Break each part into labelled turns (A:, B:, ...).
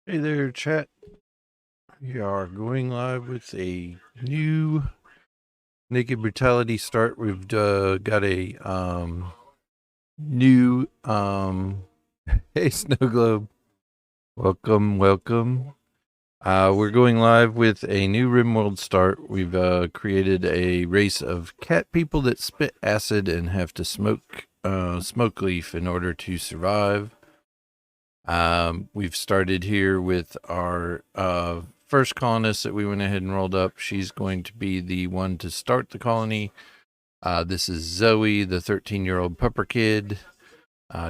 A: Hey there, chat. We are going live with a new Naked Brutality start. We've got a new hey Snow Globe. Welcome. We're going live with a new RimWorld start. We've created a race of cat people that spit acid and have to smoke leaf in order to survive. We've started here with our first colonist that we went ahead and rolled up. She's going to be the one to start the colony. This is Zoe, the 13-year-old pupper kid.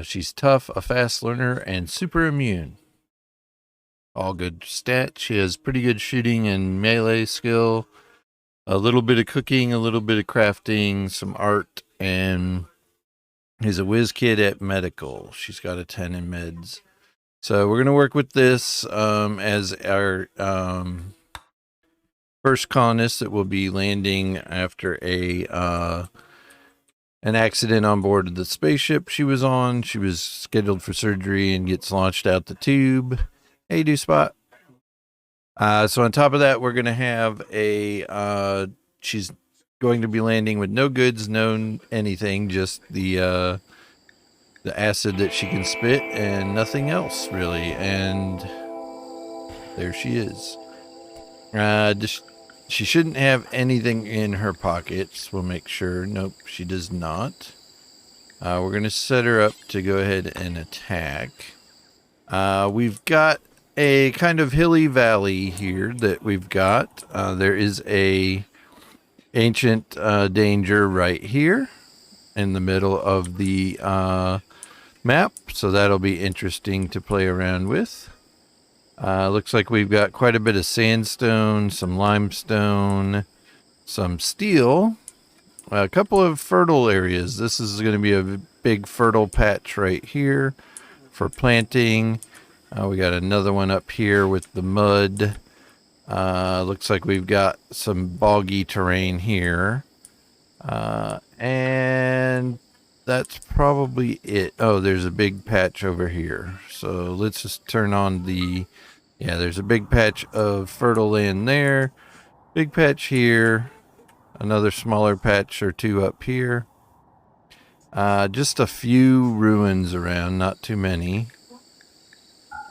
A: She's tough, a fast learner, and super immune. All good stats. She has pretty good shooting and melee skill, a little bit of cooking, a little bit of crafting, some art, and is a whiz kid at medical. She's got a 10 in meds. So we're going to work with this as our first colonist that will be landing after an accident on board the spaceship she was on. She was scheduled for surgery and gets launched out the tube. Hey, do spot. So on top of that, we're going to have she's going to be landing with no goods, no anything, just the acid that she can spit and nothing else really. And there she is. She shouldn't have anything in her pockets. We'll make sure. Nope, she does not. We're going to set her up to go ahead and attack. We've got a kind of hilly valley here that we've got. There is a ancient danger right here in the middle of the map, so that'll be interesting to play around with. Looks like we've got quite a bit of sandstone, some limestone, some steel, a couple of fertile areas. This is going to be a big fertile patch right here for planting. We got another one up here with the mud. Looks like we've got some boggy terrain here. And that's probably it. Oh, there's a big patch over here. So let's just turn on yeah, there's a big patch of fertile land there. Big patch here. Another smaller patch or two up here. Just a few ruins around, not too many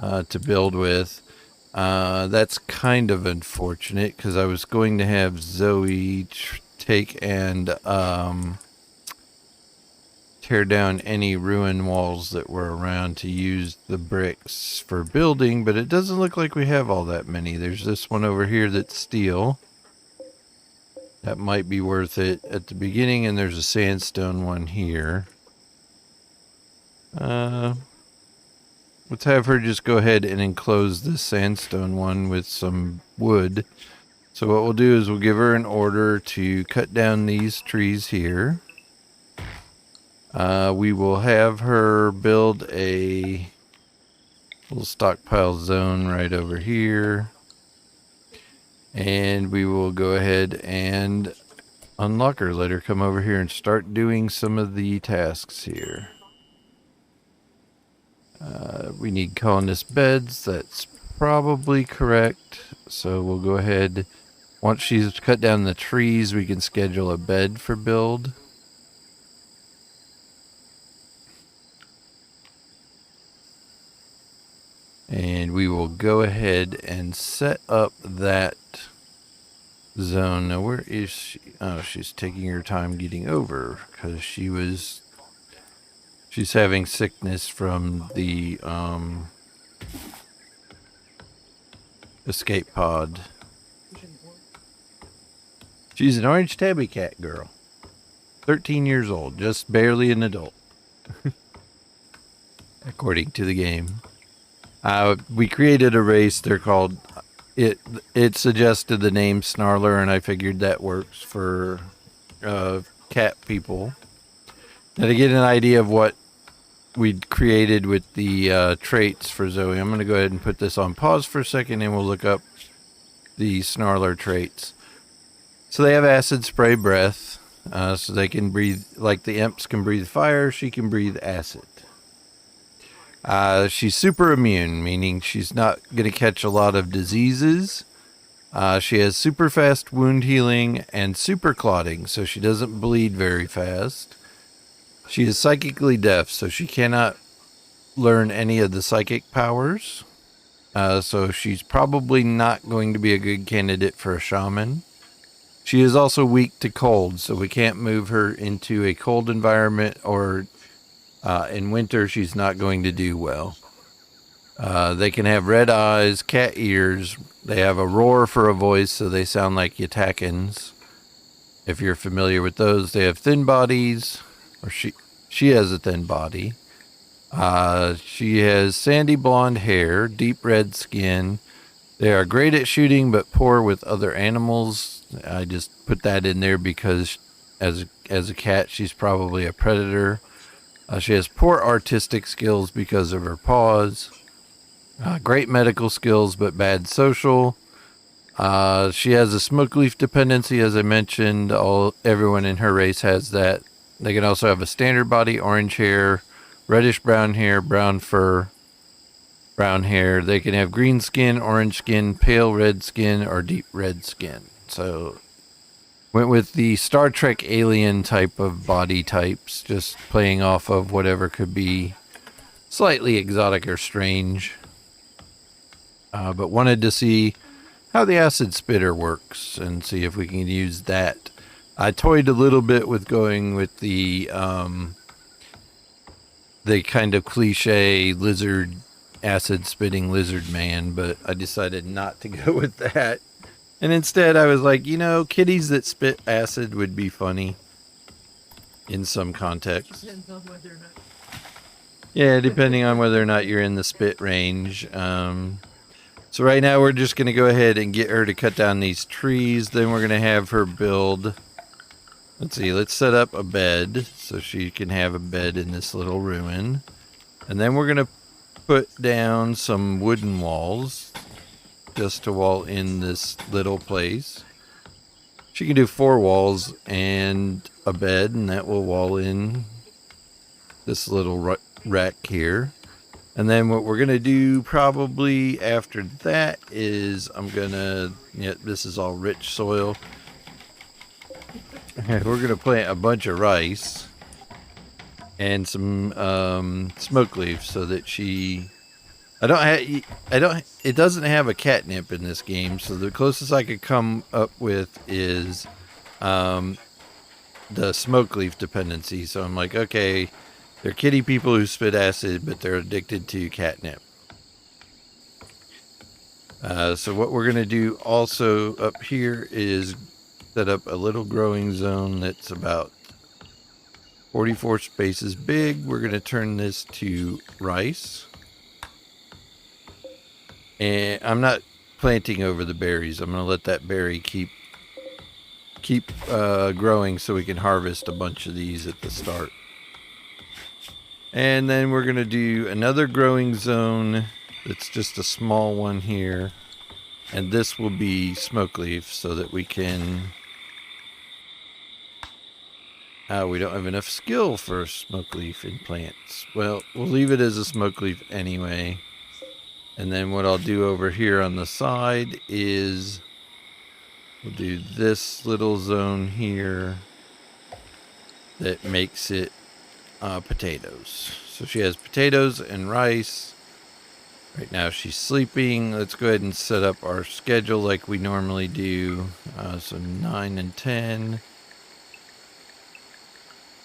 A: to build with. That's kind of unfortunate because I was going to have Zoe take and tear down any ruin walls that were around to use the bricks for building, but it doesn't look like we have all that many. There's this one over here that's steel. That might be worth it at the beginning, and there's a sandstone one here. Let's have her just go ahead and enclose this sandstone one with some wood. So what we'll do is we'll give her an order to cut down these trees here. We will have her build a little stockpile zone right over here. And we will go ahead and unlock her. Let her come over here and start doing some of the tasks here. We need colonist beds. That's probably correct. So we'll go ahead. Once she's cut down the trees, we can schedule a bed for build. And we will go ahead and set up that zone. Now, where is she? Oh, she's taking her time getting over because she's having sickness from the escape pod. She's an orange tabby cat girl. 13 years old, just barely an adult. According to the game. We created a race. They're called it suggested the name Snarler, and I figured that works for cat people. Now, to get an idea of what we'd created with the traits for Zoe, I'm going to go ahead and put this on pause for a second, and we'll look up the Snarler traits. So they have acid spray breath, so they can breathe, like the imps can breathe fire, she can breathe acid. She's super immune, meaning she's not going to catch a lot of diseases. She has super fast wound healing and super clotting, so she doesn't bleed very fast. She is psychically deaf, so she cannot learn any of the psychic powers. So she's probably not going to be a good candidate for a shaman. She is also weak to cold, so we can't move her into a cold environment, or in winter she's not going to do well. They can have red eyes, cat ears. They have a roar for a voice, so they sound like Yatakans. If you're familiar with those, they have thin bodies, or she has a thin body. She has sandy blonde hair, deep red skin. They are great at shooting, but poor with other animals. I just put that in there because as a cat, she's probably a predator. She has poor artistic skills because of her paws. Great medical skills, but bad social. She has a smoke leaf dependency, as I mentioned. Everyone in her race has that. They can also have a standard body, orange hair, reddish brown hair, brown fur, brown hair. They can have green skin, orange skin, pale red skin, or deep red skin. So went with the Star Trek alien type of body types, just playing off of whatever could be slightly exotic or strange. But wanted to see how the acid spitter works and see if we can use that. I toyed a little bit with going with the kind of cliche lizard, acid spitting lizard man, but I decided not to go with that. And instead I was like, kitties that spit acid would be funny in some context. Yeah, depending on whether or not you're in the spit range. So right now we're just going to go ahead and get her to cut down these trees. Then we're going to have her build. Let's set up a bed so she can have a bed in this little ruin. And then we're going to put down some wooden walls just to wall in this little place. She can do 4 walls and a bed, and that will wall in this little wreck here. And then what we're going to do probably after that is this is all rich soil. We're going to plant a bunch of rice and some smoke leaves so that it doesn't have a catnip in this game. So the closest I could come up with is the smoke leaf dependency. So I'm like, okay, they're kitty people who spit acid, but they're addicted to catnip. So what we're going to do also up here is set up a little growing zone that's about 44 spaces big. We're going to turn this to rice. And I'm not planting over the berries. I'm going to let that berry keep growing so we can harvest a bunch of these at the start. And then we're going to do another growing zone that's just a small one here. And this will be smoke leaf so that we can... we don't have enough skill for smoke leaf in plants. Well, we'll leave it as a smoke leaf anyway. And then what I'll do over here on the side is we'll do this little zone here that makes it potatoes. So she has potatoes and rice. Right now she's sleeping. Let's go ahead and set up our schedule like we normally do. So 9 and 10.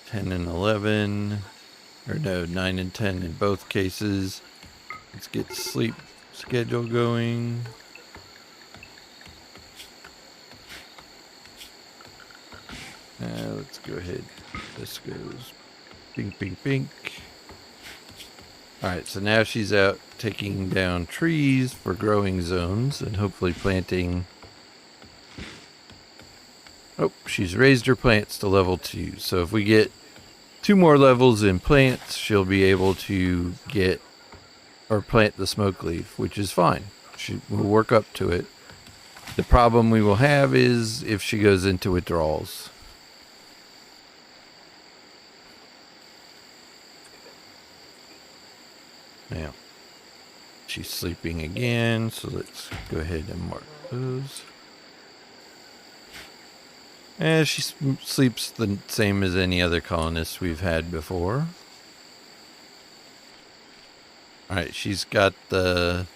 A: 10 and 11. Or no, 9 and 10 in both cases. Let's get the sleep schedule going. Let's go ahead. This goes pink, pink, pink. Alright, so now she's out taking down trees for growing zones and hopefully planting. Oh, she's raised her plants to level 2. So if we get 2 more levels in plants, she'll be able to get or plant the smoke leaf, which is fine. She will work up to it. The problem we will have is if she goes into withdrawals. Now, she's sleeping again, so let's go ahead and mark those. And she sleeps the same as any other colonists we've had before. Alright, she's got the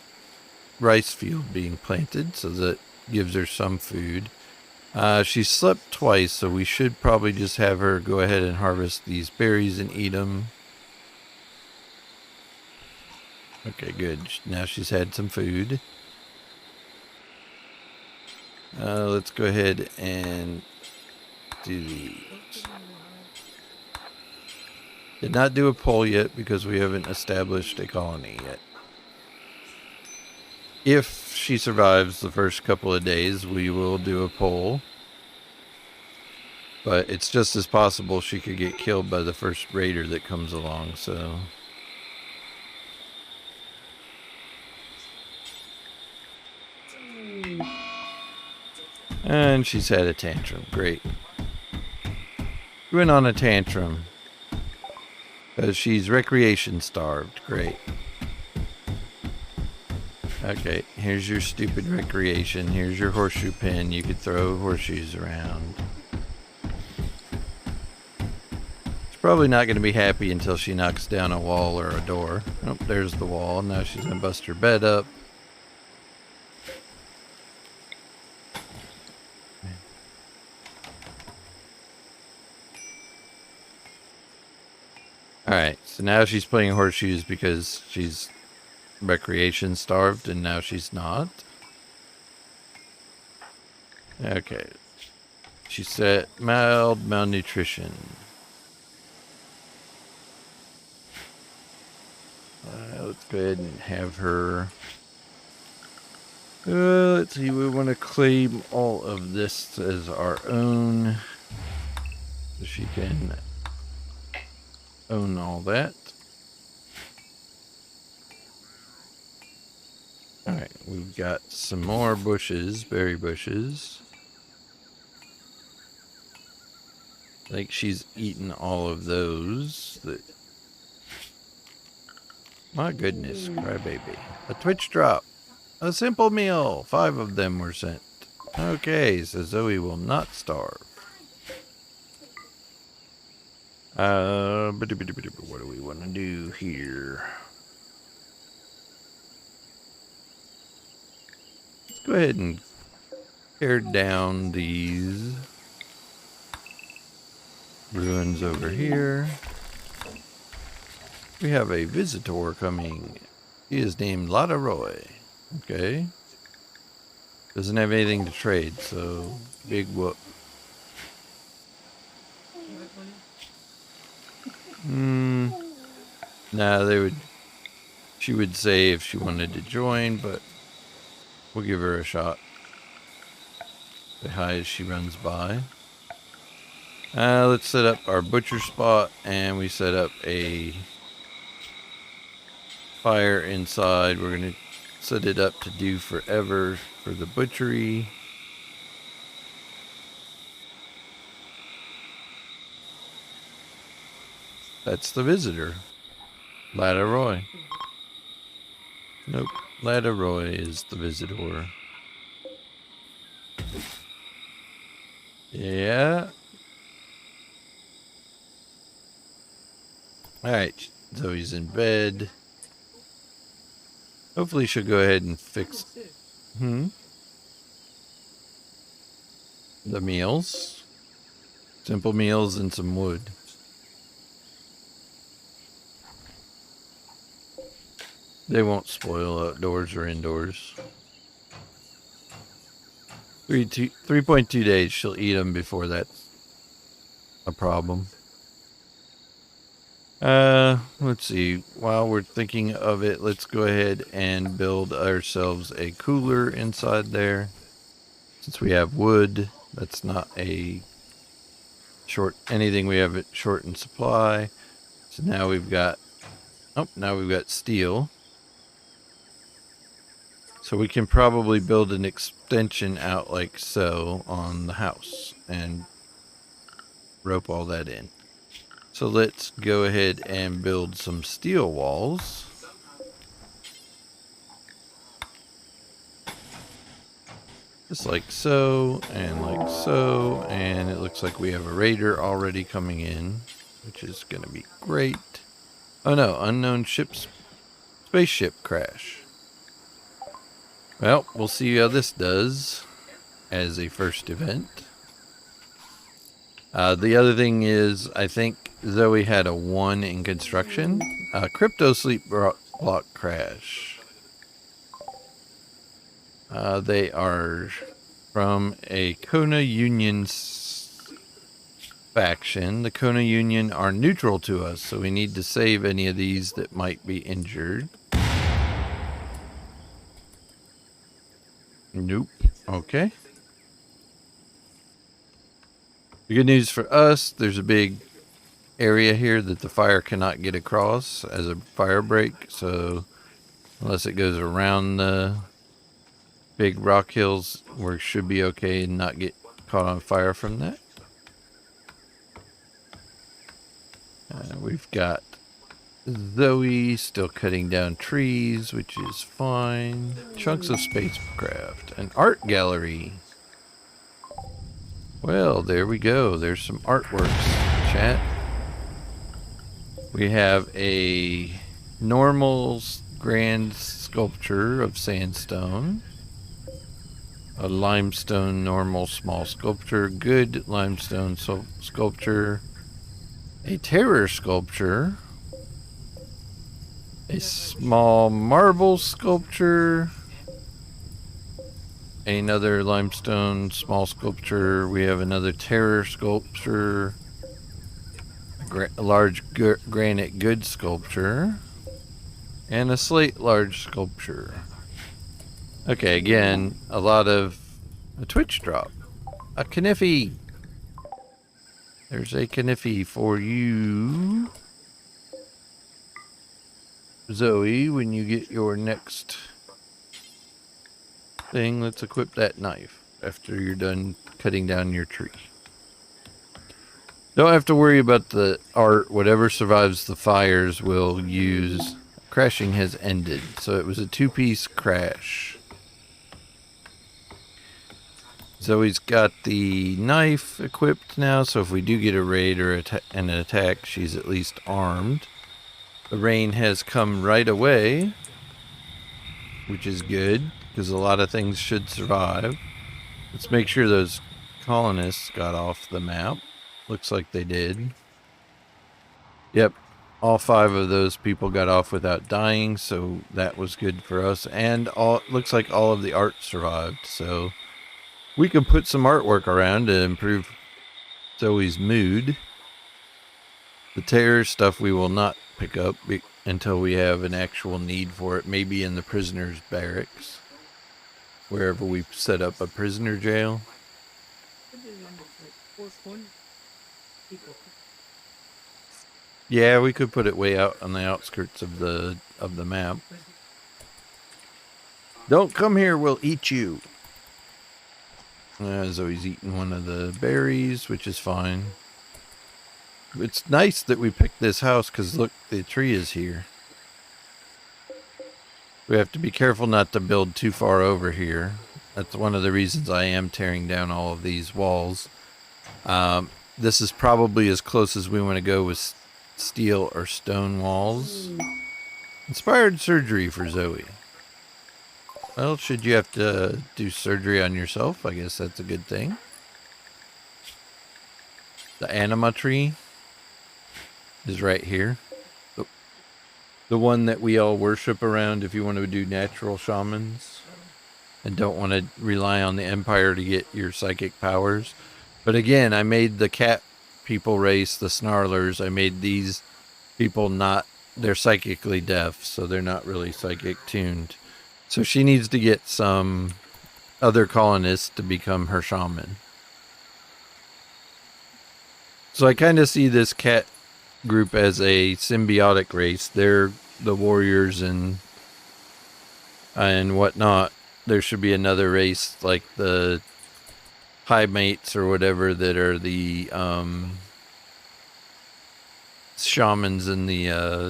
A: rice field being planted, so that gives her some food. She slept twice, so we should probably just have her go ahead and harvest these berries and eat them. Okay, good. Now she's had some food. Let's go ahead and do these. Did not do a poll yet because we haven't established a colony yet. If she survives the first couple of days, we will do a poll. But it's just as possible she could get killed by the first raider that comes along, so... And she's had a tantrum. Great. She went on a tantrum. Because she's recreation starved. Great. Okay, here's your stupid recreation. Here's your horseshoe pin. You could throw horseshoes around. She's probably not going to be happy until she knocks down a wall or a door. Oh, there's the wall. Now she's going to bust her bed up. Alright, so now she's playing horseshoes because she's recreation starved and now she's not. Okay. She said mild malnutrition. Let's go ahead and have her. Let's see, we want to claim all of this as our own. So she can own all that. Alright, we've got some more bushes, berry bushes. I think she's eaten all of those. My goodness, crybaby. A Twitch drop. A simple meal. 5 of them were sent. Okay, so Zoe will not starve. What do we want to do here? Let's go ahead and tear down these ruins over here. We have a visitor coming. He is named Lotta Roy. Okay. Doesn't have anything to trade, so big whoop. Nah, she would say if she wanted to join, but we'll give her a shot. Say hi as she runs by. Let's set up our butcher spot, and we set up a fire inside. We're going to set it up to do forever for the butchery. That's the visitor. Lotta Roy. Nope. Lotta Roy is the visitor. Yeah. Alright. Zoe's in bed. Hopefully she'll go ahead and fix the meals. Simple meals and some wood. They won't spoil outdoors or indoors. 3.2 days she'll eat them before that's a problem. Let's see. While we're thinking of it, let's go ahead and build ourselves a cooler inside there. Since we have wood, that's not a anything we have it short in supply. So now we've got, now we've got steel. So we can probably build an extension out like so on the house and rope all that in. So let's go ahead and build some steel walls. Just like so, and like so, and it looks like we have a raider already coming in, which is going to be great. Oh no, unknown spaceship crash. Well, we'll see how this does as a first event. The other thing is, I think Zoe had a 1 in construction. Crypto sleep block crash. They are from a Kona Union faction. The Kona Union are neutral to us, so we need to save any of these that might be injured. Nope. Okay. The good news for us, there's a big area here that the fire cannot get across as a fire break, so unless it goes around the big rock hills, we should be okay and not get caught on fire from that. We've got Zoe still cutting down trees, which is fine. Chunks of spacecraft. An art gallery. Well, there we go. There's some artworks, chat. We have a normal grand sculpture of sandstone. A limestone normal small sculpture. Good limestone sculpture. A terror sculpture. A small marble sculpture. Another limestone small sculpture. We have another terror sculpture. A large granite good sculpture. And a slate large sculpture. Okay, again, a lot of a Twitch drop. A Kniffy. There's a Kniffy for you, Zoe, when you get your next thing. Let's equip that knife after you're done cutting down your tree. Don't have to worry about the art. Whatever survives the fires will use. Crashing has ended, so it was a 2-piece crash. Zoe's got the knife equipped now, so if we do get a raid or an attack, she's at least armed. The rain has come right away, which is good, because a lot of things should survive. Let's make sure those colonists got off the map. Looks like they did. Yep, all 5 of those people got off without dying, so that was good for us. And looks like all of the art survived, so we can put some artwork around to improve Zoe's mood. The terror stuff we will not pick up until we have an actual need for it. Maybe in the prisoners' barracks, wherever we set up a prisoner jail. Yeah, we could put it way out on the outskirts of the map. Don't come here, we'll eat you. Zoe's eating one of the berries, which is fine. It's nice that we picked this house because look, the tree is here. We have to be careful not to build too far over here. That's one of the reasons I am tearing down all of these walls. This is probably as close as we want to go with steel or stone walls. Inspired surgery for Zoe. Well, should you have to do surgery on yourself, I guess that's a good thing. The anima tree is right here. The one that we all worship around if you want to do natural shamans and don't want to rely on the Empire to get your psychic powers. But again, I made the cat people race, the snarlers. I made these people they're psychically deaf, so they're not really psychic tuned. So she needs to get some other colonists to become her shaman. So I kind of see this cat group as a symbiotic race. They're the warriors and whatnot. There should be another race like the high mates or whatever that are the shamans and the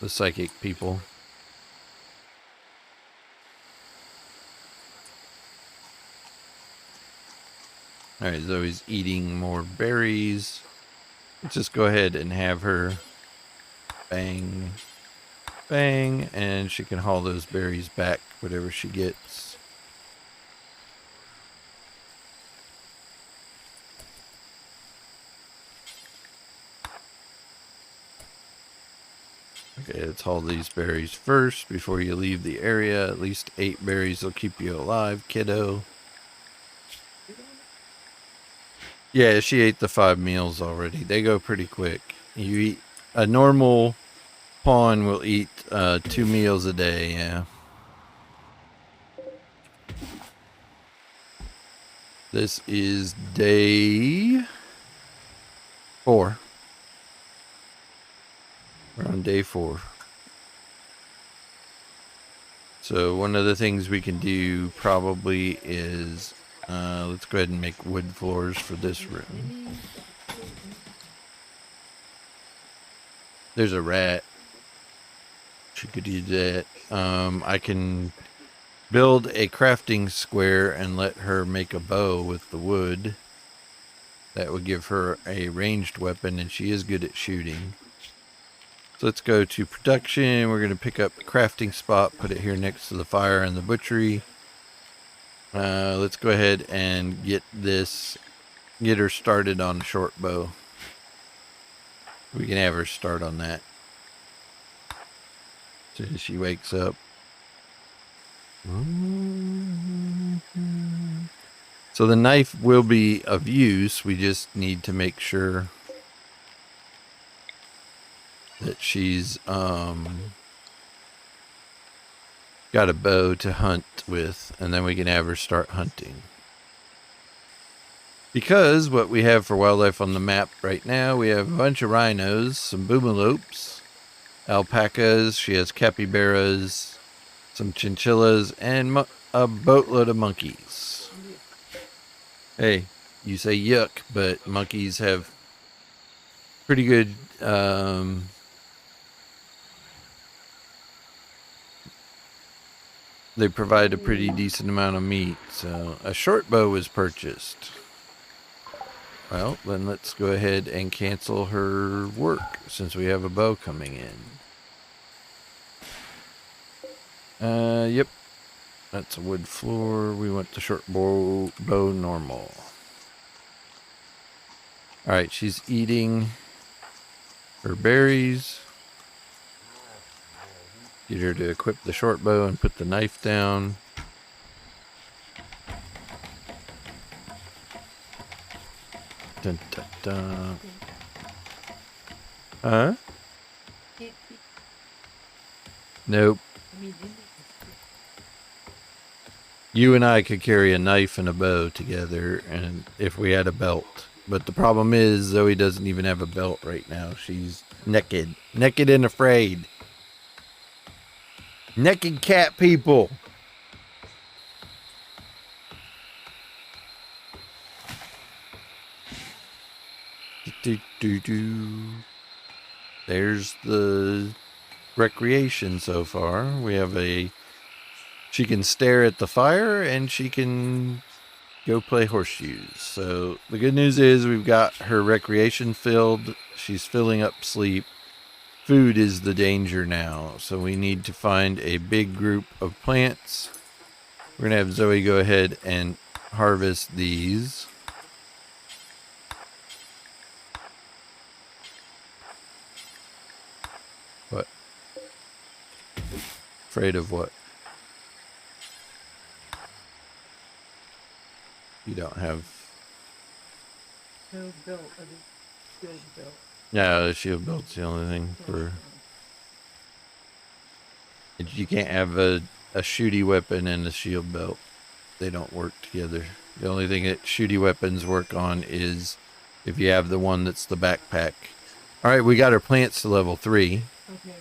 A: psychic people. All right, Zoe's eating more berries. Let's just go ahead and have her bang, bang, and she can haul those berries back, whatever she gets. Okay, let's haul these berries first before you leave the area. At least 8 berries will keep you alive, kiddo. Yeah, she ate the 5 meals already. They go pretty quick. You eat a normal pawn will eat 2 meals a day. Yeah. This is day 4. We're on day 4. So one of the things we can do probably is let's go ahead and make wood floors for this room. There's a rat. She could use that. I can build a crafting square and let her make a bow with the wood. That would give her a ranged weapon, and she is good at shooting. So let's go to production. We're going to pick up a crafting spot, put it here next to the fire and the butchery. Let's go ahead and get her started on a short bow. We can have her start on that as soon as she wakes up. So the knife will be of use. We just need to make sure that she's got a bow to hunt with, and then we can have her start hunting. Because what we have for wildlife on the map right now, we have a bunch of rhinos, some boomalopes, alpacas, she has capybaras, some chinchillas, and a boatload of monkeys. Hey, you say yuck, but monkeys have pretty good they provide a pretty decent amount of meat. So a short bow was purchased. Well, then let's go ahead and cancel her work since we have a bow coming in. Yep. That's a wood floor. We want the short bow normal. Alright, she's eating her berries. Get her to equip the short bow and put the knife down. Dun, dun, dun. Huh? Nope. You and I could carry a knife and a bow together, and if we had a belt. But the problem is Zoe doesn't even have a belt right now. She's naked. Naked and afraid. Naked cat people. There's the recreation so far. We have she can stare at the fire and she can go play horseshoes. So the good news is we've got her recreation filled. She's filling up sleep. Food is the danger now. So we need to find a big group of plants. We're going to have Zoe go ahead and harvest these. What? Afraid of what? You don't have...
B: No belt. I think shield belt.
A: Yeah, the shield belt's the only thing for... You can't have a shooty weapon and a shield belt. They don't work together. The only thing that shooty weapons work on is if you have the one that's the backpack. Alright, we got our plants to level 3.
B: Okay.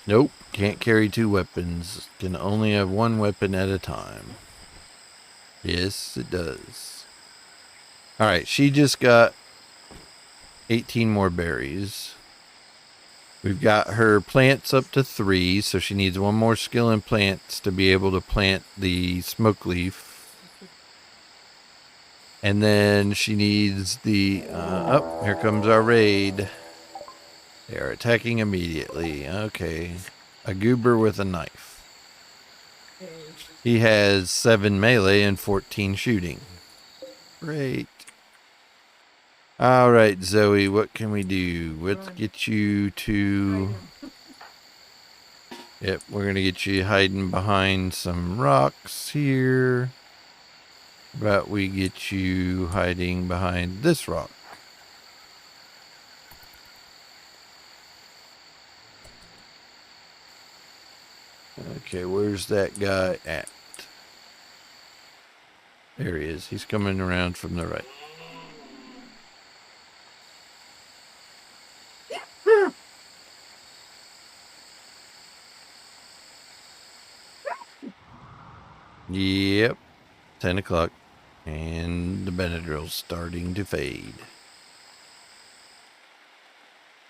A: Nope, can't carry 2 weapons. Can only have 1 weapon at a time. Yes, it does. Alright, she just got 18 more berries. We've got her plants up to 3, so she needs 1 more skill in plants to be able to plant the smoke leaf. And then she needs the, oh, here comes our raid. They are attacking immediately. Okay. A goober with a knife.
B: Okay.
A: He has 7 melee and 14 shooting. Great. All right, Zoe, what can we do? Let's get you to... Yep, we're going to get you hiding behind some rocks here. But we get you hiding behind this rock. Okay, where's that guy at? There he is. He's coming around from the right. Yep, 10 o'clock. And the Benadryl's starting to fade.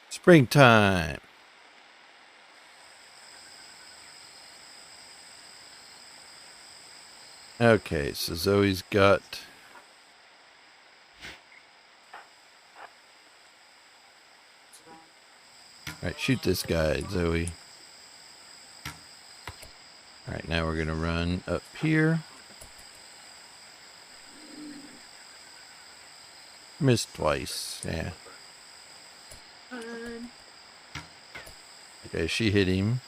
A: Springtime. Okay, so Zoe's got... Alright, shoot this guy, Zoe. Alright, now we're going to run up here. Missed twice, yeah. Okay, she hit him.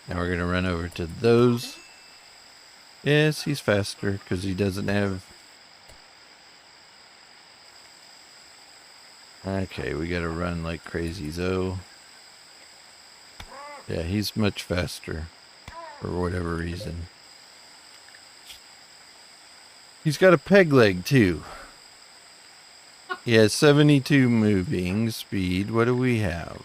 A: Now we're going to run over to those. Yes, he's faster because he doesn't have... Okay, we got to run like crazy, Zoe. Yeah, he's much faster for whatever reason. He's got a peg leg too. He has 72 moving speed. What do we have?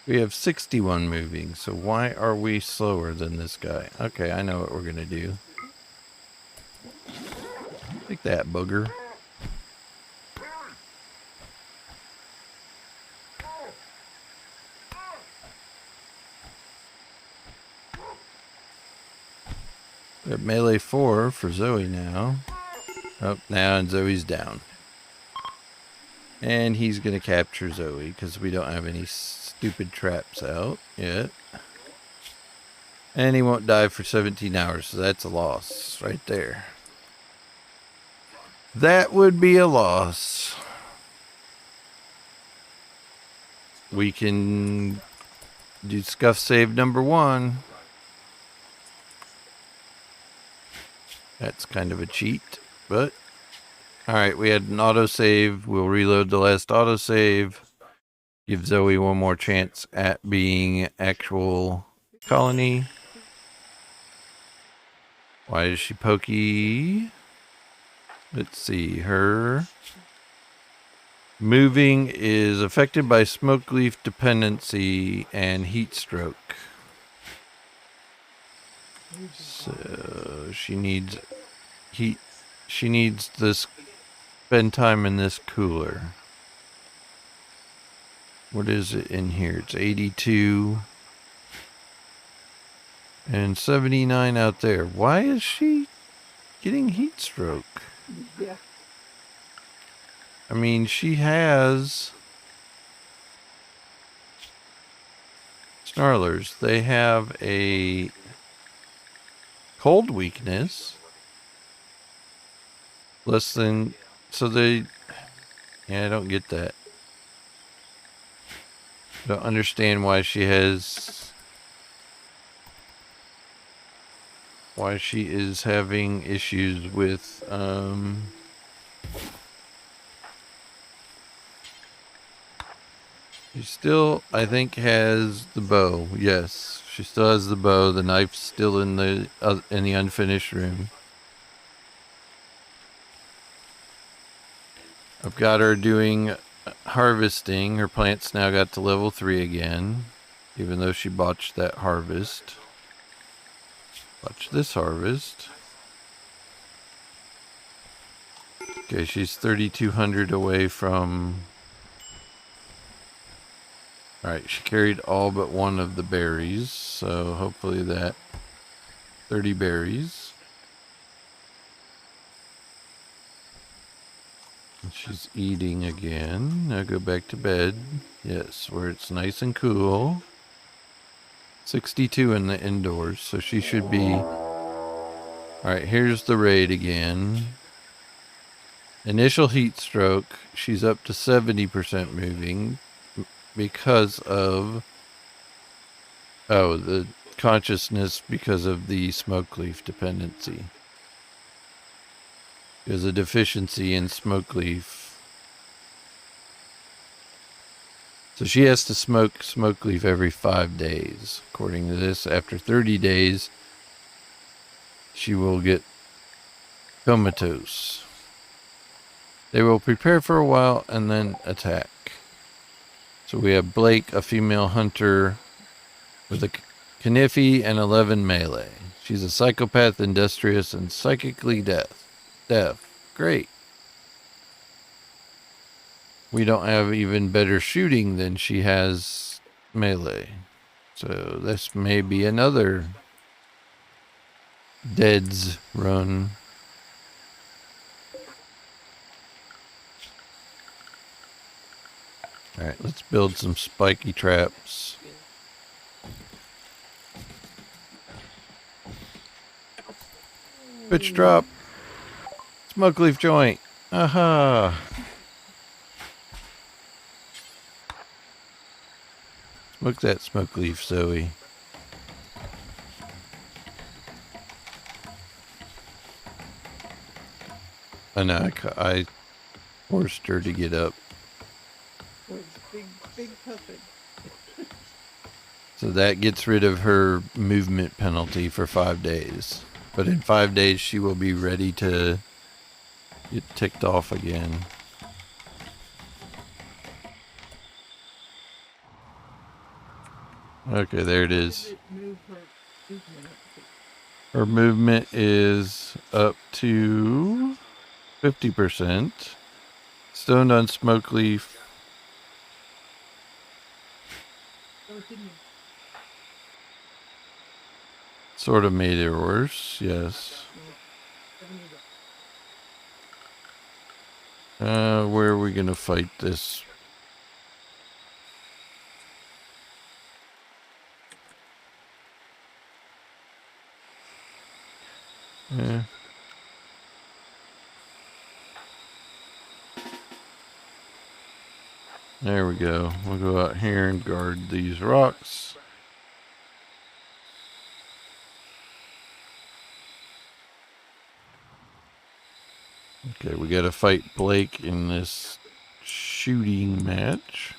A: We have 61 moving, so why are we slower than this guy? Okay, I know what we're gonna do. Take that, booger. We have melee 4 for Zoe now. Oh, now and Zoe's down. And he's gonna capture Zoe because we don't have any stupid traps out yet. And he won't die for 17 hours, so that's a loss right there. That would be a loss. We can do scuff save number 1. That's kind of a cheat, but... Alright, we had an autosave. We'll reload the last autosave. Give Zoe one more chance at being actual colony. Why is she pokey? Let's see, her moving is affected by smoke leaf dependency and heat stroke. So she needs heat. She needs to spend time in this cooler. What is it in here? It's 82 and 79 out there. Why is she getting heat stroke?
B: Yeah.
A: I mean, she has snarlers. They have a cold weakness. Less than, so they, yeah, I don't get that. I don't understand why she has, why she is having issues with, she still, I think, has the bow. Yes, she still has the bow. The knife's still in the unfinished room. I've got her doing harvesting. Her plant's now got to level 3 again, even though she botched that harvest. Watch this harvest. Okay, she's 3,200 away from Alright, she carried all but one of the berries, so hopefully that 30 berries. And she's eating again. Now go back to bed. Yes, where it's nice and cool. 62 in the indoors, so she should be... Alright, here's the raid again. Initial heat stroke. She's up to 70% moving because of... Oh, the consciousness because of the smoke leaf dependency. There's a deficiency in smoke leaf. So she has to smoke smoke leaf every 5 days. According to this, after 30 days, she will get comatose. They will prepare for a while and then attack. So we have Blake, a female hunter with a Kniffy and 11 melee. She's a psychopath, industrious, and psychically deaf. Great. We don't have even better shooting than she has melee. So this may be another Dead's run. Alright, let's build some spiky traps. Pitch drop. Smoke leaf joint. Aha. Smoke that smoke leaf, Zoe. I know, I forced her to get up.
B: Where's big puppet?
A: So that gets rid of her movement penalty for 5 days. But in 5 days, she will be ready to get ticked off again. Okay, there it is. Her movement is up to 50%. Stoned on smoke leaf. Sort of made it worse, yes. Where are we gonna fight this? Yeah. There we go. We'll go out here and guard these rocks. Okay, we gotta fight Blake in this shooting match.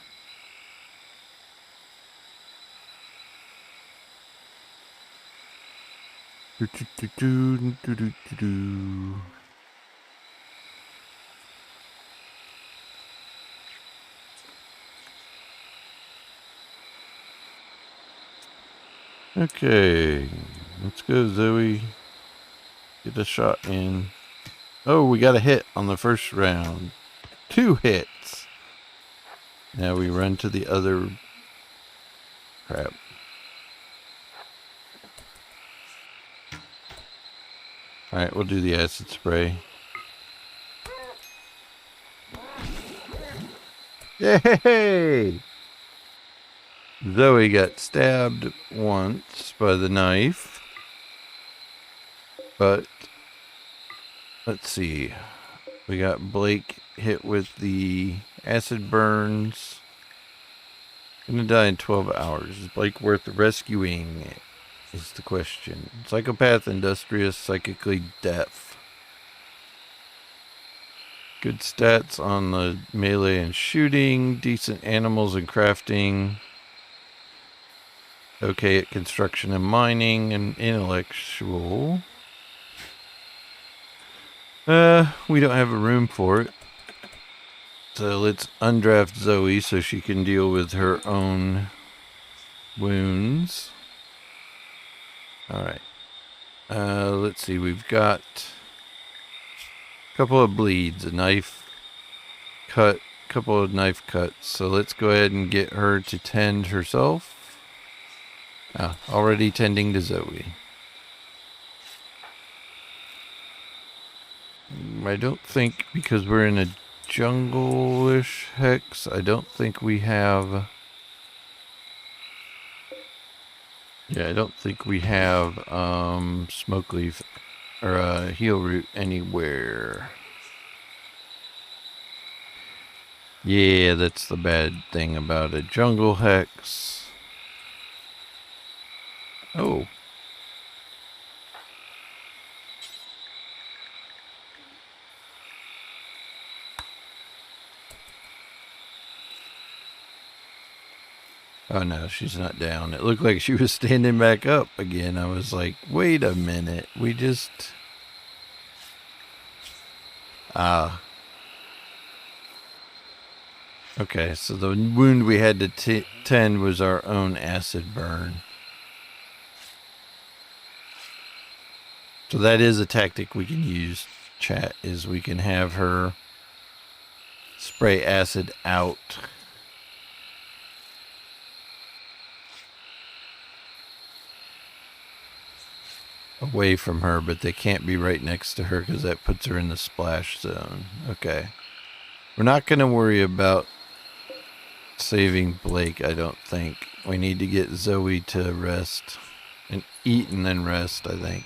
A: Okay, let's go, Zoe. Get a shot in. Oh, we got a hit on the first round. 2 hits. Now we run to the other crap. Alright, we'll do the acid spray. Yay! Zoe got stabbed once by the knife. But, let's see. We got Blake hit with the acid burns. Gonna die in 12 hours. Is Blake worth rescuing? Is the question. Psychopath, industrious, psychically deaf. Good stats on the melee and shooting. Decent animals and crafting. Okay at construction and mining and intellectual. We don't have a room for it. So let's undraft Zoe so she can deal with her own wounds. Alright. Let's see. We've got a couple of bleeds. A knife cut couple of knife cuts. So let's go ahead and get her to tend herself. Already tending to Zoe. I don't think, because we're in a jungle-ish hex, I don't think we have... Yeah, I don't think we have smoke leaf or heal root anywhere. Yeah, that's the bad thing about a jungle hex. Oh. Oh no, she's not down. It looked like she was standing back up again. I was like, wait a minute. We just... Okay, so the wound we had to tend was our own acid burn. So that is a tactic we can use, chat, is we can have her spray acid out. Away from her, but they can't be right next to her because that puts her in the splash zone. Okay. We're not going to worry about saving Blake, I don't think. We need to get Zoe to rest and eat and then rest, I think.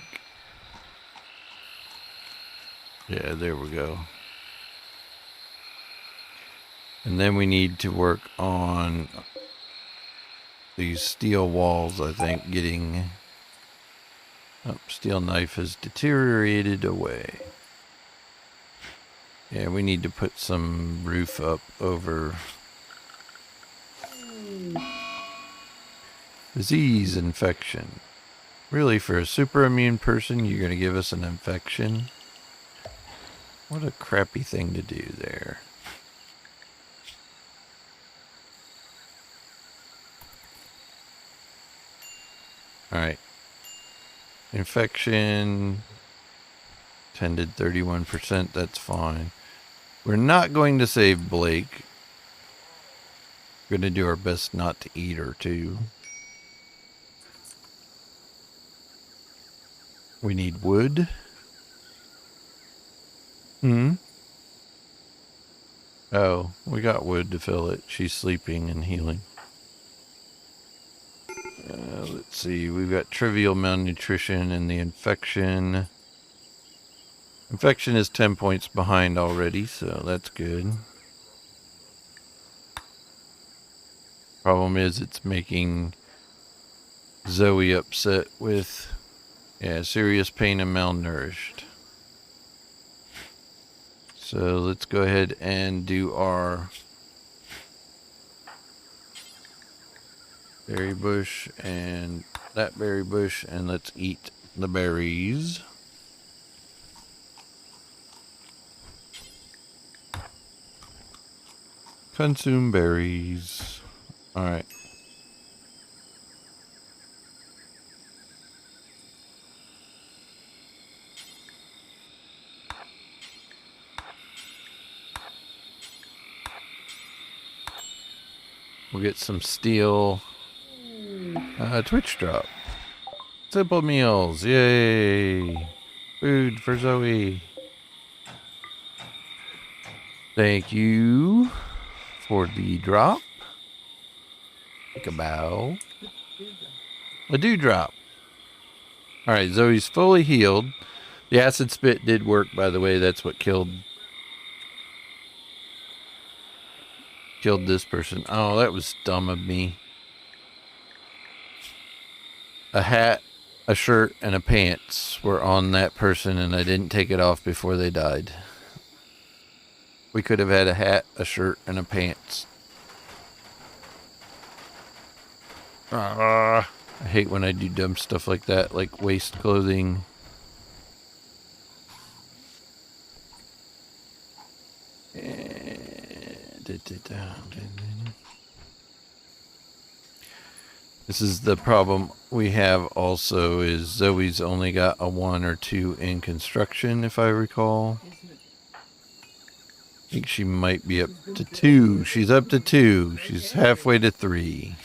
A: Yeah, there we go. And then we need to work on these steel walls, I think, getting... Oh, steel knife has deteriorated away. Yeah, we need to put some roof up over... Disease infection. Really, for a super immune person, you're going to give us an infection? What a crappy thing to do there. Alright. Infection tended 31%, that's fine. We're not going to save Blake. We're going to do our best not to eat her too. We need wood. Oh, we got wood to fill it. She's sleeping and healing. Let's see, we've got trivial malnutrition and the infection. Infection is 10 points behind already, so that's good. Problem is it's making Zoe upset with, serious pain and malnourished. So let's go ahead and do our berry bush and that berry bush, and let's eat the berries. Consume berries. Alright. We'll get some steel. Twitch drop. Simple meals. Yay. Food for Zoe. Thank you for the drop. Take a bow. A dewdrop. Alright, Zoe's fully healed. The acid spit did work, by the way. That's what killed this person. Oh, that was dumb of me. A hat, a shirt, and a pants were on that person, and I didn't take it off before they died. We could have had a hat, a shirt, and a pants. I hate when I do dumb stuff like that, like waste clothing. This is the problem we have also, is Zoe's only got a 1 or 2 in construction, if I recall. think she might be up to 2. She's up to 2. She's halfway to 3.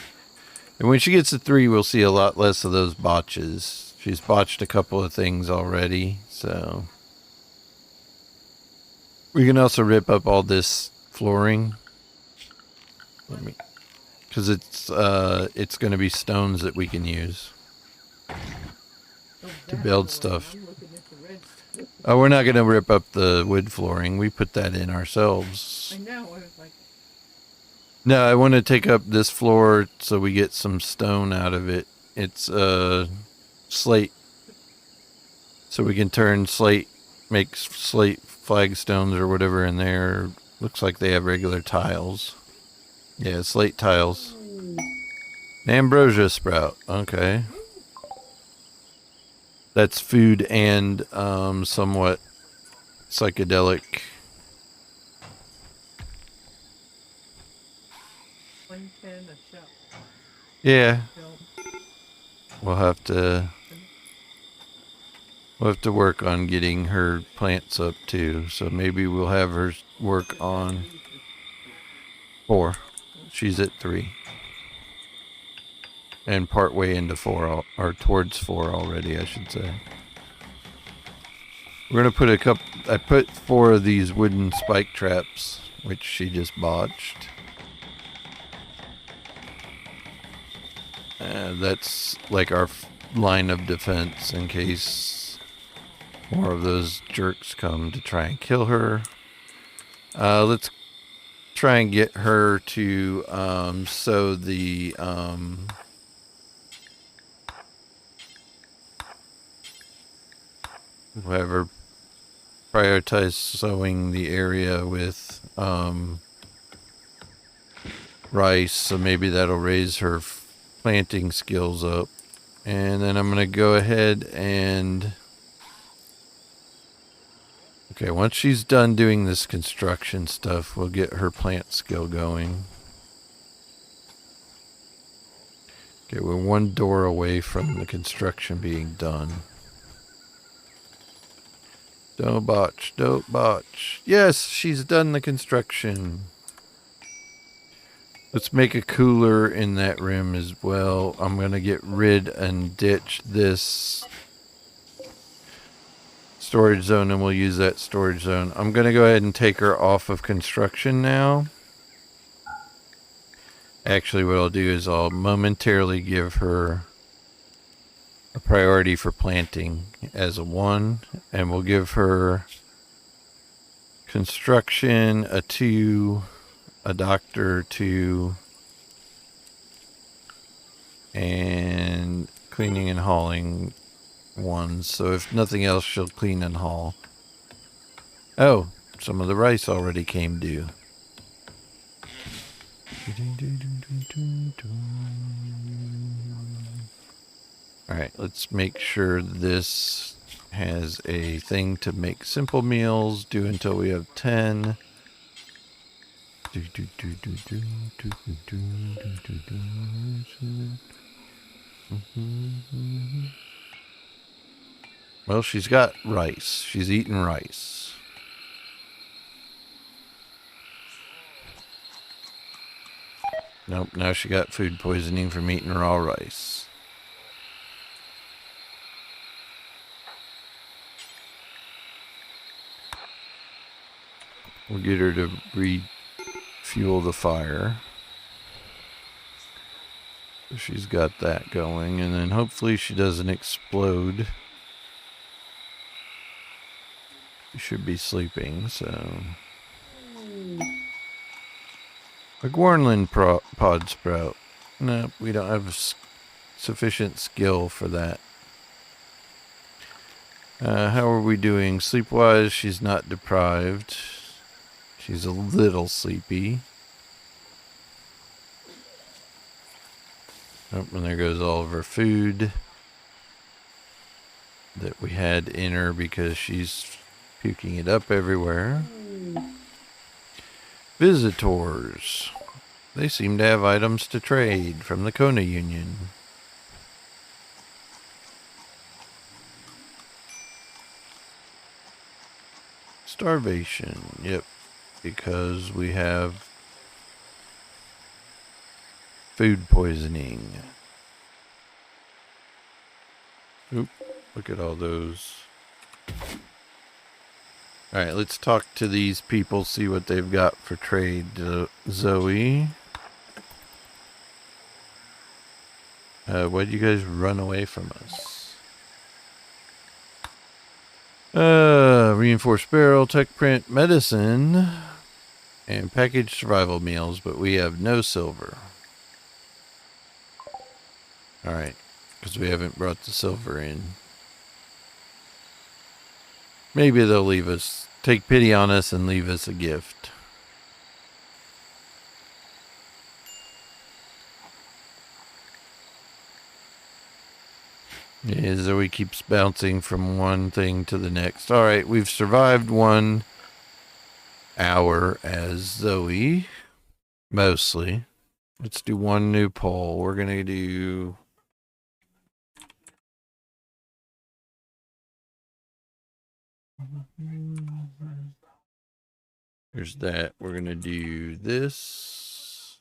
A: And when she gets to 3, we'll see a lot less of those botches. She's botched a couple of things already, so... We can also rip up all this flooring. Because it's going to be stones that we can use to build stuff. Oh, we're not going to rip up the wood flooring. We put that in ourselves.
B: I know. I was like...
A: No, I want to take up this floor so we get some stone out of it. It's slate. So we can turn slate, make slate flagstones or whatever in there. Looks like they have regular tiles. Yeah, slate tiles. An ambrosia sprout. Okay. That's food and somewhat psychedelic.
B: 110 a shot.
A: Yeah. We'll have to work on getting her plants up too. So maybe we'll have her work on 4. She's at 3. And partway into 4, or towards 4 already, I should say. We're going to put a couple... I put 4 of these wooden spike traps, which she just botched. That's like our line of defense in case more of those jerks come to try and kill her. Let's try and get her to sow the... whoever prioritize sowing the area with rice, so maybe that'll raise her planting skills up. And then I'm going to go ahead and... Okay, once she's done doing this construction stuff, we'll get her plant skill going. Okay, we're 1 door away from the construction being done. Don't botch, don't botch. Yes, she's done the construction. Let's make a cooler in that room as well. I'm going to get rid and ditch this storage zone, and we'll use that storage zone. I'm going to go ahead and take her off of construction now. Actually, what I'll do is I'll momentarily give her a priority for planting as a 1, and we'll give her construction a 2, a doctor 2, and cleaning and hauling 1. So if nothing else, she'll clean and haul. Oh, some of the rice already came due. Alright, let's make sure this has a thing to make simple meals. Do until we have 10. Well, she's got rice. She's eating rice. Nope, now she got food poisoning from eating raw rice. We'll get her to refuel the fire. So she's got that going, and then hopefully she doesn't explode. She should be sleeping, so... A Gornland pod sprout. No, we don't have sufficient skill for that. How are we doing? Sleep-wise, she's not deprived. She's a little sleepy. Oh, and there goes all of her food that we had in her because she's puking it up everywhere. Visitors. They seem to have items to trade from the Kona Union. Starvation. Yep. because we have food poisoning. Oop, look at all those. Alright, let's talk to these people, see what they've got for trade. Zoe. Why'd you guys run away from us? Reinforced barrel, tech print, medicine, and packaged survival meals, but we have no silver. Alright, because we haven't brought the silver in. Maybe they'll leave us, take pity on us and leave us a gift. Yeah, Zoe keeps bouncing from one thing to the next. Alright, we've survived 1 hour as Zoe. Mostly. Let's do one new poll. We're going to do... There's that. We're going to do this.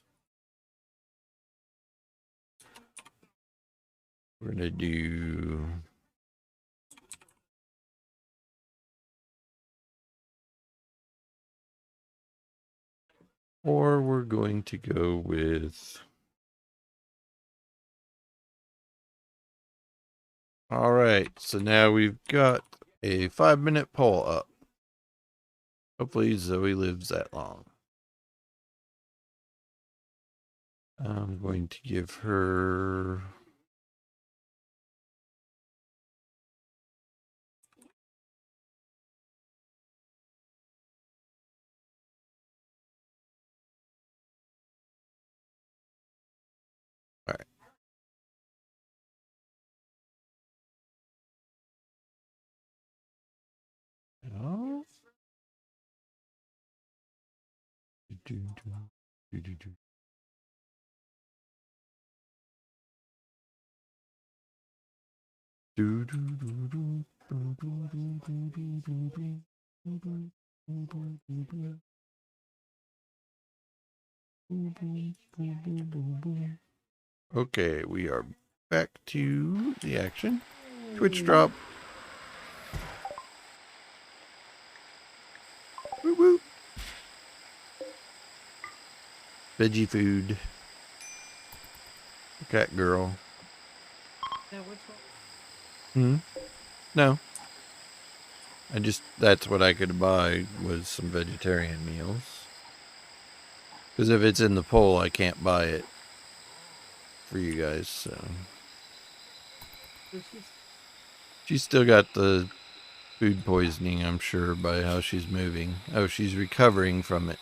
A: We're going to do... Or we're going to go with... Alright, so now we've got a 5-minute poll up. Hopefully Zoe lives that long. I'm going to give her... Alright. Oh. Okay, we are back to the action. Twitch drop. Woo woo. Veggie food. Cat girl.
B: Now which one?
A: No. That's what I could buy was some vegetarian meals. Because if it's in the poll, I can't buy it for you guys, so. She's still got the food poisoning, I'm sure, by how she's moving. Oh, she's recovering from it.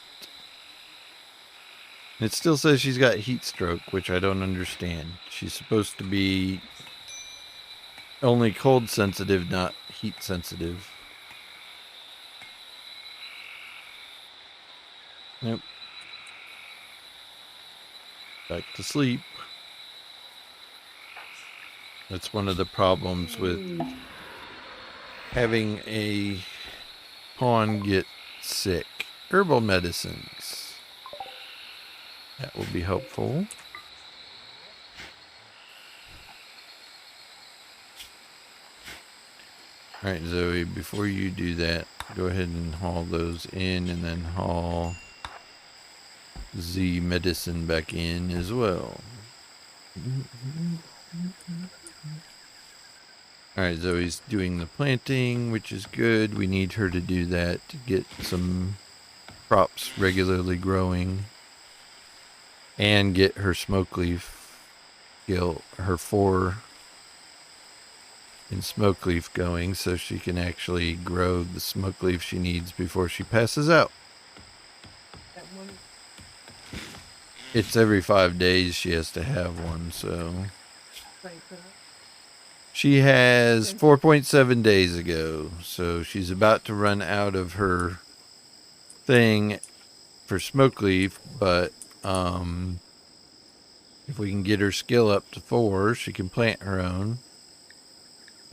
A: It still says she's got heat stroke, which I don't understand. She's supposed to be only cold sensitive, not heat sensitive. Nope. Back to sleep. That's one of the problems with having a pawn get sick. Herbal medicines. That will be helpful. Alright, Zoe, before you do that, go ahead and haul those in and then haul the medicine back in as well. Alright, Zoe's doing the planting, which is good. We need her to do that to get some crops regularly growing. And get her smoke leaf her 4 in smoke leaf going so she can actually grow the smoke leaf she needs before she passes out.
B: That one.
A: It's every 5 days she has to have one, so she has 4.7 days ago, so she's about to run out of her thing for smoke leaf, but if we can get her skill up to 4, she can plant her own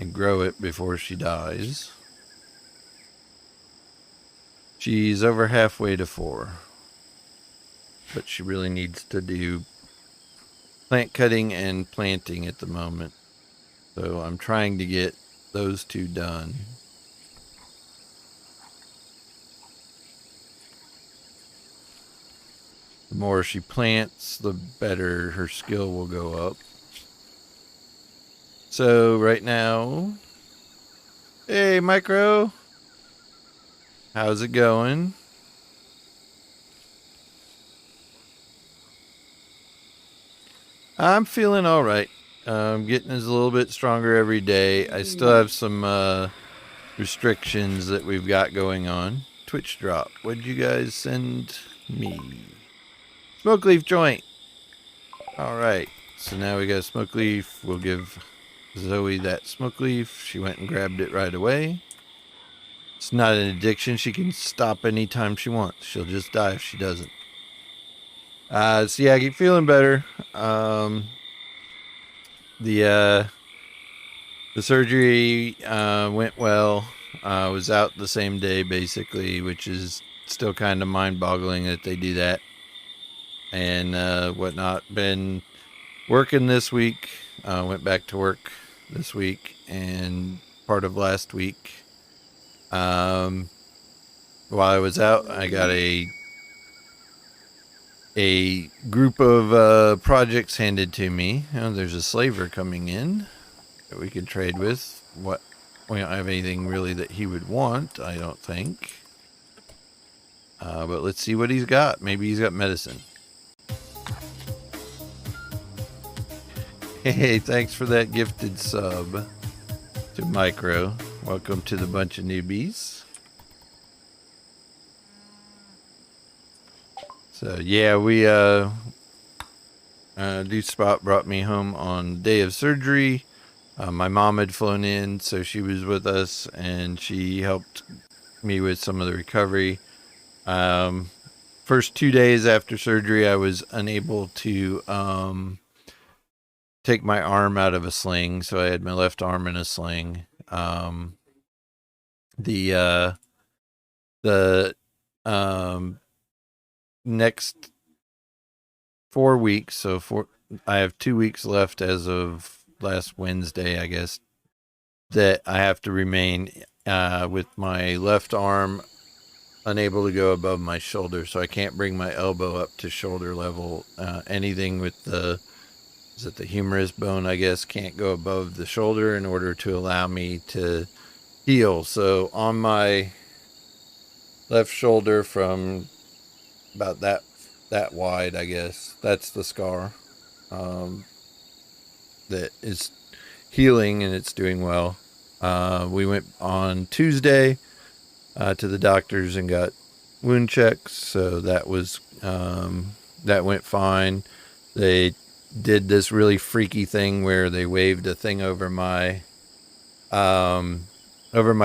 A: and grow it before she dies. She's over halfway to 4. But she really needs to do plant cutting and planting at the moment. So I'm trying to get those two done. The more she plants, the better her skill will go up. So right now, hey Micro, how's it going? I'm feeling all right. Getting is a little bit stronger every day. I still have some restrictions that we've got going on. Twitch drop. What did you guys send me? Smoke leaf joint. All right. So now we got a smoke leaf. We'll give Zoe that smoke leaf. She went and grabbed it right away. It's not an addiction. She can stop anytime she wants. She'll just die if she doesn't. So yeah, I keep feeling better. The surgery went well. Was out the same day basically, which is still kind of mind-boggling that they do that and whatnot. Been working this week. Went back to work this week and part of last week. While I was out, I got a group of projects handed to me. There's a slaver coming in that we can trade with. We don't have anything really that he would want, I don't think. But let's see what he's got. Maybe he's got medicine. Hey, thanks for that gifted sub to Micro. Welcome to the bunch of newbies. So yeah, we Dude Spot brought me home on the day of surgery. My mom had flown in, so she was with us, and she helped me with some of the recovery. First 2 days after surgery, I was unable to take my arm out of a sling, so I had my left arm in a sling. The next 4 weeks, I have 2 weeks left as of last Wednesday, I guess, that I have to remain with my left arm unable to go above my shoulder, so I can't bring my elbow up to shoulder level. Anything with the humerus bone, I guess, can't go above the shoulder in order to allow me to heal. So on my left shoulder, from about that wide, I guess, that's the scar that is healing, and it's doing well. We went on Tuesday to the doctors and got wound checks, so that was that went fine. They did this really freaky thing where they waved a thing over my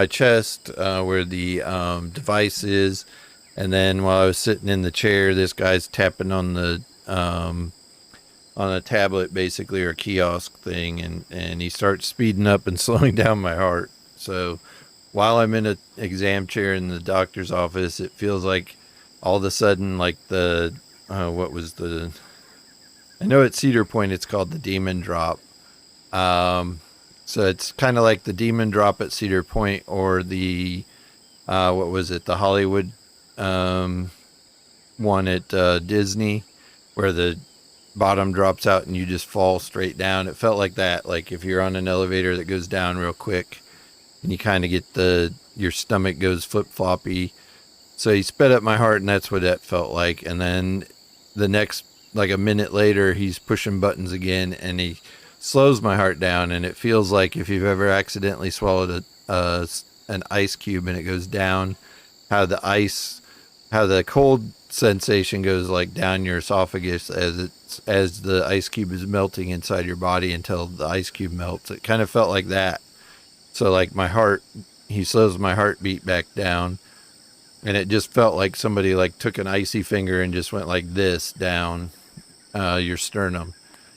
A: chest where the device is, and then while I was sitting in the chair, this guy's tapping on a tablet basically, or a kiosk thing, and he starts speeding up and slowing down my heart. So while I'm in an exam chair in the doctor's office, it feels like all of a sudden, like I know at Cedar Point it's called the Demon Drop. So it's kind of like the Demon Drop at Cedar Point, or the the Hollywood one at Disney, where the bottom drops out and you just fall straight down. It felt like that, like if you're on an elevator that goes down real quick and you kind of get your stomach goes flip-floppy. So he sped up my heart, and that's what that felt like. And then the next, like a minute later, he's pushing buttons again, and he slows my heart down. And it feels like if you've ever accidentally swallowed an ice cube and it goes down, how the cold sensation goes like down your esophagus as the ice cube is melting inside your body until the ice cube melts. It kind of felt like that. So like he slows my heartbeat back down, and it just felt like somebody like took an icy finger and just went like this down your sternum.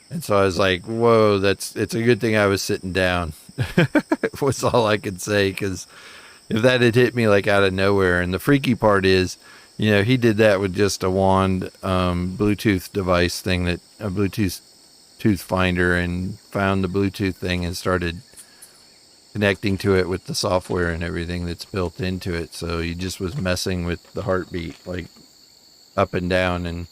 A: And so I was like, whoa, it's a good thing I was sitting down. Was all I could say, because if that had hit me like out of nowhere. And the freaky part is, you know, he did that with just a wand, Bluetooth device thing, that a Bluetooth tooth finder, and found the Bluetooth thing and started connecting to it with the software and everything that's built into it. So he just was messing with the heartbeat, like up and down. And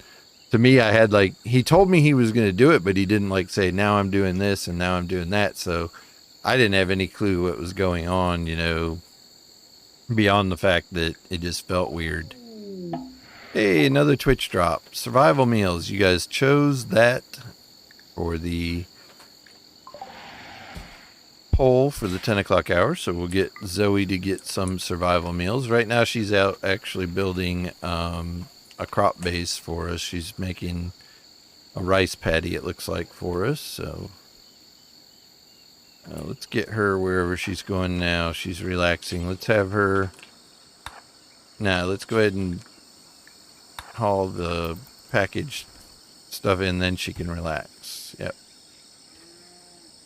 A: to me, I had like, he told me he was going to do it, but he didn't like say, now I'm doing this and now I'm doing that. So I didn't have any clue what was going on, you know, beyond the fact that it just felt weird. Hey, another Twitch drop. Survival meals. You guys chose that for the poll for the 10 o'clock hour, so we'll get Zoe to get some survival meals. Right now she's out actually building a crop base for us. She's making a rice paddy, it looks like, for us. So let's get her wherever she's going now. She's relaxing. Let's have her... Now, let's go ahead and haul the package stuff in, then she can relax. Yep.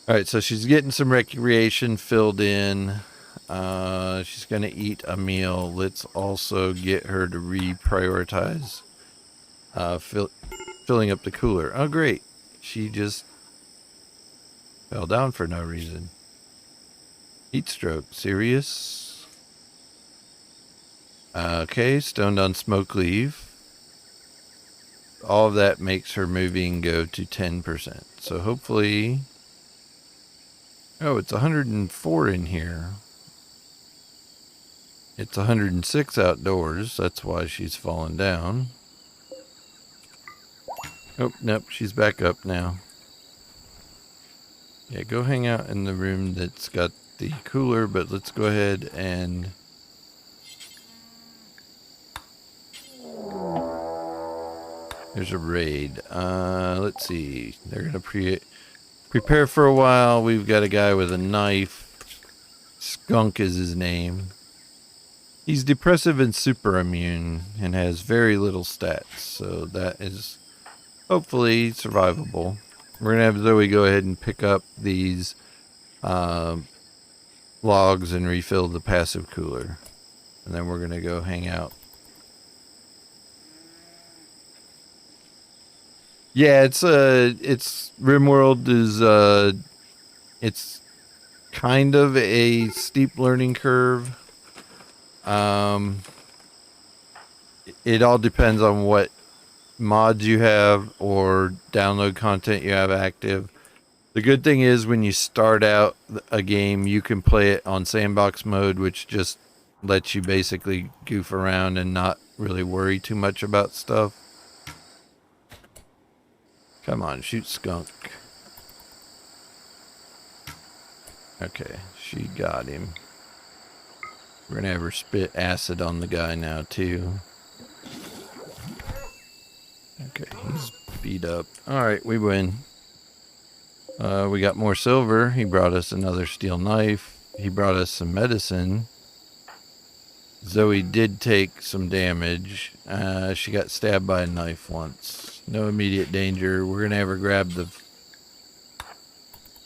A: All right, so she's getting some recreation filled in. She's going to eat a meal. Let's also get her to reprioritize filling up the cooler. Oh, great. She just fell down for no reason. Heat stroke. Serious? Okay, stoned on smoke leave. All of that makes her moving go to 10%. So hopefully... Oh, it's 104 in here. It's 106 outdoors. That's why she's fallen down. Oh, nope. She's back up now. Yeah, go hang out in the room that's got the cooler, but let's go ahead and... There's a raid. Let's see. They're going to prepare for a while. We've got a guy with a knife. Skunk is his name. He's depressive and super immune and has very little stats. So that is hopefully survivable. We're going to have Zoe go ahead and pick up these logs and refill the passive cooler. And then we're going to go hang out. Yeah, it's RimWorld is it's kind of a steep learning curve. It all depends on what mods you have or download content you have active. The good thing is when you start out a game, you can play it on sandbox mode, which just lets you basically goof around and not really worry too much about stuff. Come on, shoot skunk. Okay, she got him. We're gonna have her spit acid on the guy now too. Okay, he's beat up. Alright, we win. We got more silver. He brought us another steel knife. He brought us some medicine. Zoe did take some damage. She got stabbed by a knife once. No immediate danger. We're going to have her grab the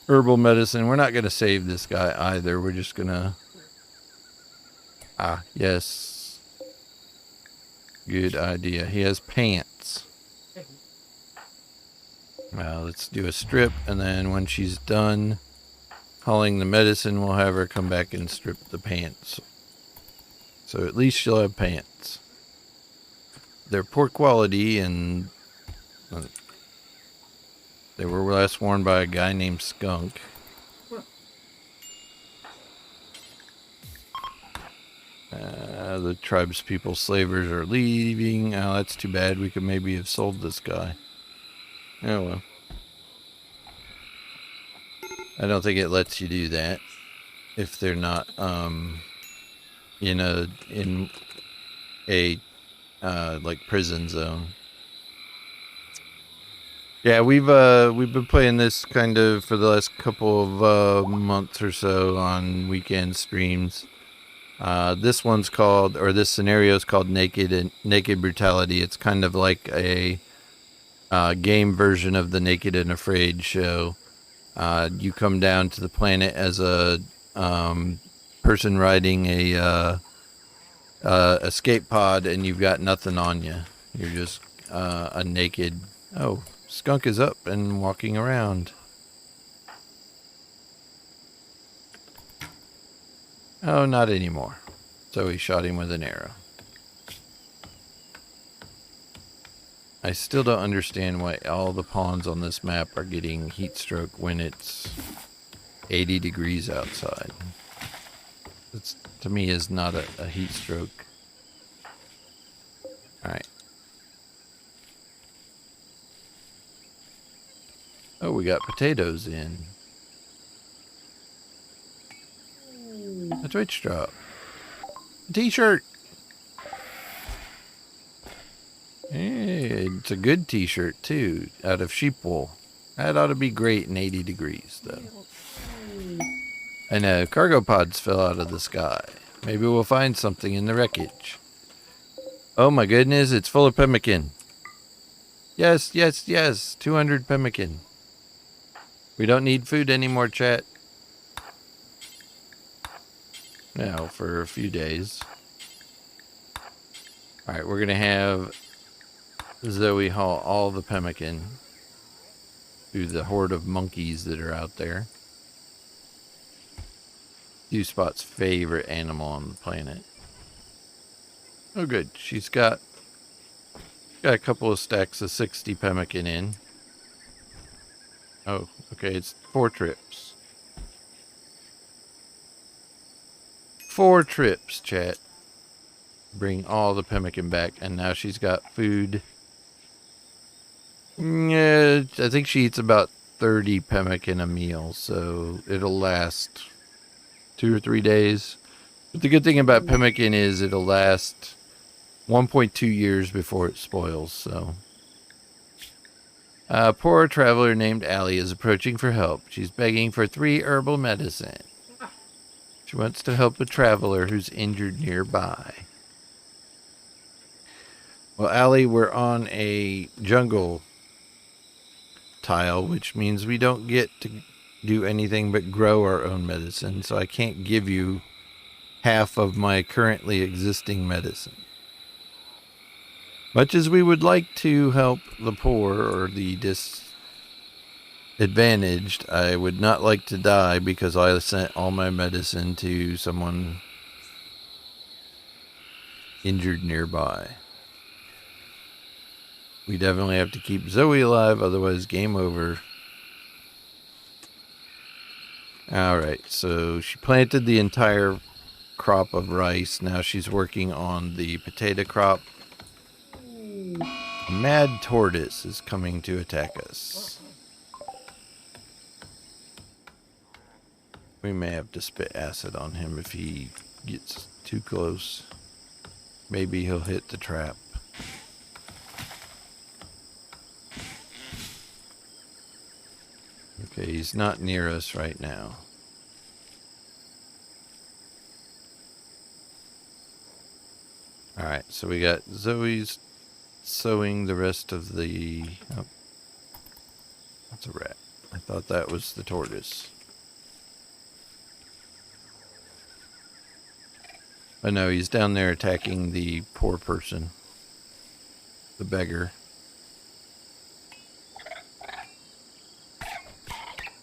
A: herbal medicine. We're not going to save this guy either. We're just going to... Ah, yes. Good idea. He has pants. Well, let's do a strip, and then when she's done hauling the medicine, we'll have her come back and strip the pants. So at least she'll have pants. They're poor quality, and they were last worn by a guy named Skunk. The tribespeople slavers are leaving. Oh, that's too bad. We could maybe have sold this guy. Oh well. I don't think it lets you do that if they're not, in a like prison zone. Yeah, we've been playing this kind of for the last couple of months or so on weekend streams. This one's called, or this scenario is called Naked Brutality. It's kind of like a game version of the Naked and Afraid show. You come down to the planet as a person riding a escape pod and you've got nothing on you. You're just a naked... Oh, skunk is up and walking around. Oh, not anymore. So he shot him with an arrow. I still don't understand why all the pawns on this map are getting heat stroke when it's 80 degrees outside. It's, to me, is not a heat stroke. Alright. Oh, we got potatoes in. A Twitch drop. T-shirt! Hey, it's a good t-shirt, too, out of sheep wool. That ought to be great in 80 degrees, though. I know, cargo pods fell out of the sky. Maybe we'll find something in the wreckage. Oh my goodness, it's full of pemmican. Yes, yes, yes, 200 pemmican. We don't need food anymore, chat. Now, for a few days. Alright, we're going to have Zoe haul all the pemmican through the horde of monkeys that are out there. Spot's favorite animal on the planet. Oh good, she's got a couple of stacks of 60 pemmican in. Oh, okay, it's 4 trips. 4 trips, chat. Bring all the pemmican back, and now she's got food. Yeah, I think she eats about 30 pemmican a meal, so it'll last 2 or 3 days. But the good thing about pemmican is it'll last 1.2 years before it spoils, so. A poor traveler named Allie is approaching for help. She's begging for 3 herbal medicine. She wants to help a traveler who's injured nearby. Well, Allie, we're on a jungle tile, which means we don't get to do anything but grow our own medicine, so I can't give you half of my currently existing medicine. Much as we would like to help the poor or the disadvantaged, I would not like to die because I sent all my medicine to someone injured nearby. We definitely have to keep Zoe alive, otherwise game over. Alright, so she planted the entire crop of rice. Now she's working on the potato crop. A mad tortoise is coming to attack us. We may have to spit acid on him if he gets too close. Maybe he'll hit the trap. Okay, he's not near us right now. Alright, so we got Zoe's sowing the rest of the... Oh, that's a rat. I thought that was the tortoise. Oh no, he's down there attacking the poor person. The beggar.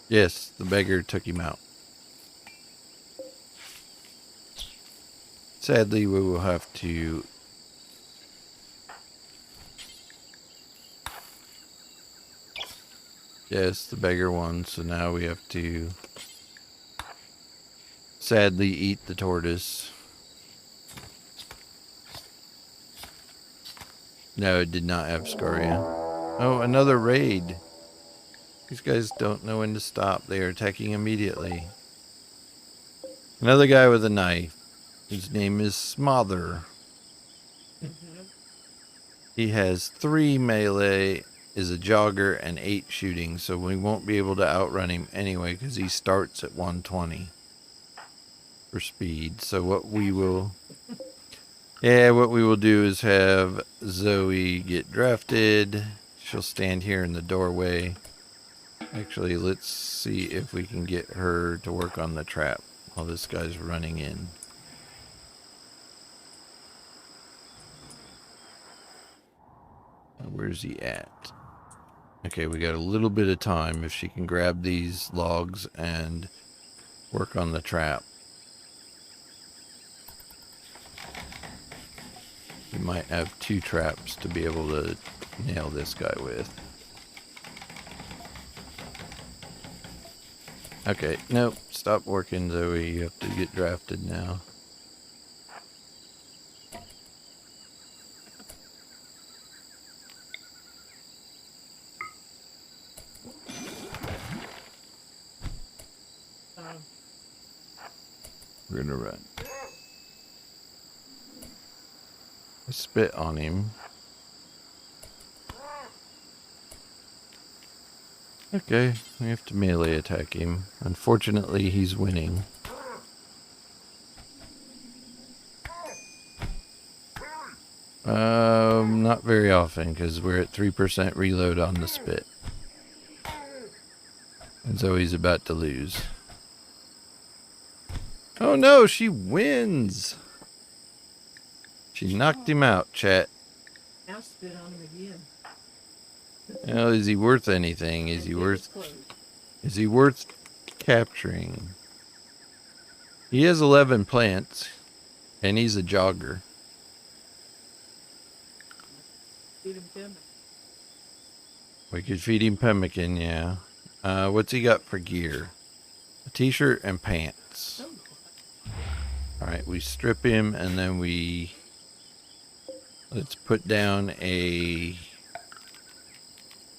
A: Yes, the beggar took him out. Sadly, we will have to... Yes, the beggar won, so now we have to sadly eat the tortoise. No, it did not have scoria. Oh, another raid. These guys don't know when to stop. They are attacking immediately. Another guy with a knife. His name is Smother. He has 3 melee, is a jogger, and 8 shooting, so we won't be able to outrun him anyway because he starts at 120 for speed. So what we will do is have Zoe get drafted. She'll stand here in the doorway. Actually, let's see if we can get her to work on the trap. while this guy's running in. Where's he at? Okay, we got a little bit of time if she can grab these logs and work on the trap. We might have 2 traps to be able to nail this guy with. Okay, nope, stop working, Zoe. You have to get drafted now. We're gonna run. I spit on him. Okay, we have to melee attack him. Unfortunately, he's winning. Not very often, because we're at 3% reload on the spit. And Zoe's about to lose. Oh no, she wins! She knocked him out, chat.
B: Now spit on him again.
A: Well, is he worth anything? Is he worth capturing? He has 11 plants, and he's a jogger.
B: Feed him pemmican.
A: We could feed him pemmican, yeah. What's he got for gear? A t-shirt and pants. Alright, we strip him, and then let's put down a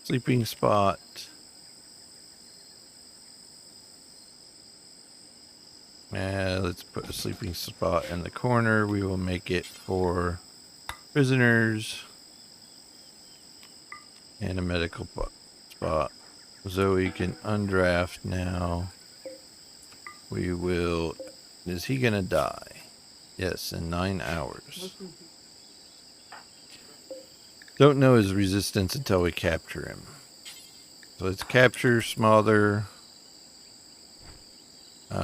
A: sleeping spot. Let's put a sleeping spot in the corner. We will make it for prisoners. And a medical spot. Zoe can undraft now. We will... Is he gonna die? Yes, in 9 hours. Don't know his resistance until we capture him. So let's capture, smother.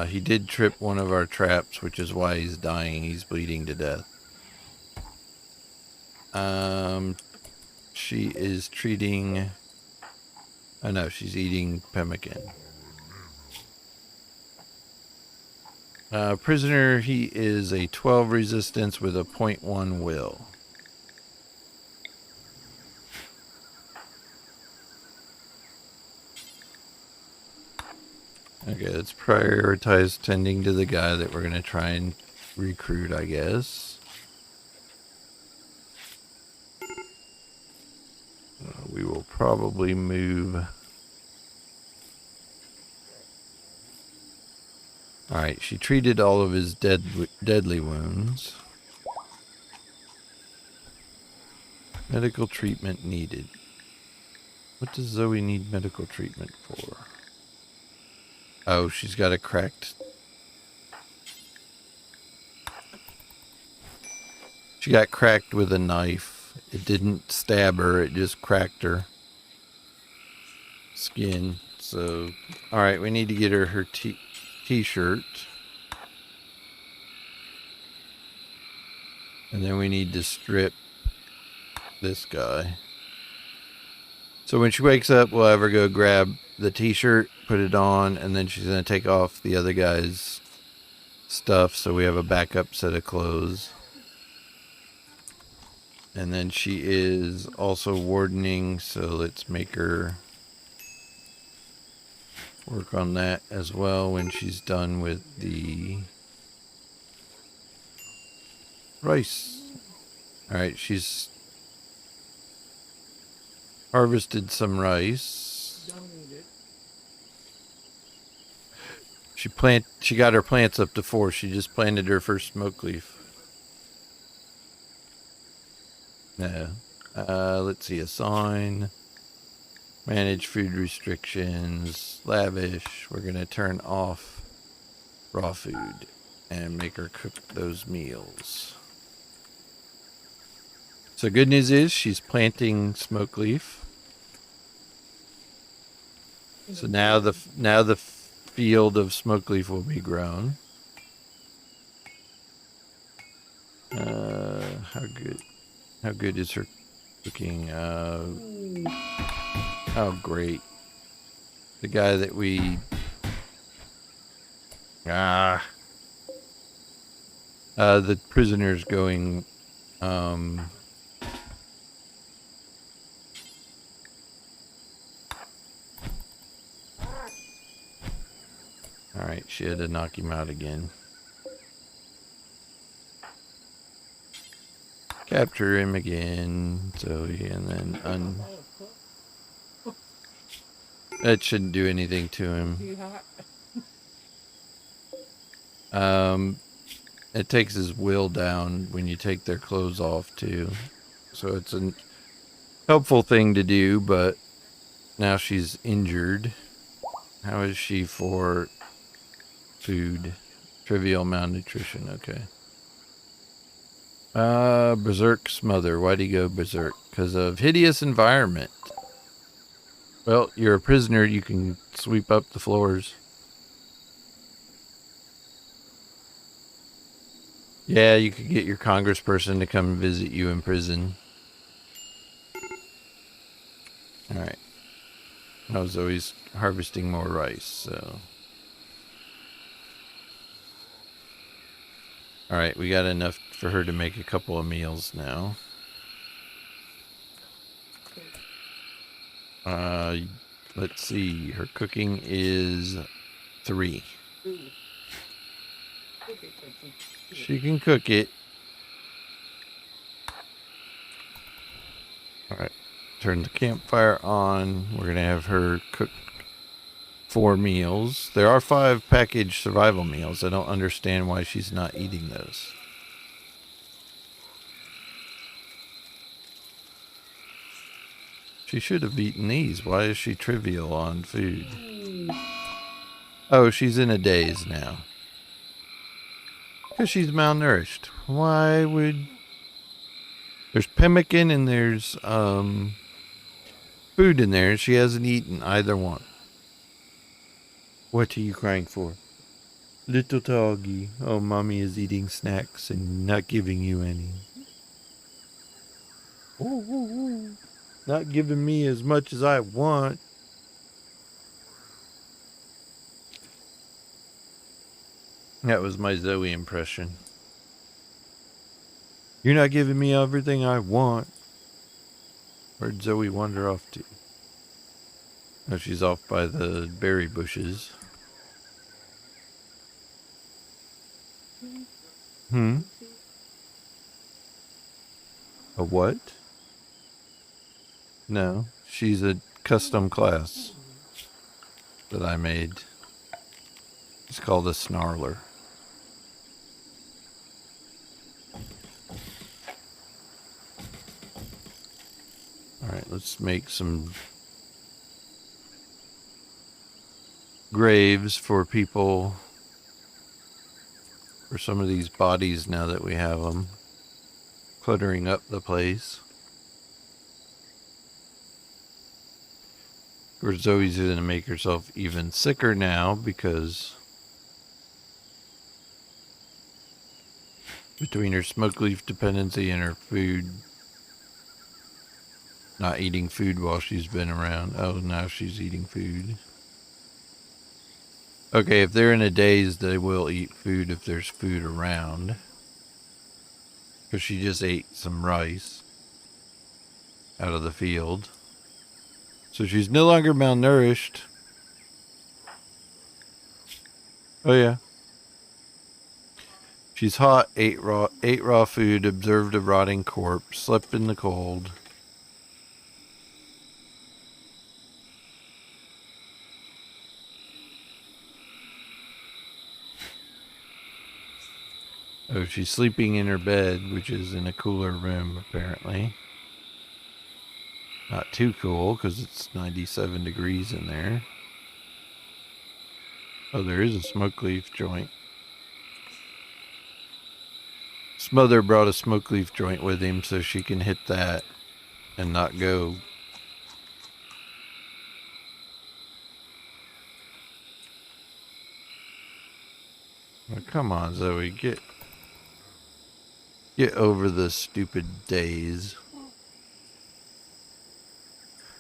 A: He did trip one of our traps, which is why he's dying. He's bleeding to death. She is treating... Oh no, she's eating pemmican. Prisoner, he is a 12 resistance with a 0.1 will. Okay, let's prioritize tending to the guy that we're going to try and recruit, I guess. We will probably move... Alright, she treated all of his deadly wounds. Medical treatment needed. What does Zoe need medical treatment for? Oh, she's got a cracked... She got cracked with a knife. It didn't stab her, it just cracked her skin. So, alright, we need to get her t-shirt. And then we need to strip this guy. So when she wakes up, we'll have her go grab the t-shirt, put it on, and then she's going to take off the other guy's stuff so we have a backup set of clothes. And then she is also wardening, so let's make her work on that as well when she's done with the rice. Alright, she's harvested some rice. She got her plants up to 4. She just planted her first smoke leaf. No. Let's see, assign. Manage food restrictions. Lavish. We're going to turn off raw food and make her cook those meals. So good news is she's planting smoke leaf. So now the field of smoke leaf will be grown. How good? How good is her cooking? Oh, great. The guy that we... Ah. The prisoner's going, All right, she had to knock him out again. Capture him again, Zoe, and then that shouldn't do anything to him.
B: Too hot.
A: It takes his will down when you take their clothes off too. So it's a helpful thing to do, but now she's injured. How is she for food? Trivial malnutrition, okay. Berserk smother. Why'd he go berserk? Because of hideous environment. Well, you're a prisoner. You can sweep up the floors. Yeah, you could get your congressperson to come visit you in prison. Alright. Now Zoe's harvesting more rice, so... Alright, we got enough for her to make a couple of meals now. Let's see. Her cooking is 3.
B: Ooh.
A: She can cook it. Alright. Turn the campfire on. We're going to have her cook 4 meals. There are 5 packaged survival meals. I don't understand why she's not eating those. She should have eaten these. Why is she trivial on food? Oh, she's in a daze now. Because she's malnourished. Why would... There's pemmican and there's food in there. She hasn't eaten either one. What are you crying for? Little doggy. Oh, mommy is eating snacks and not giving you any. Ooh, ooh, ooh. Not giving me as much as I want. That was my Zoe impression. You're not giving me everything I want. Where'd Zoe wander off to? Oh, she's off by the berry bushes. Hmm? A what? No, she's a custom class that I made. It's called a snarler. Alright, let's make some graves for people, for some of these bodies now that we have them, cluttering up the place. Of course, Zoe's going to make herself even sicker now because between her smoke leaf dependency and her food, not eating food while she's been around. Oh, now she's eating food. Okay, if they're in a daze, they will eat food if there's food around. Because she just ate some rice out of the field. So she's no longer malnourished. Oh yeah. She's hot, ate raw food, observed a rotting corpse, slept in the cold. Oh, she's sleeping in her bed, which is in a cooler room, apparently. Not too cool, because it's 97 degrees in there. Oh, there is a smoke leaf joint. Smother brought a smoke leaf joint with him so she can hit that and not go. Oh, come on, Zoe, get get over the stupid days.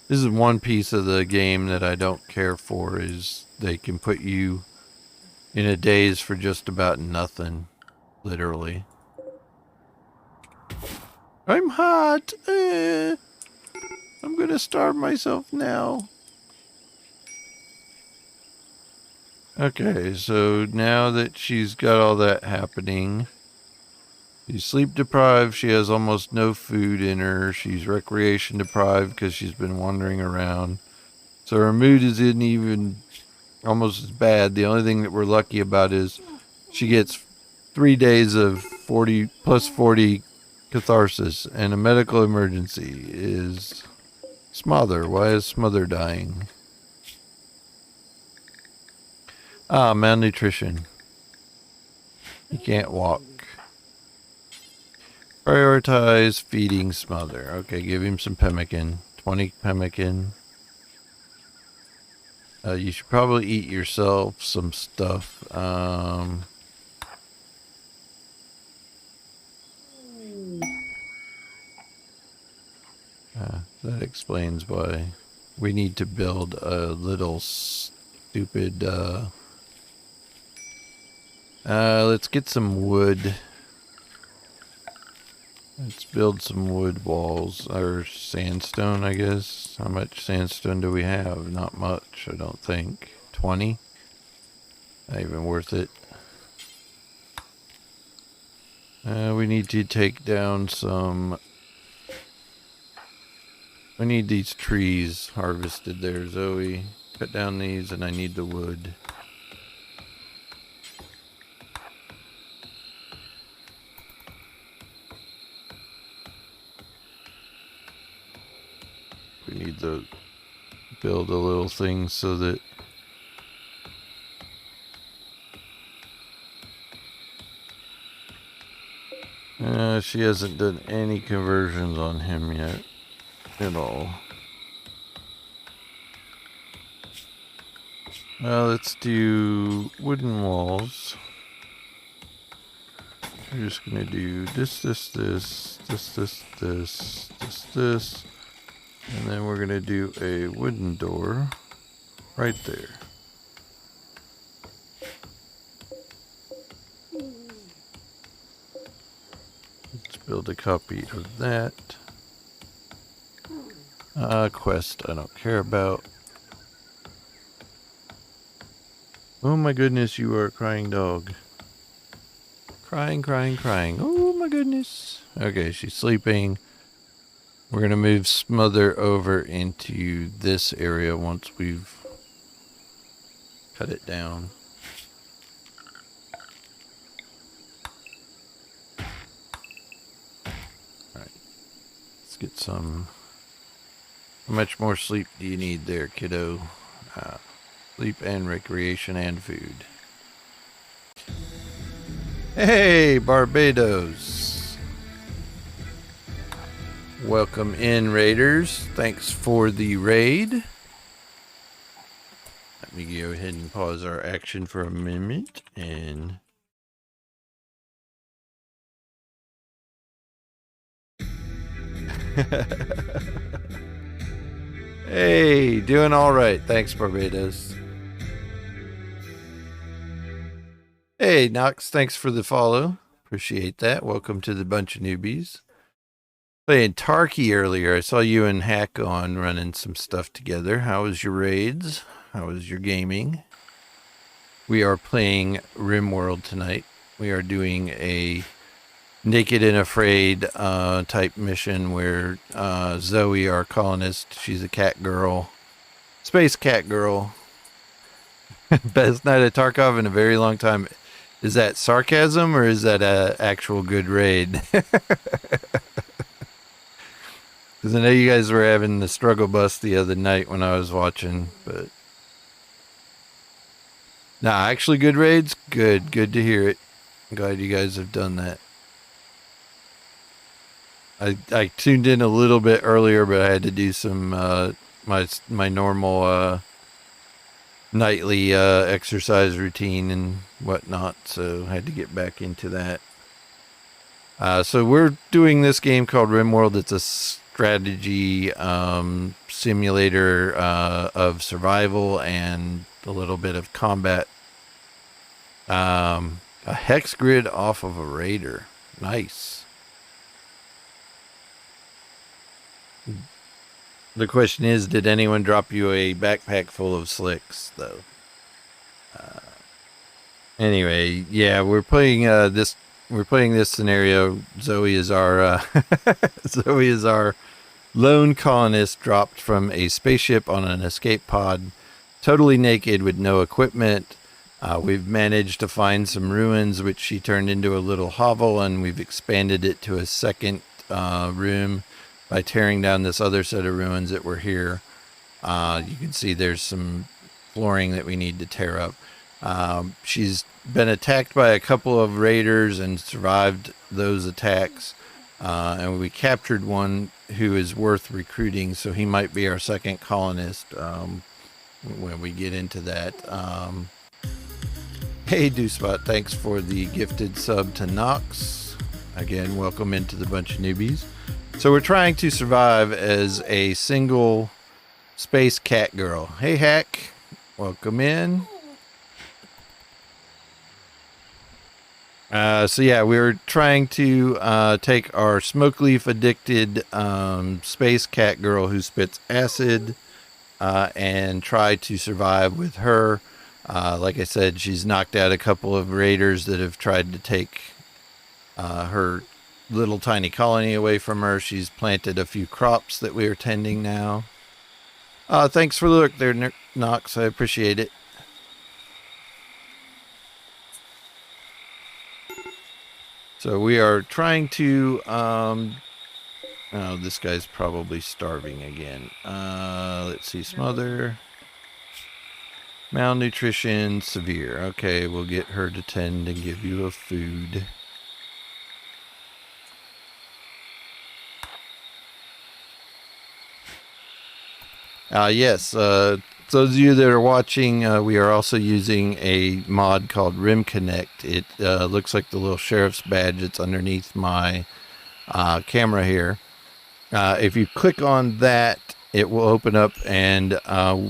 A: This is one piece of the game that I don't care for, is they can put you in a daze for just about nothing. Literally. I'm hot. I'm gonna starve myself now. Okay, so now that she's got all that happening, she's sleep deprived. She has almost no food in her. She's recreation deprived because she's been wandering around. So her mood isn't even almost as bad. The only thing that we're lucky about is she gets 3 days of 40 plus 40 catharsis, and a medical emergency is Smother. Why is Smother dying? Ah, malnutrition. He can't walk. Prioritize feeding Smother. Okay, give him some pemmican. 20 pemmican. You should probably eat yourself some stuff. That explains why we need to build a little stupid, let's get some wood. Let's build some wood walls, or sandstone, I guess. How much sandstone do we have? Not much, I don't think. 20? Not even worth it. We need to take down some... I need these trees harvested there, Zoe. Cut down these, and I need the wood. We need to build a little thing so that she hasn't done any conversions on him yet at all. Let's do wooden walls. We're just gonna do this, and then we're gonna do a wooden door right there. Let's build a copy of that. Quest I don't care about. Oh my goodness, you are a crying dog. Crying, crying, crying. Oh my goodness. Okay, she's sleeping. We're going to move Smother over into this area once we've cut it down. Alright. Let's get some... How much more sleep do you need there, kiddo? Sleep and recreation and food. Hey, Barbados. Welcome in, raiders. Thanks for the raid. Let me go ahead and pause our action for a minute and... Hey, doing all right. Thanks, Barbados. Hey, Nox, thanks for the follow. Appreciate that. Welcome to the bunch of newbies. Playing Tarky earlier. I saw you and Hack on running some stuff together. How was your raids? How was your gaming? We are playing RimWorld tonight. We are doing a Naked and Afraid type mission where Zoe, our colonist, she's a cat girl. Space cat girl. Best night at Tarkov in a very long time. Is that sarcasm or is that a actual good raid? Because I know you guys were having the struggle bus the other night when I was watching, but... Nah, actually good raids? Good. Good to hear it. I'm glad you guys have done that. I tuned in a little bit earlier, but I had to do some, my normal, nightly, exercise routine and whatnot, so I had to get back into that. So we're doing this game called RimWorld. It's a strategy simulator of survival and a little bit of combat. A hex grid off of a raider. Nice. The question is, did anyone drop you a backpack full of slicks, though? Anyway, yeah, we're playing this. We're playing this scenario. Zoe is our Zoe is our lone colonist dropped from a spaceship on an escape pod, totally naked with no equipment. We've managed to find some ruins, which she turned into a little hovel, and we've expanded it to a second room by tearing down this other set of ruins that were here. You can see there's some flooring that we need to tear up. She's been attacked by a couple of raiders and survived those attacks. And we captured one who is worth recruiting, so he might be our second colonist when we get into that. Hey, Dewspot, thanks for the gifted sub to Nox. Again, welcome into the bunch of newbies. So we're trying to survive as a single space cat girl. Hey, Hack, welcome in. So yeah, we were trying to take our smoke leaf addicted space cat girl who spits acid and try to survive with her. Like I said, she's knocked out a couple of raiders that have tried to take her little tiny colony away from her. She's planted a few crops that we are tending now. Thanks for the look there, Nox. I appreciate it. So we are trying to, oh, this guy's probably starving again. Let's see, smother, malnutrition, severe. Okay, we'll get her to tend and give you a food. Yes, those of you that are watching, we are also using a mod called RimConnect. It looks like the little sheriff's badge that's underneath my camera here. If you click on that, it will open up, and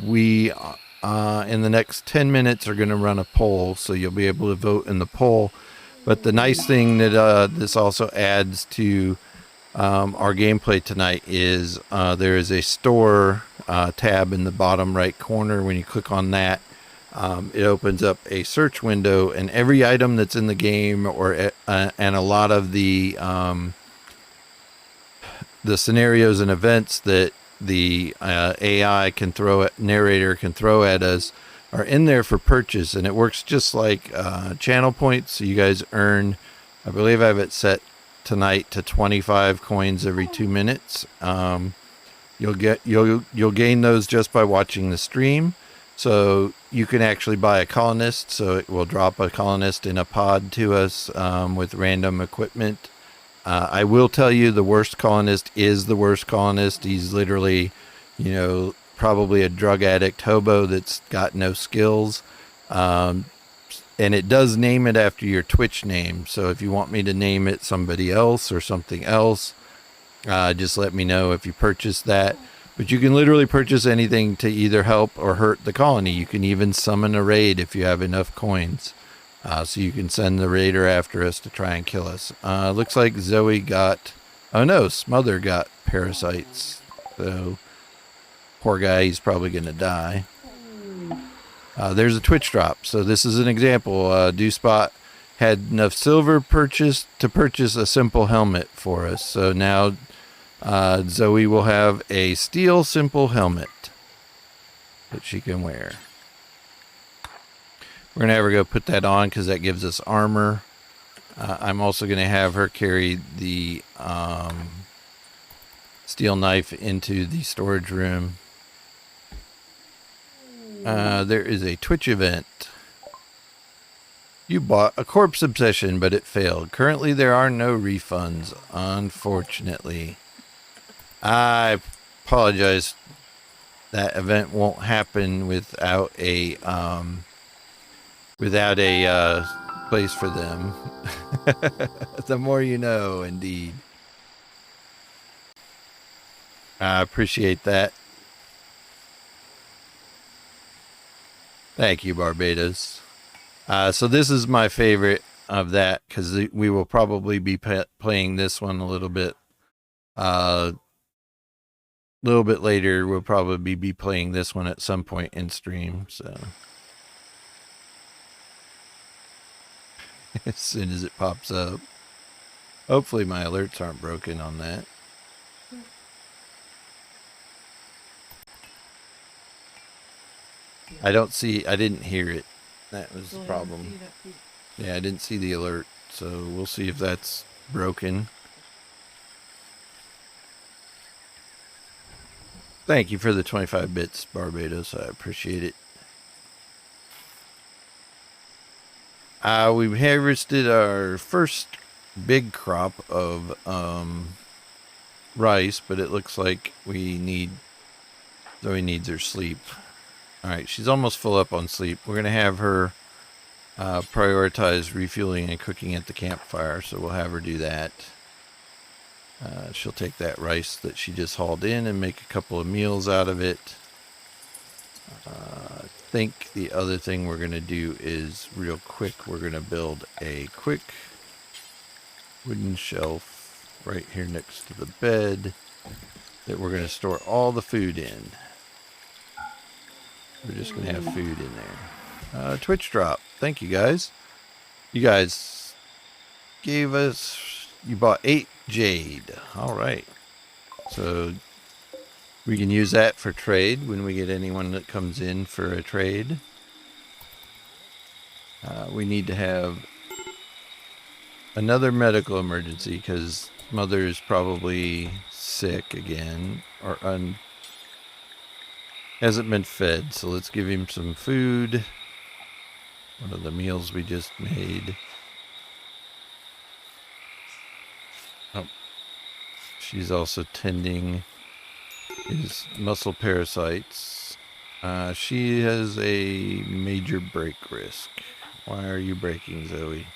A: we, in the next 10 minutes, are going to run a poll, so you'll be able to vote in the poll. But the nice thing that this also adds to our gameplay tonight is there is a store tab in the bottom right corner. When you click on that, it opens up a search window, and every item that's in the game, or and a lot of the scenarios and events that the AI can throw at narrator can throw at us are in there for purchase, and it works just like channel points. So you guys earn, I believe I have it set tonight to 25 coins every 2 minutes. You'll gain those just by watching the stream. So you can actually buy a colonist, so it will drop a colonist in a pod to us with random equipment. I will tell you, the worst colonist is the worst colonist. He's literally, probably a drug addict hobo that's got no skills. And it does name it after your Twitch name. So if you want me to name it somebody else or something else, just let me know if you purchase that. But you can literally purchase anything to either help or hurt the colony. You can even summon a raid if you have enough coins. So you can send the raider after us to try and kill us. Looks like Zoe got... Oh no, Smother got parasites. So, poor guy, he's probably going to die. There's a Twitch drop. So this is an example. Dewspot had enough silver to purchase a simple helmet for us. So now Zoe will have a steel simple helmet that she can wear. We're going to have her go put that on because that gives us armor. I'm also going to have her carry the steel knife into the storage room. There is a Twitch event. You bought a corpse obsession, but it failed. Currently, there are no refunds, unfortunately. I apologize. That event won't happen without a place for them. The more you know, indeed. I appreciate that. Thank you, Barbados. So this is my favorite of that because we will probably be playing this one a little bit later. We'll probably be playing this one at some point in stream. So as soon as it pops up, hopefully my alerts aren't broken on that. I didn't hear it. That was the problem. Yeah, I didn't see the alert, so we'll see if that's broken. Thank you for the 25 bits, Barbados. I appreciate it. We've harvested our first big crop of rice, but it looks like Zoe needs her sleep. All right, she's almost full up on sleep. We're going to have her prioritize refueling and cooking at the campfire, so we'll have her do that. She'll take that rice that she just hauled in and make a couple of meals out of it. I think the other thing we're going to do is real quick, we're going to build a quick wooden shelf right here next to the bed that we're going to store all the food in. We're just going to have food in there. Twitch drop. Thank you guys. You guys you bought 8 jade. All right. So we can use that for trade when we get anyone that comes in for a trade. We need to have another medical emergency because Mother is probably sick again or hasn't been fed. So let's give him some food. One of the meals we just made. Oh, she's also tending his muscle parasites. She has a major break risk. Why are you breaking, Zoe?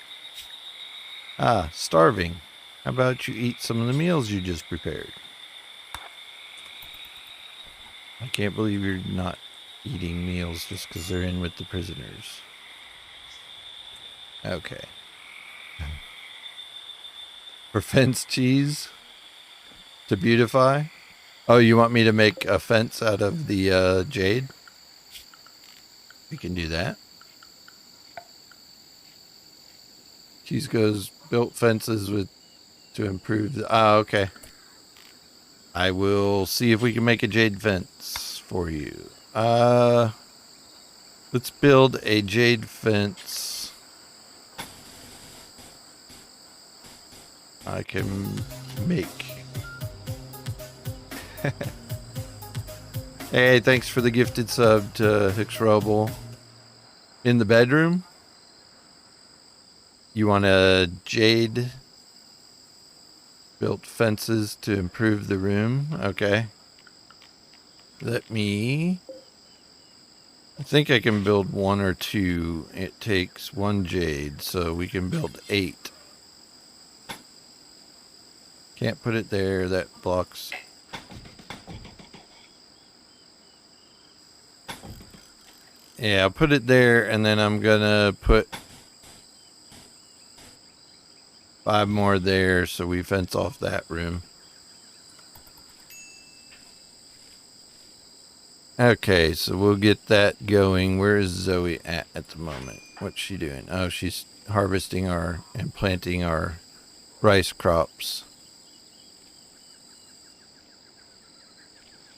A: Starving. How about you eat some of the meals you just prepared? I can't believe you're not eating meals just because they're in with the prisoners. Okay. For fence cheese to beautify? Oh, you want me to make a fence out of the jade? We can do that. Cheese goes built fences to improve the... okay. I will see if we can make a jade fence for you. Let's build a jade fence. I can make. Hey, thanks for the gifted sub to Hicks Roble. In the bedroom? You want a jade built fences to improve the room? Okay. I think I can build 1 or 2. It takes 1 jade, so we can build 8. Can't put it there, that blocks. Yeah, I'll put it there, and then I'm gonna put 5 more there, so we fence off that room. Okay, so we'll get that going. Where is Zoe at the moment? What's she doing? Oh, she's harvesting and planting our rice crops.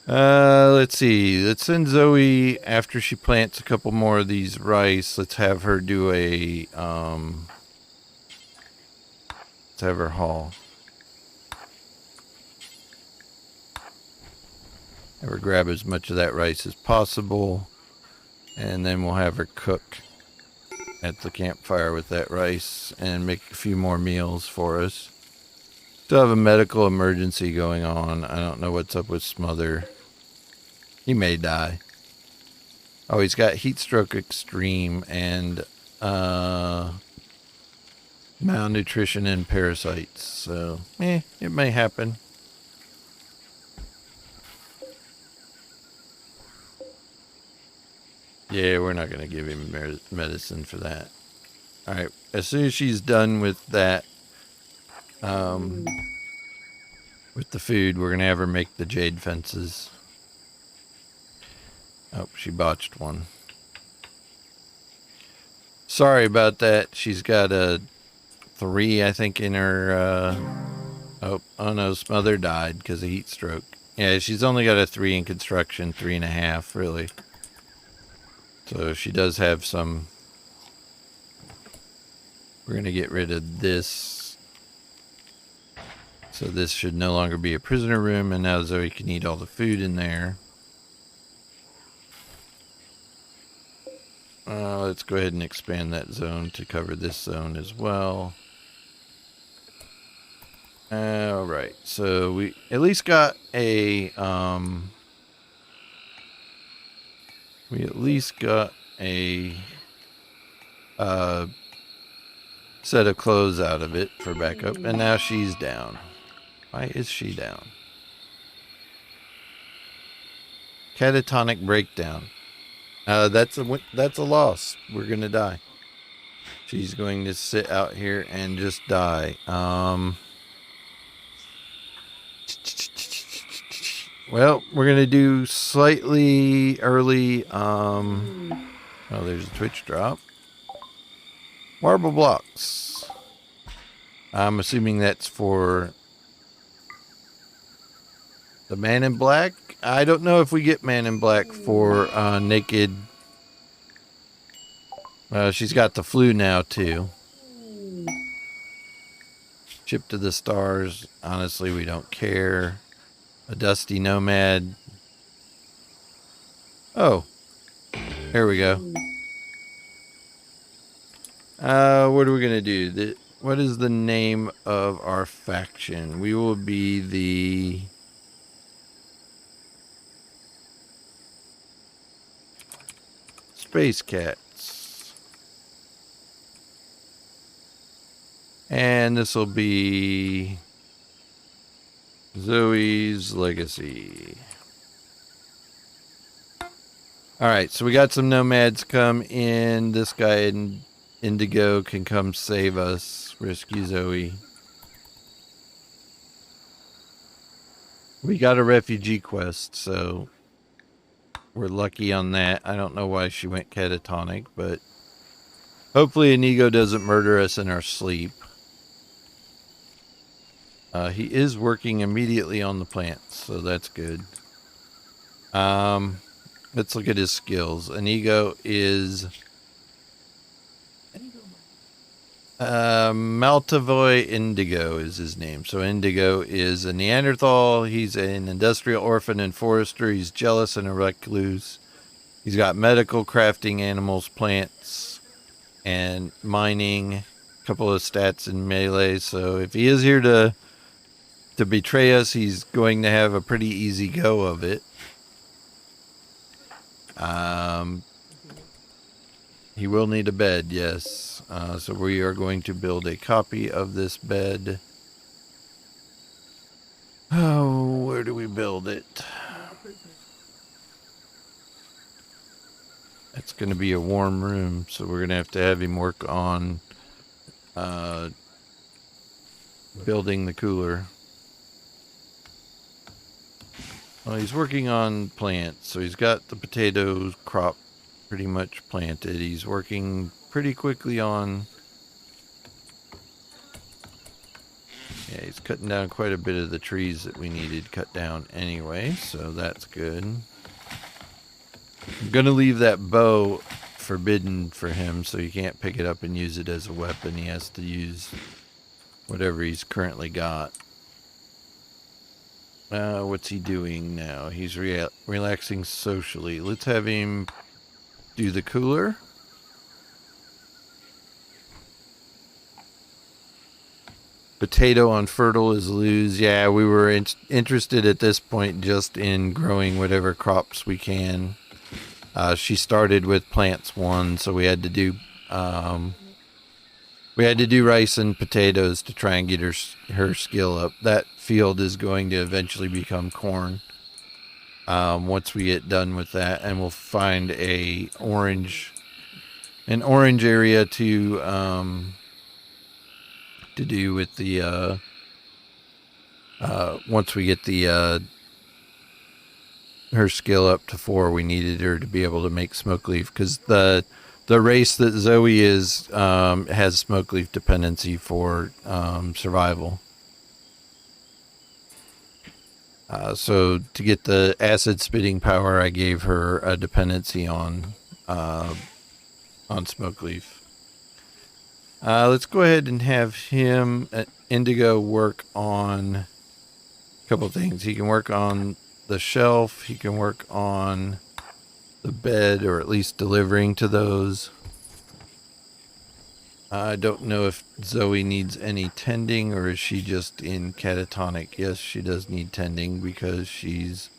A: Let's see. Let's send Zoe after she plants a couple more of these rice. Let's have her do let's have her haul. Have her grab as much of that rice as possible. And then we'll have her cook at the campfire with that rice and make a few more meals for us. Still have a medical emergency going on. I don't know what's up with Smother. He may die. Oh, he's got heat stroke extreme and malnutrition and parasites. So, it may happen. Yeah, we're not going to give him medicine for that. All right. As soon as she's done with that, with the food, we're going to have her make the jade fences. Oh, she botched one. Sorry about that. She's got a 3, I think, in her. Oh no, Smother died because of heat stroke. Yeah, she's only got a 3 in construction, 3.5, really. So she does have some. We're going to get rid of this. So this should no longer be a prisoner room, and now Zoe can eat all the food in there. Let's go ahead and expand that zone to cover this zone as well. Alright, so we at least got a, set of clothes out of it for backup, and now she's down. Why is she down? Catatonic breakdown. That's a loss. We're gonna die. She's going to sit out here and just die. Well, we're gonna do slightly early. Oh, there's a Twitch drop. Marble blocks. I'm assuming that's for the Man in Black. I don't know if we get Man in Black for naked. She's got the flu now too. Chip to the stars. Honestly, we don't care. A dusty nomad. Oh, there we go. What are we gonna do? What is the name of our faction? We will be the Space Cats. And this will be Zoe's Legacy. Alright, so we got some nomads come in. This guy in Indigo can come save us. Rescue Zoe. We got a refugee quest, so we're lucky on that. I don't know why she went catatonic, but hopefully Inigo doesn't murder us in our sleep. He is working immediately on the plants, so that's good. Let's look at his skills. Inigo is Maltavoy Indigo is his name. So Indigo is a Neanderthal. He's an industrial orphan and forester. He's jealous and a recluse. He's got medical, crafting, animals, plants, and mining. A couple of stats in melee. So if he is here to betray us, he's going to have a pretty easy go of it. He will need a bed, yes. So we are going to build a copy of this bed. Oh, where do we build it? It's going to be a warm room, so we're going to have him work on building the cooler. Well, he's working on plants, so he's got the potato crop pretty much planted. He's working pretty quickly on... Yeah, he's cutting down quite a bit of the trees that we needed cut down anyway, so that's good. I'm going to leave that bow forbidden for him, so he can't pick it up and use it as a weapon. He has to use whatever he's currently got. What's he doing now? He's relaxing socially. Let's have him do the cooler. Potato on fertile is lose. Yeah, we were interested at this point just in growing whatever crops we can. She started with plants 1, so we had to do We had to do rice and potatoes to try and get her skill up. That field is going to eventually become corn. Once we get done with that, and we'll find an orange area to do with the once we get the her skill up to 4, we needed her to be able to make smoke leaf, because the race that Zoe is has smoke leaf dependency for survival. So to get the acid spitting power, I gave her a dependency on smoke leaf. Let's go ahead and have him, Indigo, work on a couple things. He can work on the shelf. He can work on the bed, or at least delivering to those. I don't know if Zoe needs any tending, or is she just in catatonic? Yes, she does need tending because she's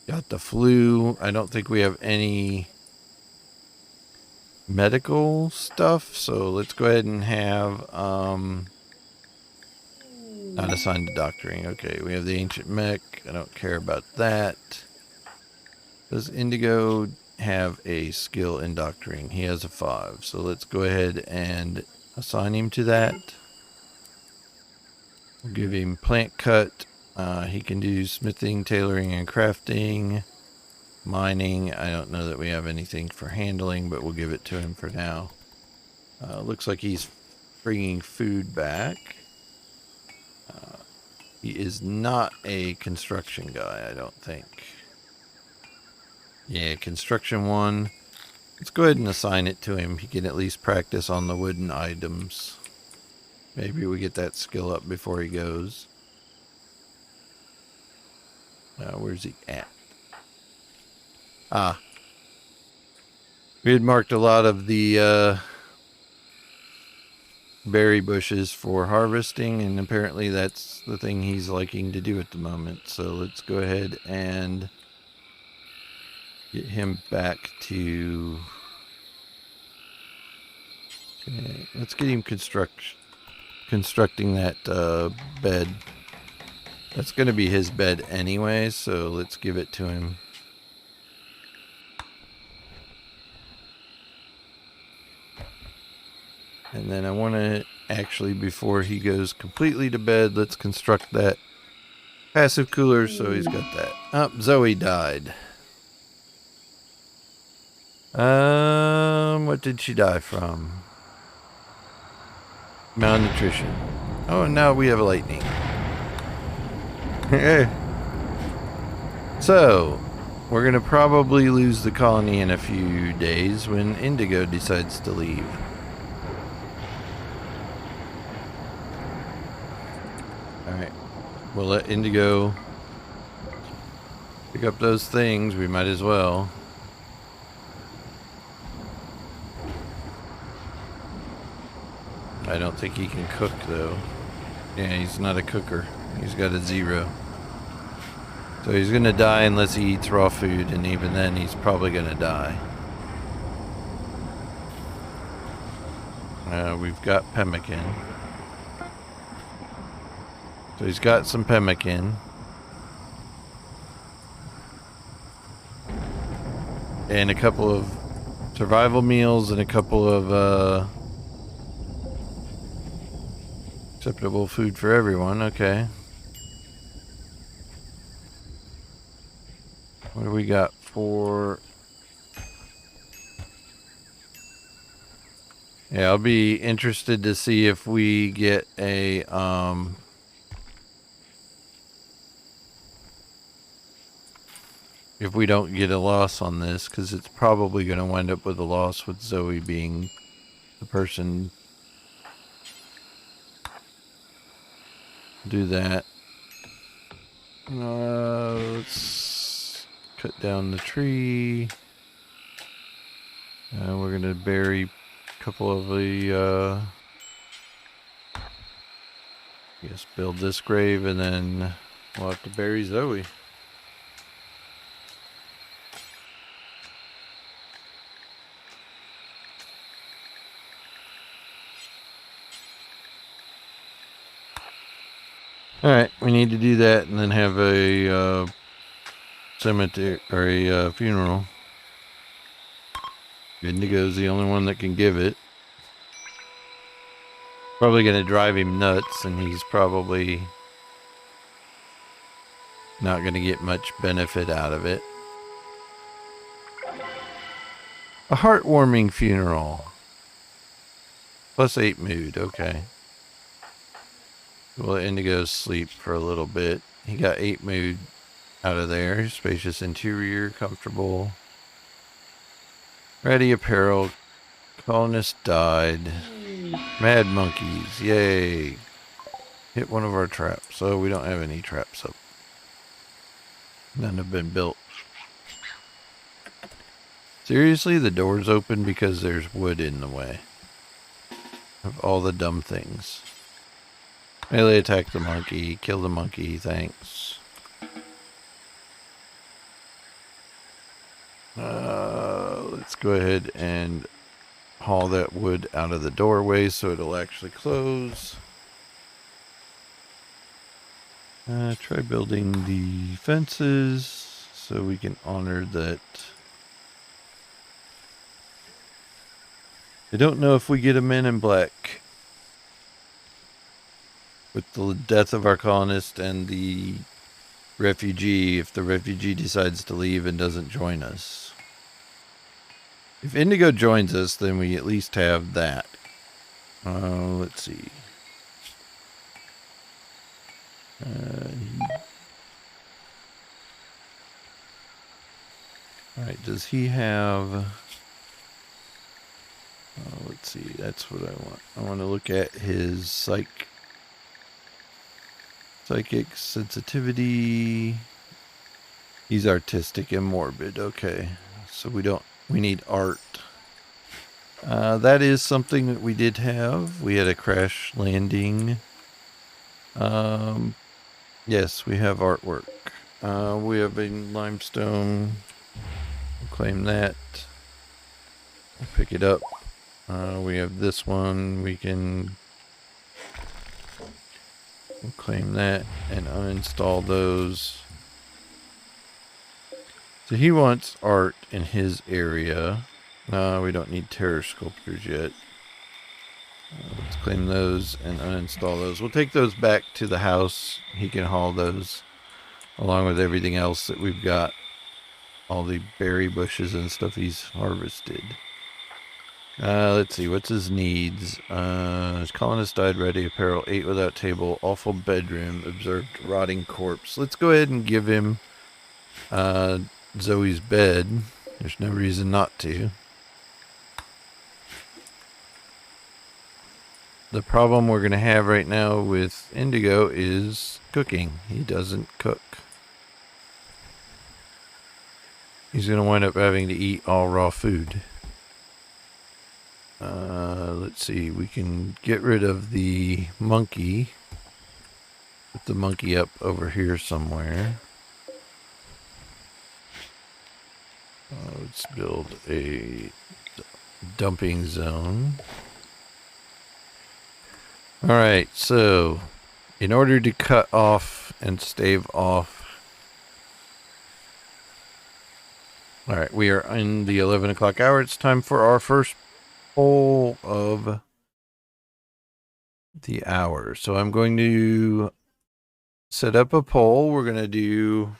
A: got the flu. I don't think we have any medical stuff, so let's go ahead and have not assigned to doctoring. Okay, we have the ancient mech. I don't care about that. Does Indigo have a skill in doctoring? He has a 5, so let's go ahead and assign him to that. We'll give him plant cut. He can do smithing, tailoring, and crafting. Mining, I don't know that we have anything for handling, but we'll give it to him for now. Looks like he's bringing food back. He is not a construction guy, I don't think. Yeah, construction 1. Let's go ahead and assign it to him. He can at least practice on the wooden items. Maybe we get that skill up before he goes. Where's he at? Ah. We had marked a lot of the berry bushes for harvesting, and apparently that's the thing he's liking to do at the moment. So let's go ahead and get him back to... Okay, let's get him constructing that bed. That's going to be his bed anyway, so let's give it to him. And then I want to actually, before he goes completely to bed, let's construct that passive cooler, so he's got that. Oh, Zoe died. What did she die from? Malnutrition. Oh, and now we have a lightning. So, we're going to probably lose the colony in a few days when Indigo decides to leave. Alright, we'll let Indigo pick up those things. We might as well. I don't think he can cook, though. Yeah, he's not a cooker. He's got a 0. So he's going to die unless he eats raw food, and even then he's probably going to die. We've got pemmican. So he's got some pemmican. And a couple of survival meals and a couple of acceptable food for everyone. Okay. What do we got for... Yeah, I'll be interested to see if we get a if we don't get a loss on this, because it's probably going to wind up with a loss with Zoe being the person to do that. Let's cut down the tree. We're going to bury a couple of the yes, build this grave, and then we'll have to bury Zoe. All right, we need to do that and then have a cemetery or a funeral. Indigo's the only one that can give it. Probably going to drive him nuts, and he's probably not going to get much benefit out of it. A heartwarming funeral. +8 mood, okay. We'll let Indigo sleep for a little bit. He got 8 mood out of there. Spacious interior, comfortable. Ready apparel. Colonist died. Mad monkeys, yay. Hit one of our traps. Oh, we don't have any traps up. None have been built. Seriously, the door's open because there's wood in the way of all the dumb things. Melee attack the monkey. Kill the monkey, thanks. Let's go ahead and haul that wood out of the doorway so it'll actually close. Try building the fences so we can honor that. I don't know if we get a Men in Black with the death of our colonist and the refugee, if the refugee decides to leave and doesn't join us. If Indigo joins us, then we at least have that. Let's see. Alright, does he have... let's see, that's what I want. I want to look at his psychic sensitivity. He's artistic and morbid. Okay, so we need art. That is something that we did have. We had a crash landing. Yes, we have artwork. We have a limestone. We'll claim that. We'll pick it up. We have this one. We'll claim that and uninstall those. So he wants art in his area. We don't need terror sculptures yet. Let's claim those and uninstall those. We'll take those back to the house. He can haul those along with everything else that we've got. All the berry bushes and stuff he's harvested. Let's see, what's his needs? His colonist died, ready apparel, ate without table, awful bedroom, observed rotting corpse. Let's go ahead and give him Zoe's bed. There's no reason not to. The problem we're going to have right now with Indigo is cooking. He doesn't cook. He's going to wind up having to eat all raw food. Let's see, we can get rid of the monkey. Put the monkey up over here somewhere. Let's build a dumping zone. Alright, so in order to cut off and stave off. Alright, we are in the 11 o'clock hour. It's time for our first poll of the hour. So I'm going to set up a poll. We're going to do...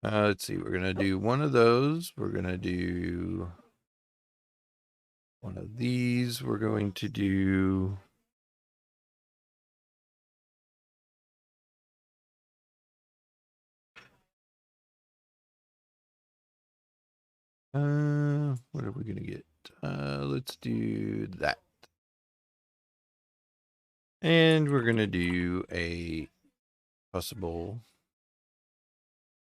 A: let's see, we're going to do one of those. We're going to do one of these. We're going to do... what are we going to get? Let's do that. And we're going to do a possible...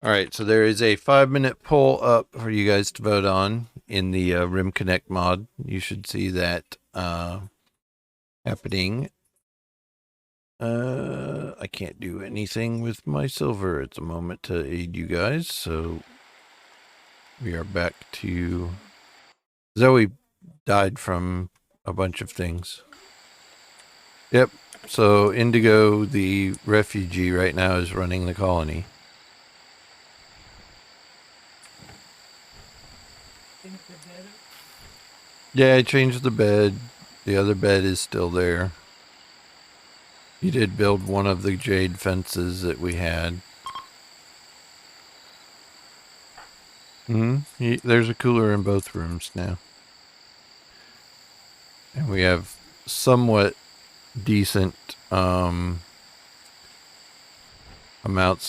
A: Alright, so there is a 5-minute poll up for you guys to vote on in the Rim Connect mod. You should see that happening. I can't do anything with my silver at the moment to aid you guys, so We are back to... Zoe died from a bunch of things. Yep. So Indigo, the refugee, right now is running the colony.
B: Think the better.
A: Yeah, I changed the bed. The other bed is still there. He did build one of the jade fences that we had. There's a cooler in both rooms now. And we have somewhat decent amounts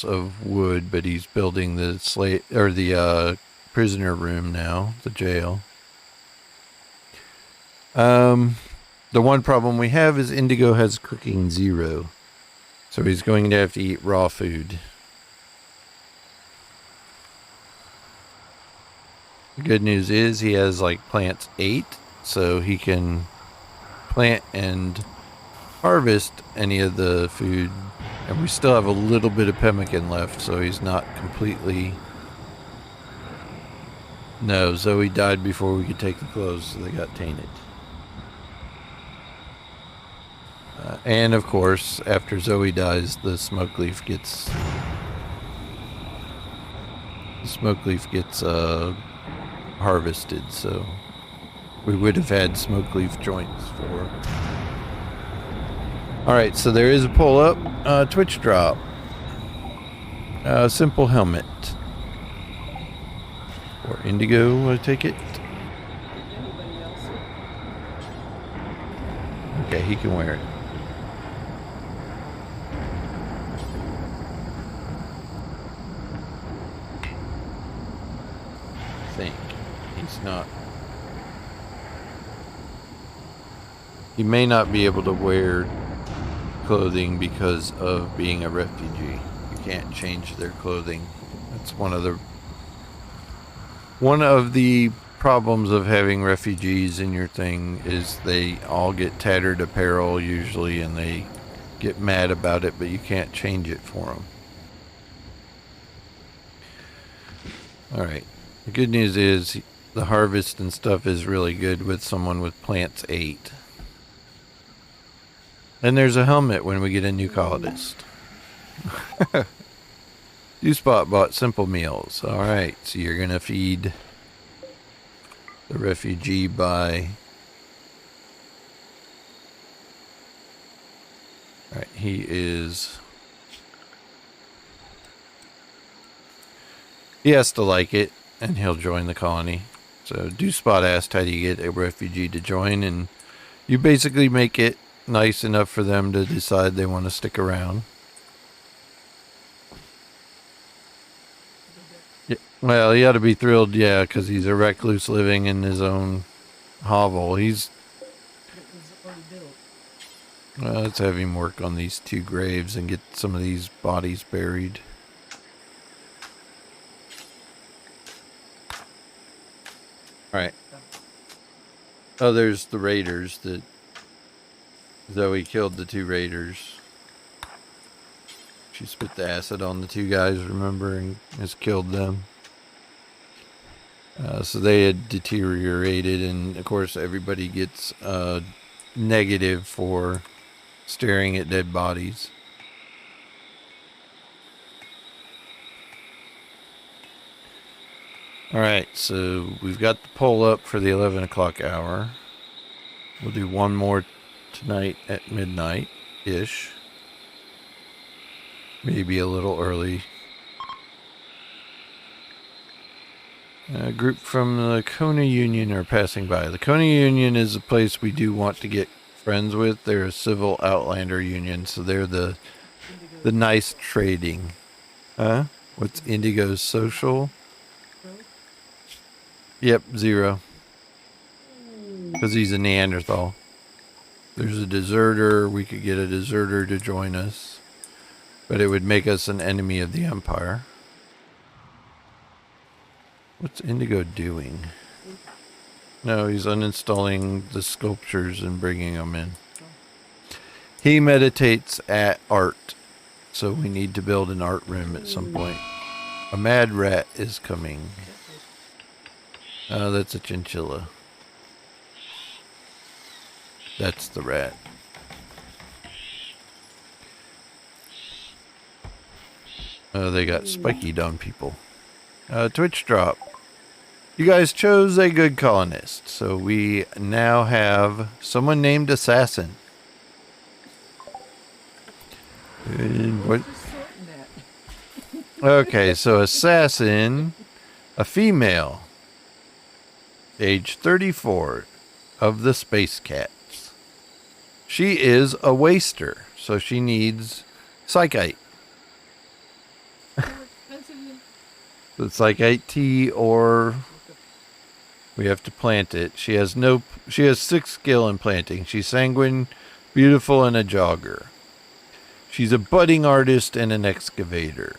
A: of wood, but he's building the prisoner room now, the jail. The one problem we have is Indigo has cooking 0. So he's going to have to eat raw food. The good news is he has like plants 8, so he can plant and harvest any of the food. And we still have a little bit of pemmican left, so he's not completely... No, Zoe died before we could take the clothes, so they got tainted. And of course, after Zoe dies, the smoke leaf gets harvested, so we would have had smoke leaf joints for... Alright, so there is a pull up, Twitch drop. Simple helmet. Or Indigo, I take it.
B: Anybody else?
A: Okay, he can wear it. I think. He's not... He may not be able to wear clothing because of being a refugee. You can't change their clothing. That's one of the problems of having refugees in your thing is they all get tattered apparel usually, and they get mad about it, but you can't change it for them. Alright. The good news is the harvest and stuff is really good with someone with plants 8. And there's a helmet when we get a new colonist. Spot bought simple meals. Alright, so you're gonna feed the refugee by... Alright, he has to like it, and he'll join the colony. So Spot asked how do you get a refugee to join, and you basically make it nice enough for them to decide they want to stick around. Yeah, well, he ought to be thrilled, yeah, because he's a recluse living in his own hovel.
B: It was already built.
A: Well, let's have him work on these 2 graves and get some of these bodies buried. Alright. Oh, there's the raiders that Zoe killed the 2 raiders. She spit the acid on the 2 guys, remember, and has killed them. So they had deteriorated, and of course everybody gets negative for staring at dead bodies. Alright, so we've got the poll up for the 11 o'clock hour. We'll do one more tonight at midnight-ish. Maybe a little early. A group from the Kona Union are passing by. The Kona Union is a place we do want to get friends with. They're a civil outlander union, so they're the nice trading. Huh? What's Indigo's social? Yep, 0. Because he's a Neanderthal. There's a deserter. We could get a deserter to join us. But it would make us an enemy of the Empire. What's Indigo doing? No, he's uninstalling the sculptures and bringing them in. He meditates at art. So we need to build an art room at some point. A mad rat is coming. Oh, that's a chinchilla. That's the rat. Oh, they got spikied on people. Twitch drop. You guys chose a good colonist, so we now have someone named Assassin. What?
B: Just sorting that.
A: Okay, so Assassin, a female, age 34, of the Space Cats. She is a waster, so she needs psychite. The psychite tea, or we have to plant it. She has 6 skill in planting. She's sanguine, beautiful, and a jogger. She's a budding artist and an excavator.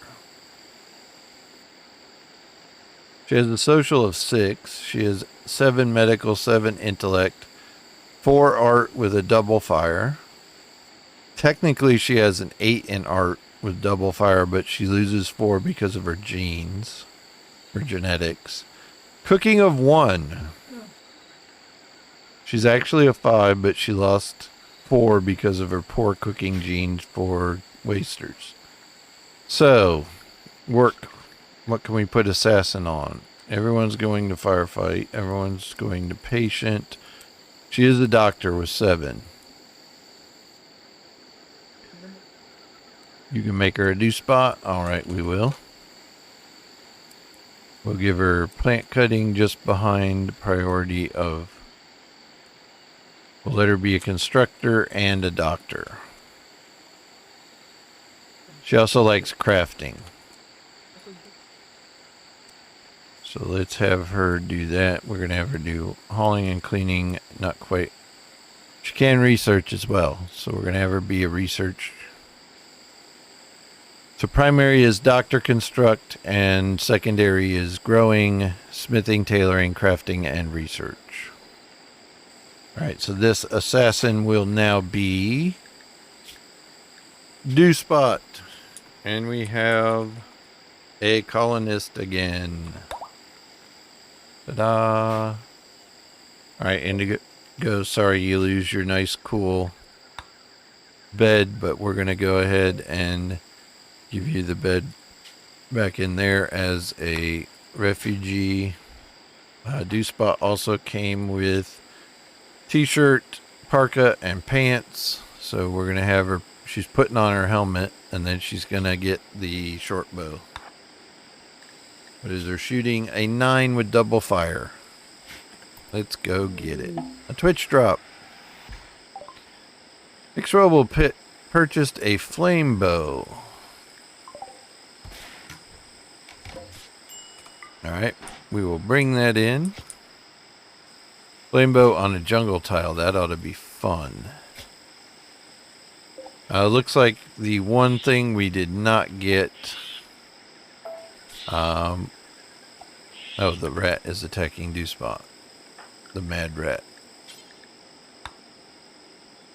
A: She has a social of 6. She has 7 medical, 7 intellect, 4 art with a double fire. Technically, she has an 8 in art with double fire, but she loses 4 because of her genes, her genetics. Cooking of 1. She's actually a 5, but she lost 4 because of her poor cooking genes for wasters. So, work. What can we put assassin on? Everyone's going to firefight. Everyone's going to patient. She is a doctor with 7. You can make her a do spot. All right, we will. We'll give her plant cutting just behind priority of. We'll let her be a constructor and a doctor. She also likes crafting. So let's have her do that. We're going to have her do hauling and cleaning. Not quite. She can research as well. So we're going to have her be a research. So primary is doctor construct, and secondary is growing, smithing, tailoring, crafting, and research. Alright, so this assassin will now be do spot. And we have a colonist again. Ta-da! Alright, Indigo, sorry you lose your nice cool bed, but we're going to go ahead and give you the bed back in there as a refugee. Do spot also came with t-shirt, parka, and pants. So we're going to have her, she's putting on her helmet, and then she's going to get the short bow. What is her shooting? A 9 with double fire. Let's go get it. A Twitch drop. X-Robo purchased a flame bow. Alright, we will bring that in. Flame bow on a jungle tile. That ought to be fun. Looks like the one thing we did not get. Oh, the rat is attacking do spot. The mad rat.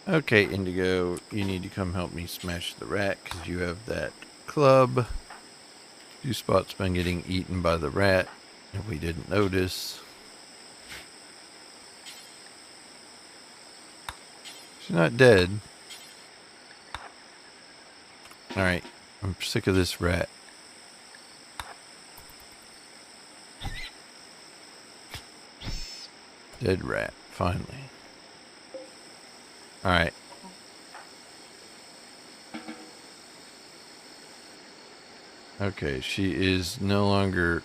A: Okay, Indigo, you need to come help me smash the rat because you have that club. Do spot's been getting eaten by the rat if we didn't notice. She's not dead. Alright, I'm sick of this rat. Dead rat, finally. Alright. Okay, she is no longer...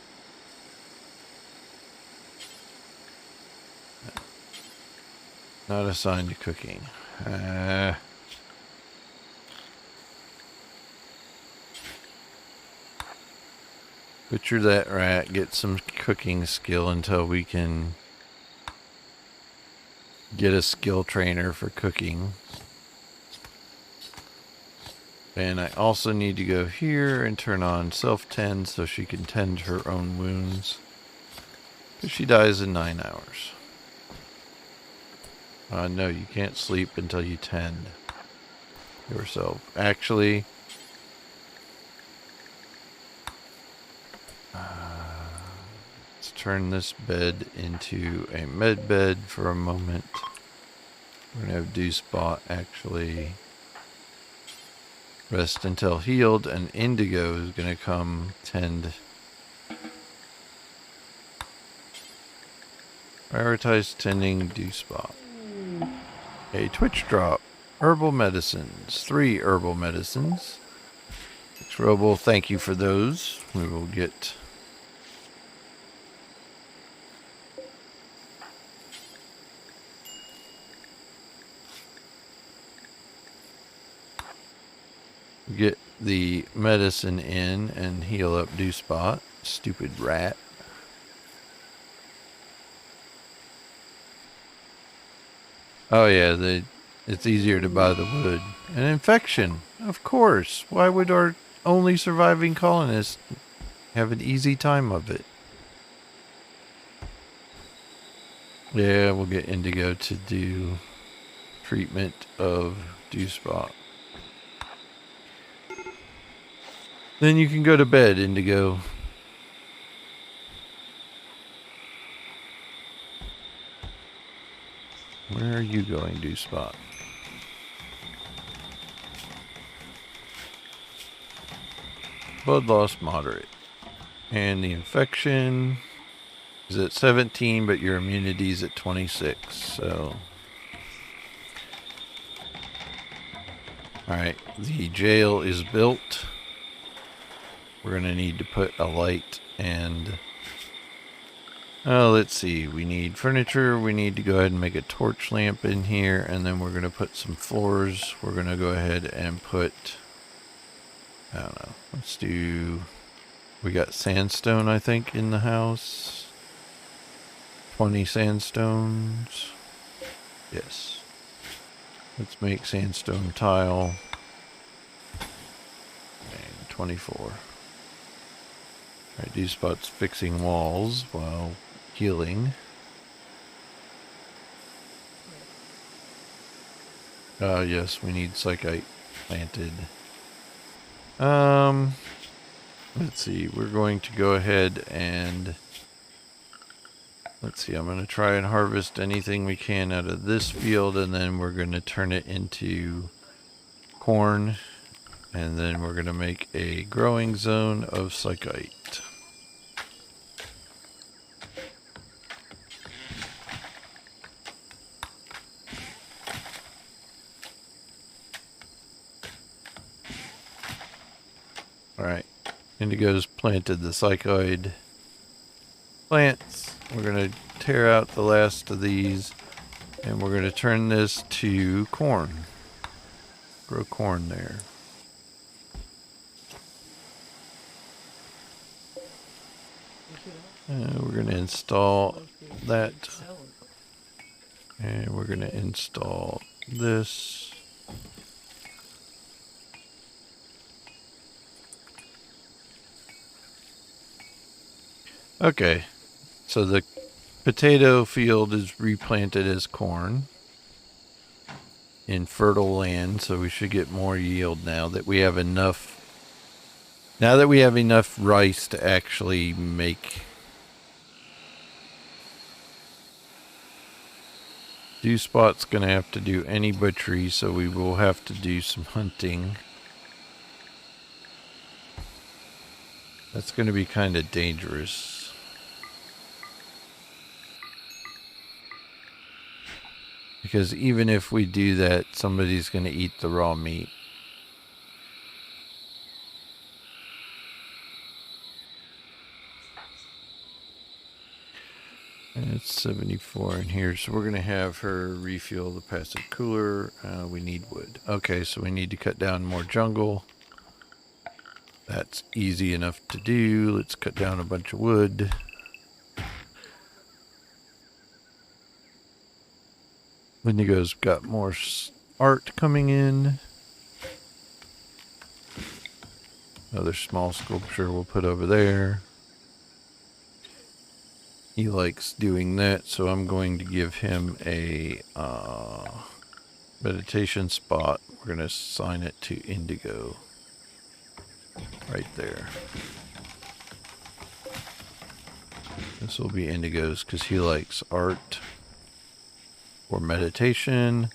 A: not assigned to cooking. Butcher that rat, get some cooking skill until we can get a skill trainer for cooking. And I also need to go here and turn on self-tend so she can tend her own wounds. Because she dies in 9 hours. No, you can't sleep until you tend yourself. Actually, let's turn this bed into a med bed for a moment. We're going to have Dew Spot actually rest until healed, and Indigo is going to come tend. Prioritize tending Dew Spot. A Twitch drop. Herbal medicines. 3 herbal medicines. Robo, thank you for those. We will get the medicine in and heal up Dew Spot. Stupid rat. Oh yeah, it's easier to buy the wood. An infection, of course. Why would our only surviving colonists have an easy time of it? Yeah, we'll get Indigo to do treatment of Dew Spot. Then you can go to bed, Indigo. Where are you going, Dew Spot? Blood loss moderate. And the infection is at 17, but your immunity is at 26, so... Alright, the jail is built. We're going to need to put a light and... let's see, we need furniture, we need to go ahead and make a torch lamp in here, and then we're going to put some floors. We're going to go ahead and put... I don't know, let's do... We got sandstone, I think, in the house. 20 sandstones. Yes. Let's make sandstone tile. And 24. Alright, Dew Spot's fixing walls while healing. Yes, we need psychite planted. Let's see, we're going to go ahead and... Let's see, I'm going to try and harvest anything we can out of this field, and then we're going to turn it into corn, and then we're going to make a growing zone of psychite. Alright, Indigo's planted the psychoid plants. We're going to tear out the last of these, and we're going to turn this to corn. Grow corn there. We're going to install that, and we're going to install this. Okay, so the potato field is replanted as corn in fertile land, so we should get more yield now that we have enough. Now that we have enough rice to actually make. Dew Spot's gonna have to do any butchery, so we will have to do some hunting. That's gonna be kind of dangerous. Because even if we do that, somebody's going to eat the raw meat. And it's 74 in here, so we're going to have her refuel the passive cooler. We need wood. Okay, so we need to cut down more jungle. That's easy enough to do. Let's cut down a bunch of wood. Indigo's got more art coming in. Another small sculpture we'll put over there. He likes doing that, so I'm going to give him a meditation spot. We're going to assign it to Indigo. Right there. This will be Indigo's because he likes art or meditation.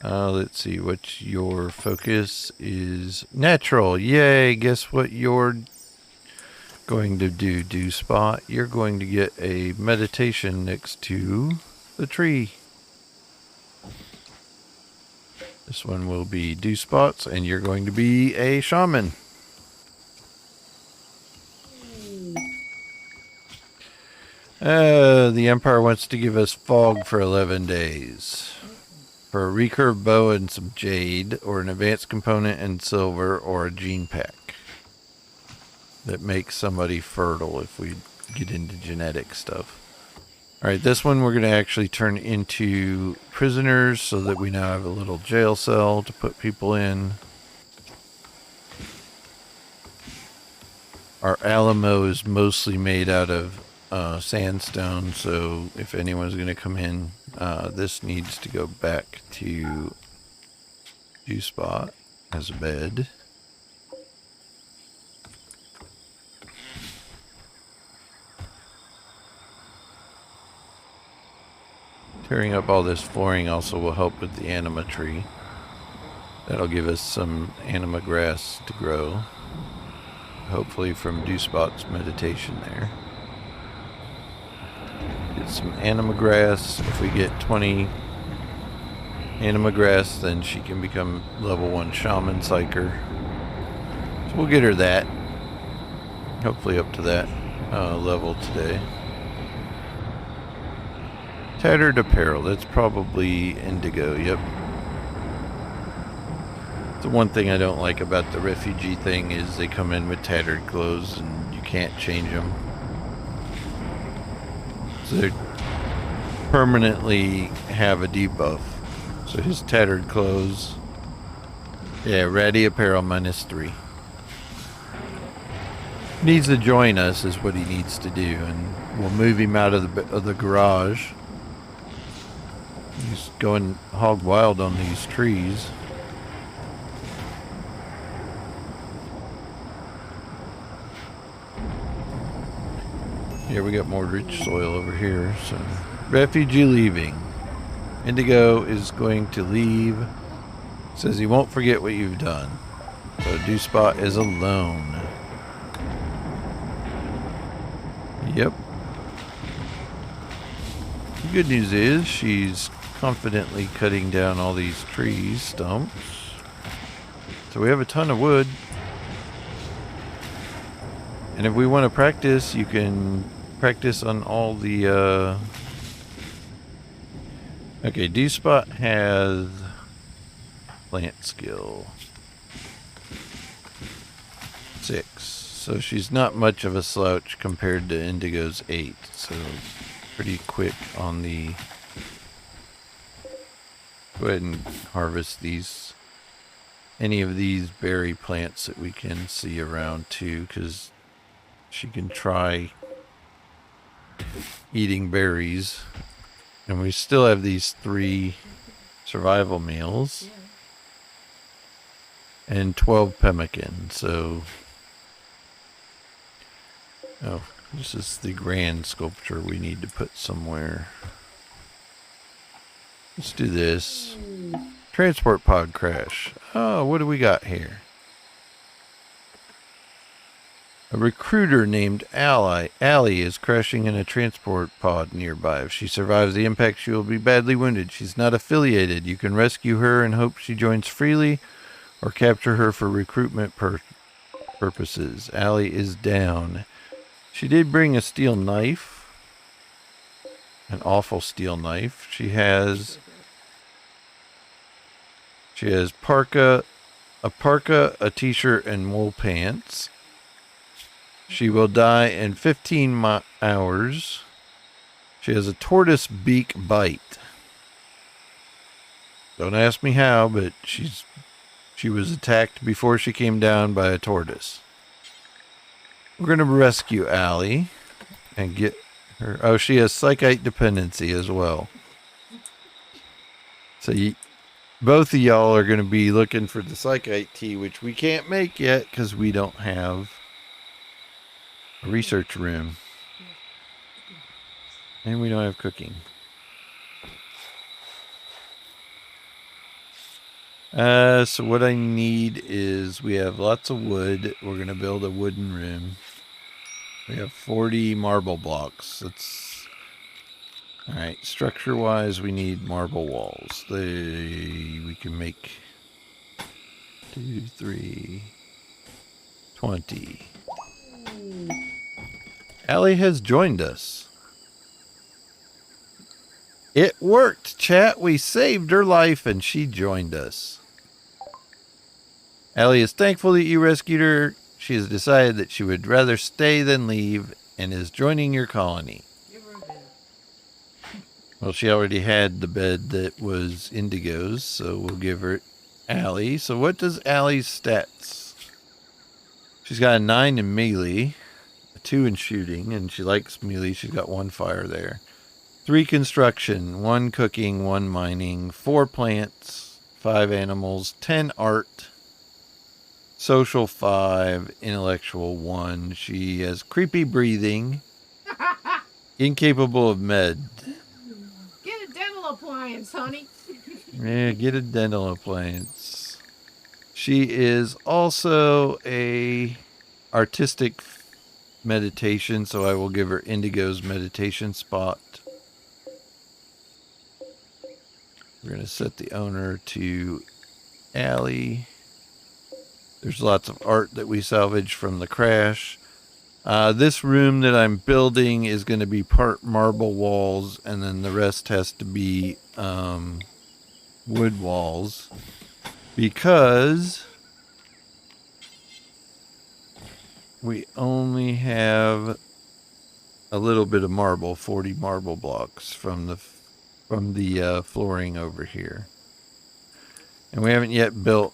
A: Let's see, what your focus is. Natural. Yay, guess what you're going to do, Spot? You're going to get a meditation next to the tree. This one will be Spots, and you're going to be a shaman. The Empire wants to give us fog for 11 days. For a recurve bow and some jade, or an advanced component and silver, or a gene pack that makes somebody fertile if we get into genetic stuff. Alright, this one we're going to actually turn into prisoners so that we now have a little jail cell to put people in. Our Alamo is mostly made out of sandstone, so if anyone's going to come in, this needs to go back to Spot as a bed. Tearing up all this flooring also will help with the anima tree. That'll give us some anima grass to grow. Hopefully from Spot's meditation there. Get some anima grass. If we get 20 anima grass, then she can become level 1 shaman psyker. So we'll get her that. Hopefully up to that level today. Tattered apparel. That's probably Indigo. Yep. The one thing I don't like about the refugee thing is they come in with tattered clothes and you can't change them. So they permanently have a debuff. So his tattered clothes. Yeah, ratty apparel -3. Needs to join us is what he needs to do, and we'll move him out of the garage. He's going hog wild on these trees. Yeah, we got more rich soil over here. So, refugee leaving. Indigo is going to leave. Says he won't forget what you've done. So Spot is alone. Yep. The good news is she's confidently cutting down all these trees, stumps. So we have a ton of wood. And if we want to practice, you can practice on all the Okay, Spot has plant skill 6. So she's not much of a slouch compared to Indigo's 8. So pretty quick on the... Go ahead and harvest these, any of these berry plants that we can see around too, because she can try eating berries. And we still have these 3 survival meals and 12 pemmican. So, oh, this is the grand sculpture we need to put somewhere. Let's do this. Transport pod crash. Oh, what do we got here? A recruiter named Allie is crashing in a transport pod nearby. If she survives the impact, she will be badly wounded. She's not affiliated. You can rescue her and hope she joins freely, or capture her for recruitment purposes. Allie is down. She did bring a steel knife. An awful steel knife. She has parka, a t-shirt, and wool pants. She will die in 15 hours. She has a tortoise beak bite. Don't ask me how, but she was attacked before she came down by a tortoise. We're going to rescue Allie and get her. Oh, she has psychite dependency as well. So both of y'all are going to be looking for the psychite tea, which we can't make yet because we don't have a research room. And we don't have cooking. So what I need is we have lots of wood. We're going to build a wooden room. We have 40 marble blocks. That's all right. Structure-wise, we need marble walls. We can make 2, 3, 20. Allie has joined us. It worked, chat. We saved her life and she joined us. Allie is thankful that you rescued her. She has decided that she would rather stay than leave and is joining your colony.
B: Give her a bed.
A: Well, she already had the bed that was Indigo's, so we'll give her Allie. So what does Allie's stats? She's got a 9 in melee, a 2 in shooting, and she likes melee. She's got 1 fire there. 3 construction, 1 cooking, 1 mining, 4 plants, 5 animals, 10 art, social 5, intellectual 1. She has creepy breathing, incapable of med.
B: Get a dental appliance, honey.
A: Yeah, get a dental appliance. She is also a artistic meditation, so I will give her Indigo's meditation spot. We're going to set the owner to Allie. There's lots of art that we salvaged from the crash. This room that I'm building is going to be part marble walls, and then the rest has to be wood walls, because we only have a little bit of marble, 40 marble blocks from the flooring over here. And we haven't yet built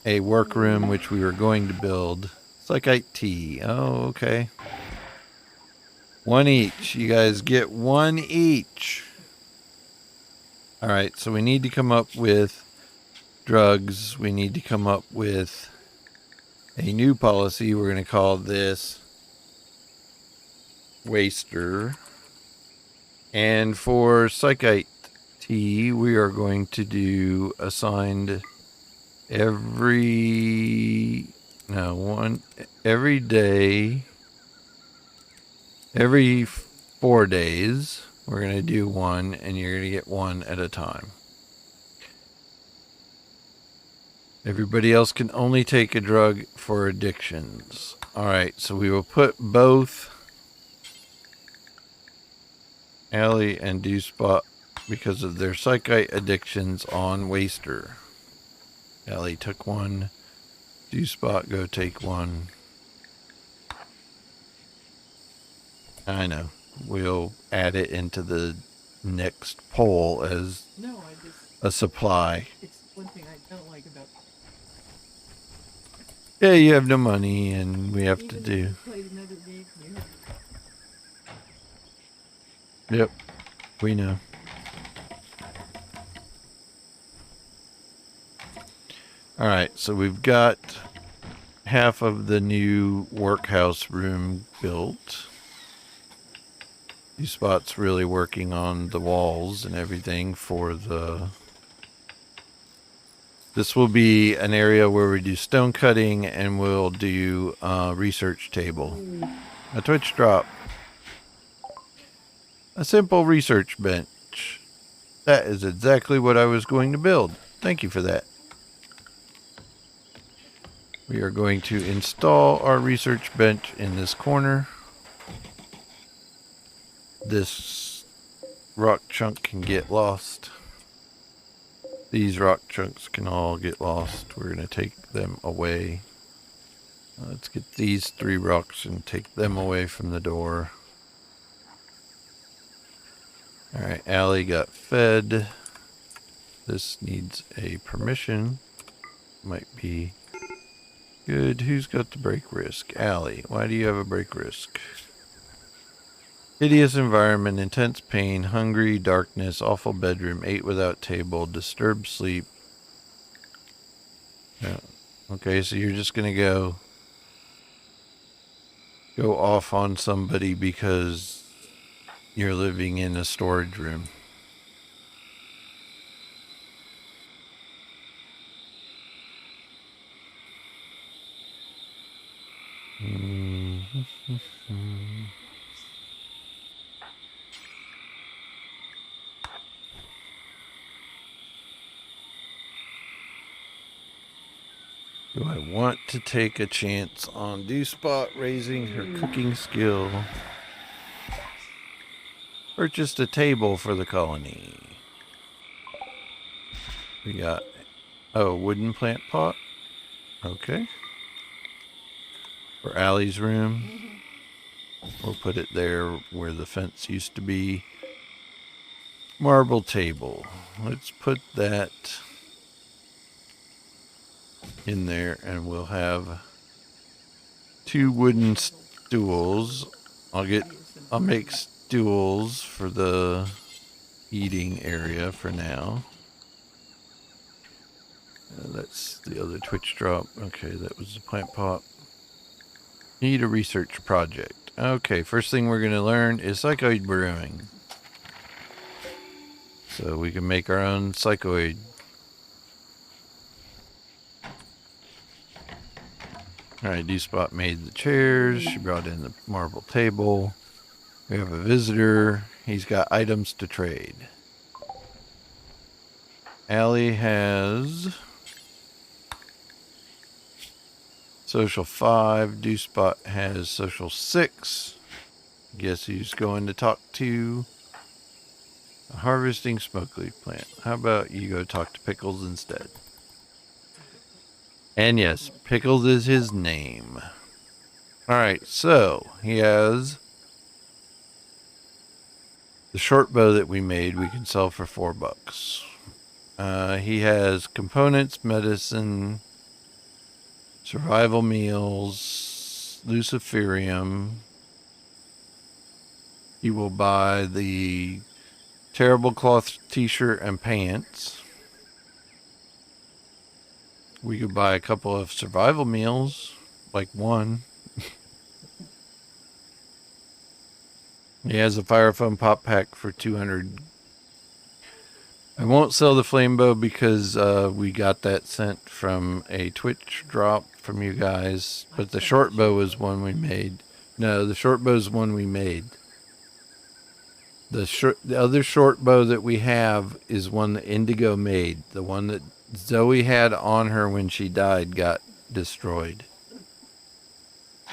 A: a workroom, which we were going to build. Psychite tea. Oh, okay. 1 each. You guys get 1 each. All right, so we need to come up with drugs. We need to come up with a new policy. We're going to call this Waster. And for Psychite tea, we are going to do assigned every day, every 4 days. We're going to do 1, and you're going to get 1 at a time. Everybody else can only take a drug for addictions. All right, so we will put both Allie and Dewspot, because of their psychite addictions, on Waster. Allie took 1. Dewspot, go take 1. I know. We'll add it into the next poll as a supply.
B: It's one thing I don't like about.
A: Yeah, you have no money, and we have to do.
B: Even if you played another game, you have.
A: Yep, we know. All right, so we've got half of the new workhouse room built. Spot's really working on the walls and everything for the... This will be an area where we do stone cutting, and we'll do research table. A Twitch drop. A simple research bench. That is exactly what I was going to build. Thank you for that. We are going to install our research bench in this corner. This rock chunk can get lost. These rock chunks can all get lost. We're going to take them away. Let's get these 3 rocks and take them away from the door. Alright, Allie got fed. This needs a permission. Might be good. Who's got the break risk? Allie. Why do you have a break risk? Hideous environment, intense pain, hungry, darkness, awful bedroom, 8 without table, disturbed sleep. Yeah. Okay, so you're just gonna go off on somebody because You're living in a storage room. Do I want to take a chance on Spot raising her cooking skill? Purchased a table for the colony. We got, oh, wooden plant pot. Okay. For Allie's room. We'll put it there where the fence used to be. Marble table. Let's put that in there, and we'll have 2 wooden stools. I'll make stools for the eating area for now. That's the other Twitch drop. Okay, that was the plant pot. Need a research project. Okay, first thing we're going to learn is psychoid brewing. So we can make our own psychoid. Alright, D-Spot made the chairs. She brought in the marble table. We have a visitor. He's got items to trade. Allie has social 5. D-Spot has social 6. Guess who's going to talk to? A harvesting smoke leaf plant. How about you go talk to Pickles instead? And yes, Pickles is his name. Alright, so he has the short bow that we made. We can sell for $4. He has components, medicine, survival meals, luciferium. He will buy the terrible cloth t-shirt and pants. We could buy a couple of survival meals, like one. He has a fire foam pop pack for 200. I won't sell the flame bow because we got that sent from a Twitch drop from you guys. But the short bow is one we made. No, the short bow is one we made. The other short bow that we have is one that Indigo made. The one that Zoe had on her when she died got destroyed.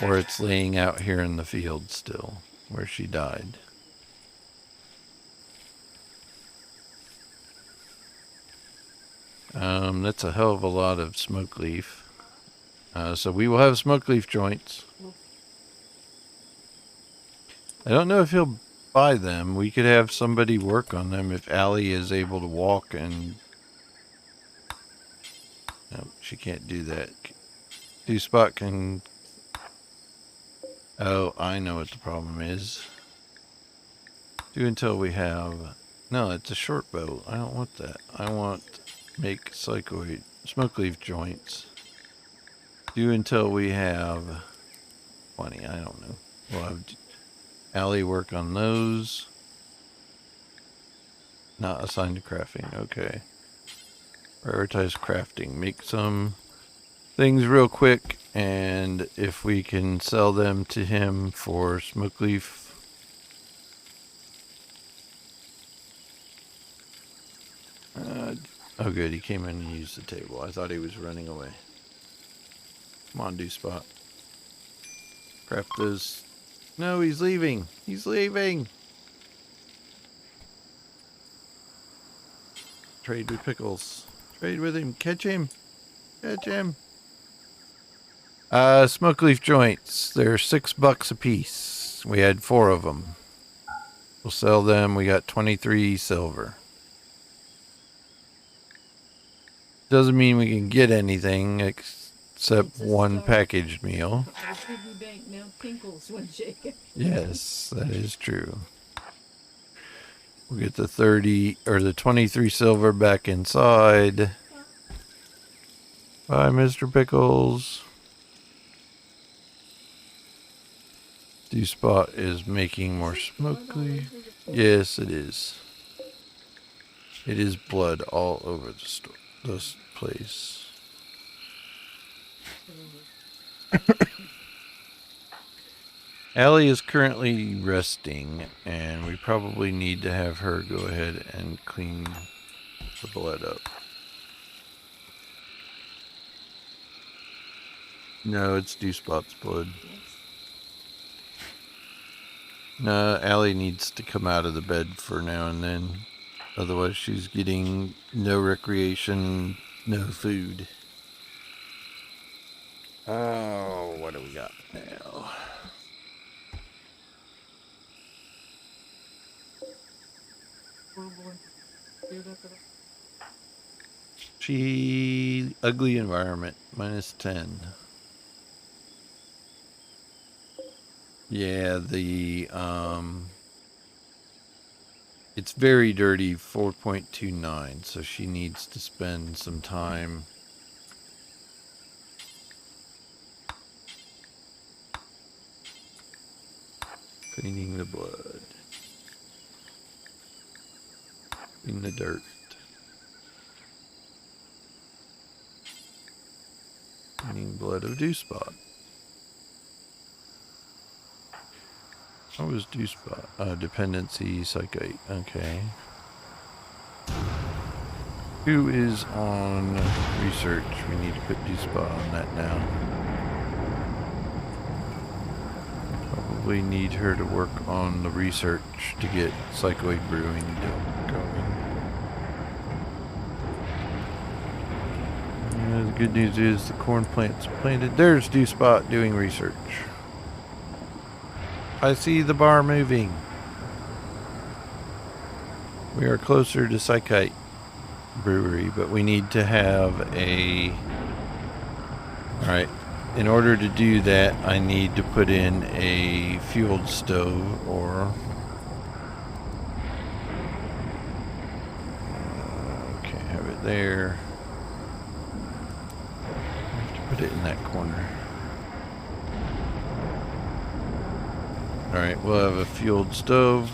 A: Or it's laying out here in the field still, where she died. That's a hell of a lot of smoke leaf. So we will have smoke leaf joints. I don't know if he'll buy them. We could have somebody work on them if Allie is able to walk and... No, she can't do that. D-Spot can... Oh, I know what the problem is. Do until we have... No, it's a short bow. I don't want that. I want make psychoid smoke leaf joints. Do until we have 20. I don't know. We'll have Allie work on those. Not assigned to crafting. Okay. Prioritize crafting. Make some things real quick, and if we can sell them to him for smoke leaf. Oh good, he came in and used the table. I thought he was running away. Come on, D-Spot. Craft those. No, he's leaving. He's leaving. Trade with Pickles. Trade with him. Catch him. Catch him. Smoke leaf joints. They're $6 a piece. We had 4 of them. We'll sell them. We got 23 silver. Doesn't mean we can get anything except one packaged meal.
B: Our piggy bank now tinkles when shaken.
A: Yes, that is true. We'll get the 30 or the 23 silver back inside. Bye, Mr. Pickles. Dew Spot is making more smoky. Yes, it is. It is blood all over this place. Allie is currently resting, and we probably need to have her go ahead and clean the blood up. No, it's Dew Spot's blood. No, Allie needs to come out of the bed for now and then. Otherwise, she's getting no recreation, no food. Oh, what do we got now? She ugly environment, -10. Yeah, it's very dirty, 4.29, so she needs to spend some time cleaning the blood. Clean the dirt. Cleaning blood of Dew Spot. What was Dew Spot? Dependency, psychite. Okay. Who is on research? We need to put Dew Spot on that now. Probably need her to work on the research to get psychoid brewing going. The good news is the corn plant's planted. There's Dew Spot doing research. I see the bar moving. We are closer to Psychite Brewery, but we need to have a... Alright, in order to do that, I need to put in a fueled stove or... Can't have it there. I have to put it in that corner. Alright, we'll have a fueled stove.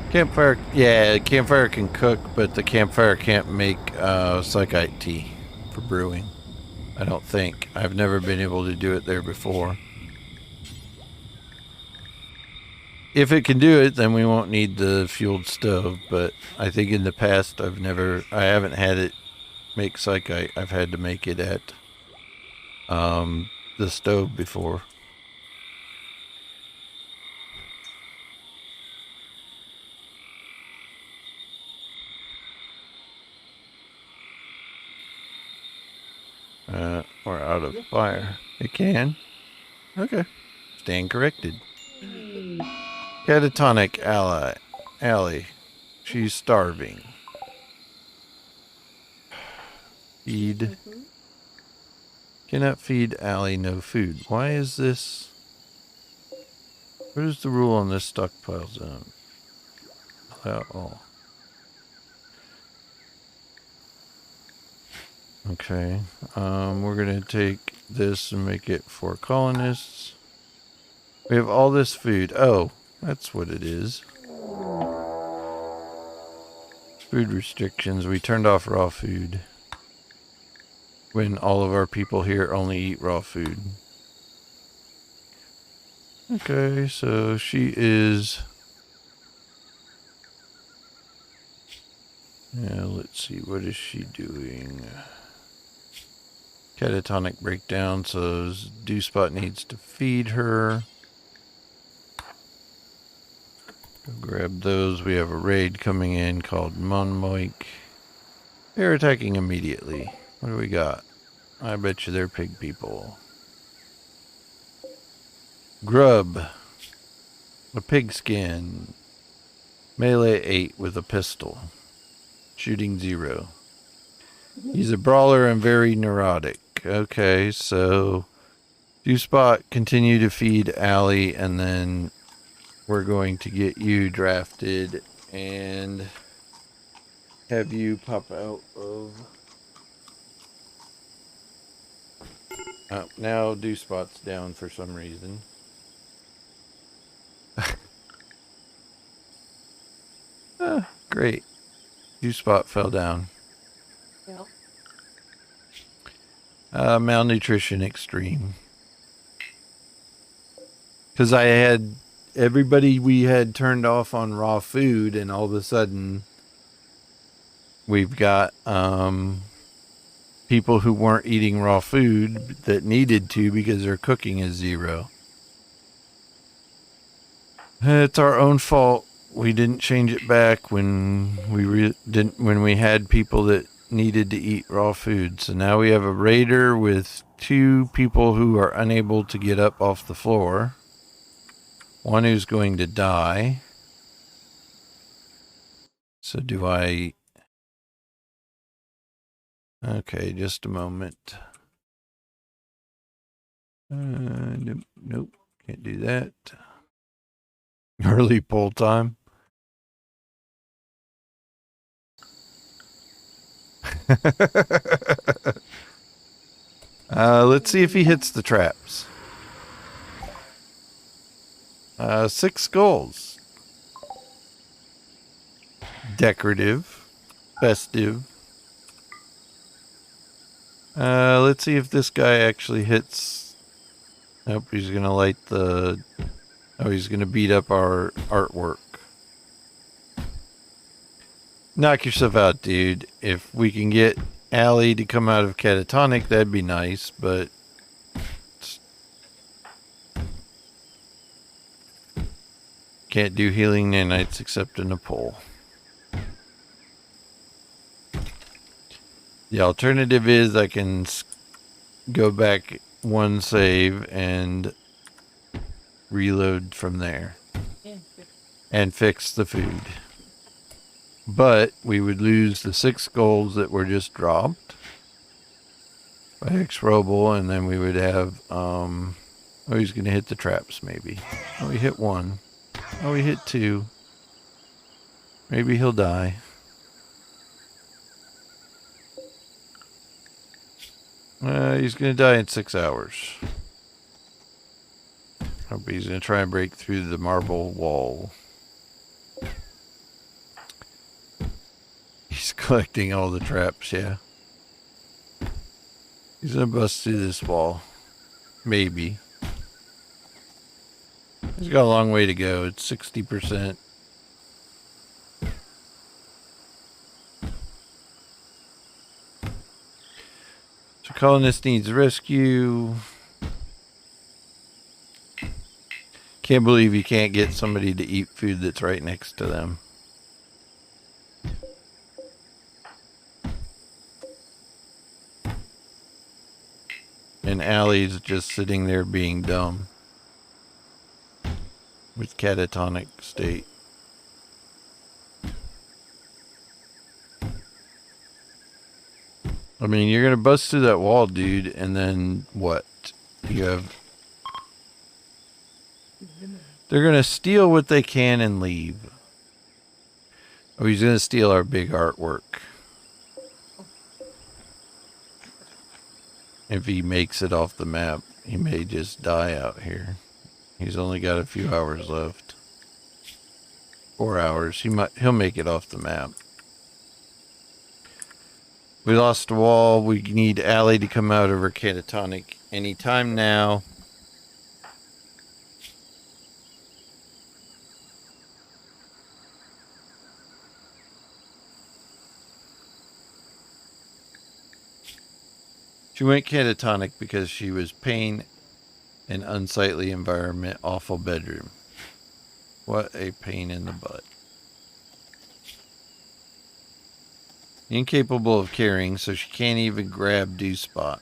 A: Campfire, yeah, campfire can cook, but the campfire can't make psychite tea for brewing. I don't think. I've never been able to do it there before. If it can do it, then we won't need the fueled stove, but I think in the past I haven't had it make psychite. I've had to make it at the stove before. Or out of fire. It can. Okay. Stand corrected. Catatonic Allie. She's starving. Feed. Cannot feed Allie no food. Why is this? What is the rule on this stockpile zone? Allow all. Okay, we're gonna take this and make it for colonists. We have all this food. Oh, that's what it is. Food restrictions. We turned off raw food when all of our people here only eat raw food. Okay, so she is... Yeah, let's see, what is she doing? Catatonic breakdown, so Dew Spot needs to feed her. Go grab those. We have a raid coming in called Monmoik. They're attacking immediately. What do we got? I bet you they're pig people. Grub. A pigskin. Melee 8 with a pistol. Shooting 0. He's a brawler and very neurotic. Okay, so Dew Spot, continue to feed Allie, and then we're going to get you drafted and have you pop out of... now Dew Spot's down for some reason. Great. Dew spot fell down.
B: Well,
A: Malnutrition extreme. Because I had everybody we had turned off on raw food, and all of a sudden we've got people who weren't eating raw food that needed to because their cooking is 0. It's our own fault. We didn't change it back when we had people that needed to eat raw food. So now we have a raider with 2 people who are unable to get up off the floor. One who's going to die. So do I... Okay, just a moment. Nope, can't do that. Early pull time. Let's see if he hits the traps. 6 skulls. Decorative. Festive. Let's see if this guy actually hits. Nope, he's gonna light the... Oh, he's gonna beat up our artwork. Knock yourself out, dude. If we can get Allie to come out of catatonic, that'd be nice, but... Can't do healing nanites except in a pull. The alternative is I can go back 1 save and reload from there. And fix the food. But we would lose the 6 goals that were just dropped by X-Roble, and then we would have, oh, he's going to hit the traps maybe. Oh, he hit 1. Oh, he hit 2. Maybe he'll die. He's going to die in 6 hours. Hope he's going to try and break through the marble wall. He's collecting all the traps, yeah. He's going to bust through this wall. Maybe. He's got a long way to go. It's 60%. So colonist needs rescue. Can't believe you can't get somebody to eat food that's right next to them. And Allie's just sitting there being dumb. With catatonic state. I mean, you're gonna bust through that wall, dude, and then what? You have... They're gonna steal what they can and leave. Oh, he's gonna steal our big artwork. If he makes it off the map, he may just die out here. He's only got a few hours left. 4 hours. He'll make it off the map. We lost a wall. We need Allie to come out of her catatonic anytime now. She went catatonic because she was pain and unsightly environment, awful bedroom. What a pain in the butt. Incapable of carrying, so she can't even grab Dew Spot.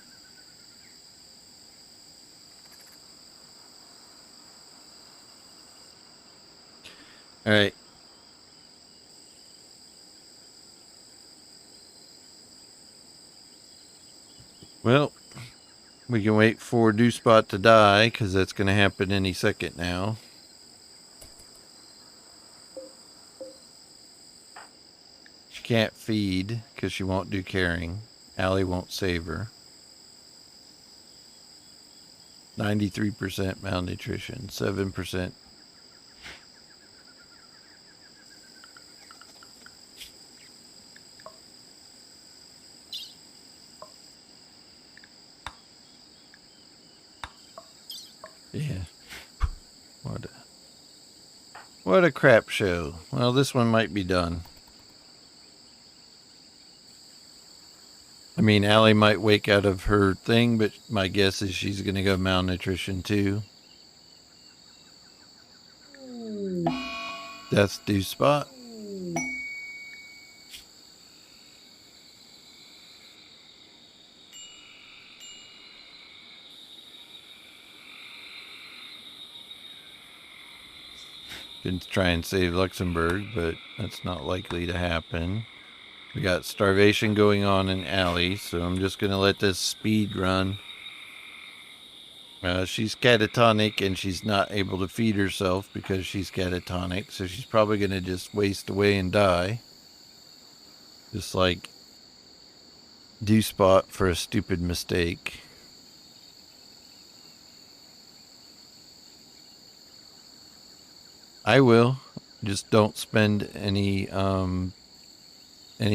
A: Alright. Well, we can wait for Dew Spot to die, because that's going to happen any second now. She can't feed, because she won't do carrying. Allie won't save her. 93% malnutrition, 7%. Yeah. What a crap show. Well, this one might be done. I mean, Allie might wake out of her thing, but my guess is she's going to go malnutrition too. Death's due spot. Can try and save Luxembourg, but that's not likely to happen. We got starvation going on in Allie, so I'm just going to let this speed run. She's catatonic and she's not able to feed herself because she's catatonic, so she's probably going to just waste away and die. Just like due spot for a stupid mistake. I will. Just don't spend any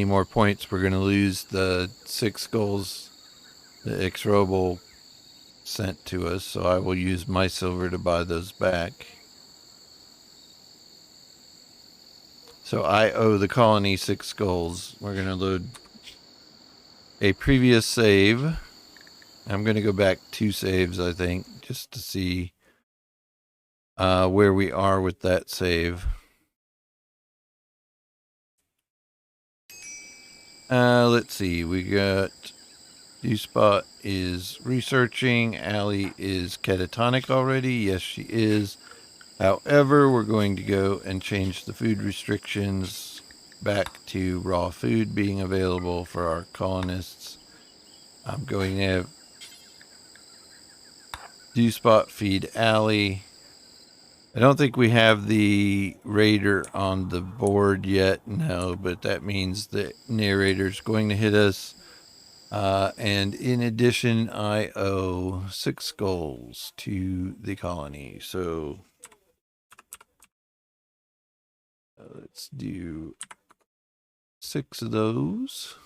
A: more points. We're going to lose the 6 goals that Xrobel sent to us, so I will use my silver to buy those back. So I owe the colony 6 goals. We're going to load a previous save. I'm going to go back 2 saves, I think, just to see where we are with that save. Let's see. We got Dewspot is researching. Allie is catatonic already. Yes, she is. However, we're going to go and change the food restrictions back to raw food being available for our colonists. I'm going to have Dewspot feed Allie. I don't think we have the raider on the board yet, no, but that means the narrator's going to hit us. And in addition, I owe 6 goals to the colony. So let's do 6 of those.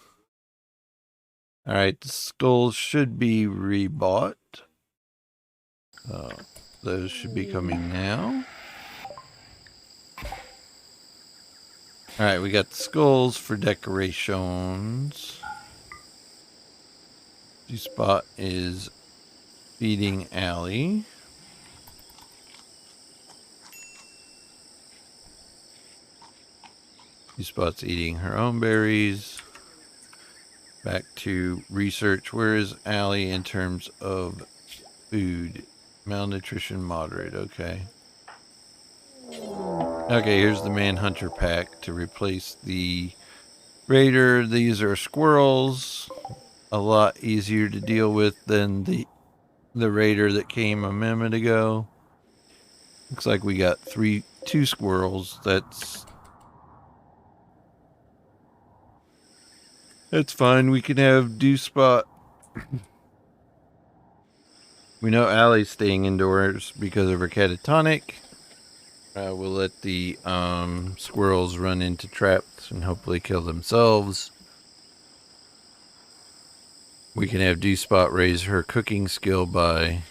A: All right, the skulls should be rebought. Those should be coming now. All right, we got the skulls for decorations. Spot is feeding Allie. Spot's eating her own berries. Back to research. Where is Allie in terms of food? Malnutrition moderate. Okay. Okay, here's the Manhunter pack to replace the Raider. These are squirrels. A lot easier to deal with than the Raider that came a minute ago. Looks like we got 2 squirrels. That's fine. We can have Dew Spot. We know Allie's staying indoors because of her catatonic. We'll let the squirrels run into traps and hopefully kill themselves. We can have Dew Spot raise her cooking skill by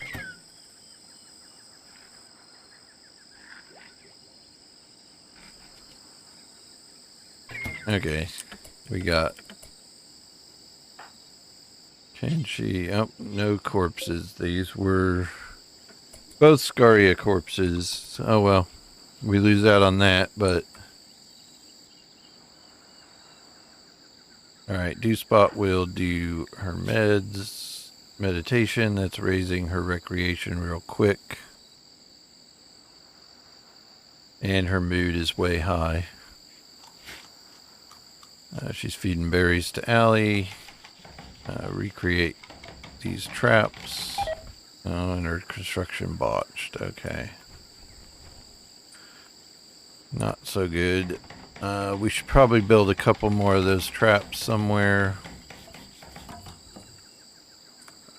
A: okay. We got can she oh no corpses. These were both Scaria corpses. Oh well. We lose out on that, but alright, Dew Spot will do her meditation. That's raising her recreation real quick. And her mood is way high. She's feeding berries to Allie. Recreate these traps. Oh, and her construction botched. Okay. Not so good. We should probably build a couple more of those traps somewhere.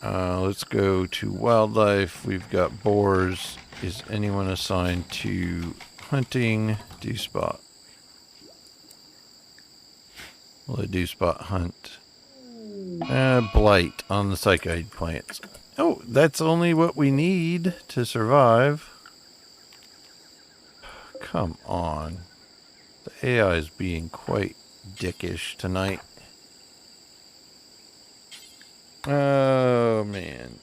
A: Let's go to wildlife. We've got boars. Is anyone assigned to hunting? Dew Spot. Will a Dew Spot hunt? Blight on the psychoid plants. Oh, that's only what we need to survive. Come on. The AI is being quite dickish tonight. Oh, man.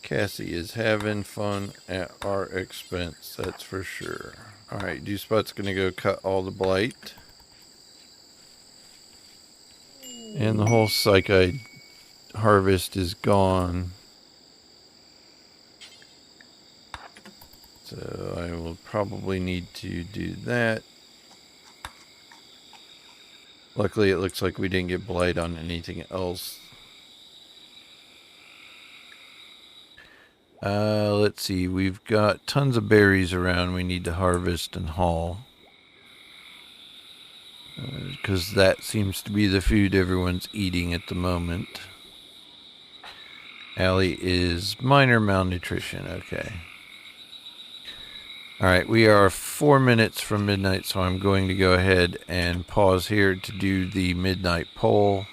A: Cassie is having fun at our expense, that's for sure. Alright, Dewspot's gonna go cut all the blight. And the whole psychite harvest is gone. So I will probably need to do that. Luckily, it looks like we didn't get blight on anything else. Let's see. We've got tons of berries around we need to harvest and haul. Because that seems to be the food everyone's eating at the moment. Allie is minor malnutrition. Okay. Alright, we are 4 minutes from midnight, so I'm going to go ahead and pause here to do the midnight poll.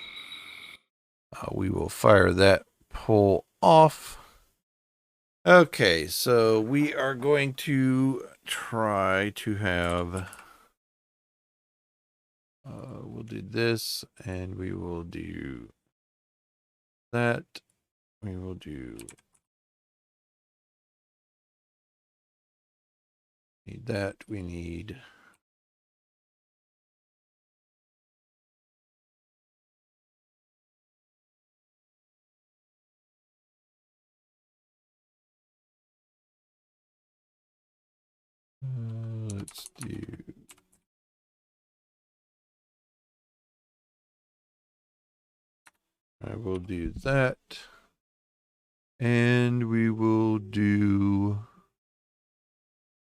A: We will fire that poll off. Okay, so we are going to try to have... we'll do this, and we will do that. We will do... Need that. We need... let's do... I will do that. And we will do...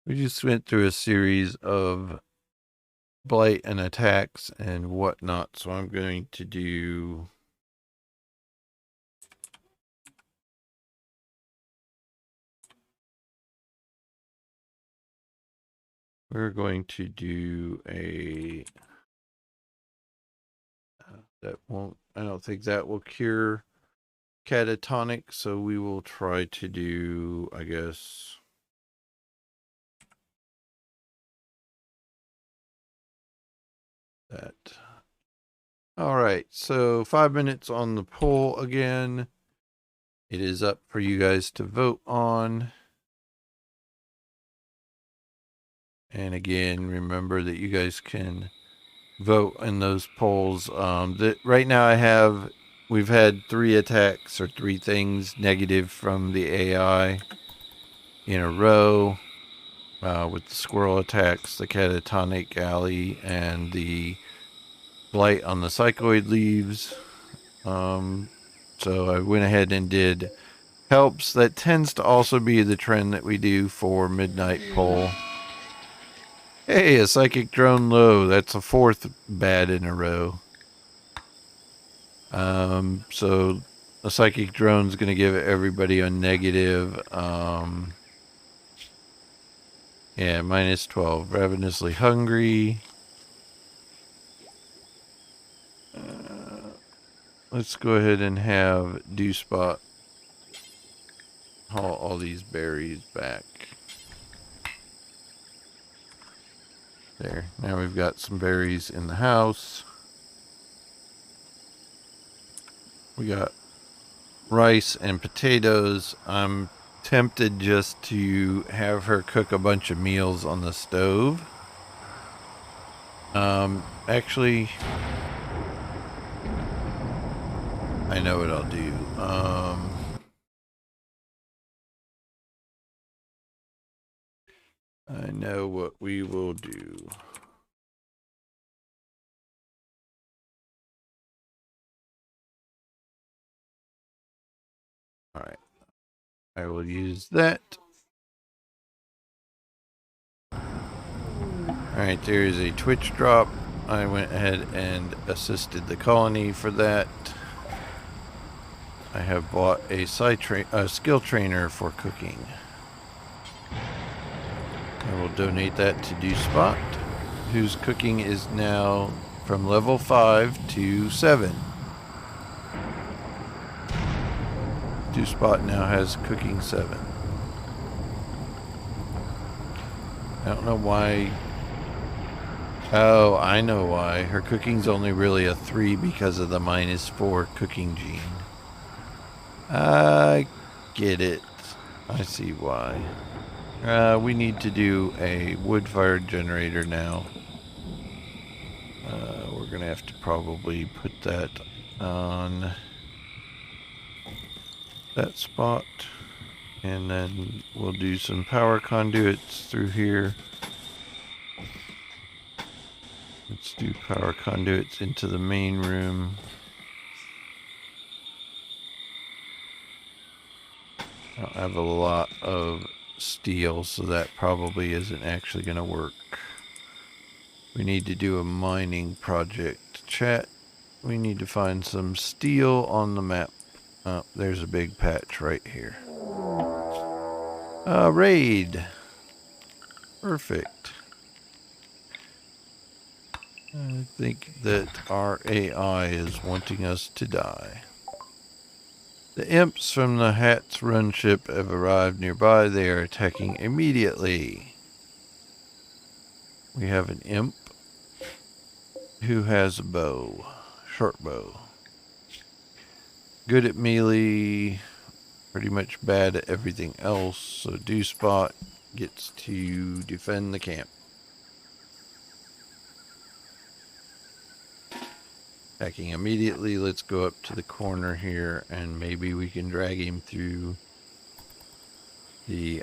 A: We just went through a series of blight and attacks and whatnot, so I'm going to do... We're going to do a... that won't... I don't think that will cure catatonic, so we will try to do, I guess... that. Alright, so 5 minutes on the poll again. It is up for you guys to vote on. And again, remember that you guys can vote in those polls. Right now we've had 3 attacks or 3 things negative from the AI in a row. With the squirrel attacks, the catatonic alley, and the blight on the psychoid leaves. So I went ahead and did helps. That tends to also be the trend that we do for midnight poll. Hey, a psychic drone low. That's a 4th bad in a row. So a psychic drone's going to give everybody a negative. Yeah, minus 12. Ravenously hungry. Let's go ahead and have Dewspot haul all these berries back. There. Now we've got some berries in the house. We got rice and potatoes. I'm tempted just to have her cook a bunch of meals on the stove. Actually, I know what I'll do. I know what we will do. All right. I will use that. All right, there is a Twitch drop. I went ahead and assisted the colony for that. I have bought a skill trainer for cooking. I will donate that to Dewspot, whose cooking is now from level 5 to 7. Two Spot now has cooking 7. I don't know why. Oh, I know why. Her cooking's only really a 3 because of the -4 cooking gene. I get it. I see why. We need to do a wood-fired generator now. We're going to have to probably put that on that spot. And then we'll do some power conduits through here. Let's do power conduits into the main room. I don't have a lot of steel, so that probably isn't actually going to work. We need to do a mining project. Chat, we need to find some steel on the map. Oh, there's a big patch right here. Raid. Perfect. I think that our AI is wanting us to die. The imps from the Hats Run ship have arrived nearby. They are attacking immediately. We have an imp who has a bow. Short bow. Good at melee. Pretty much bad at everything else. So Spot gets to defend the camp. Attacking immediately. Let's go up to the corner here and maybe we can drag him through the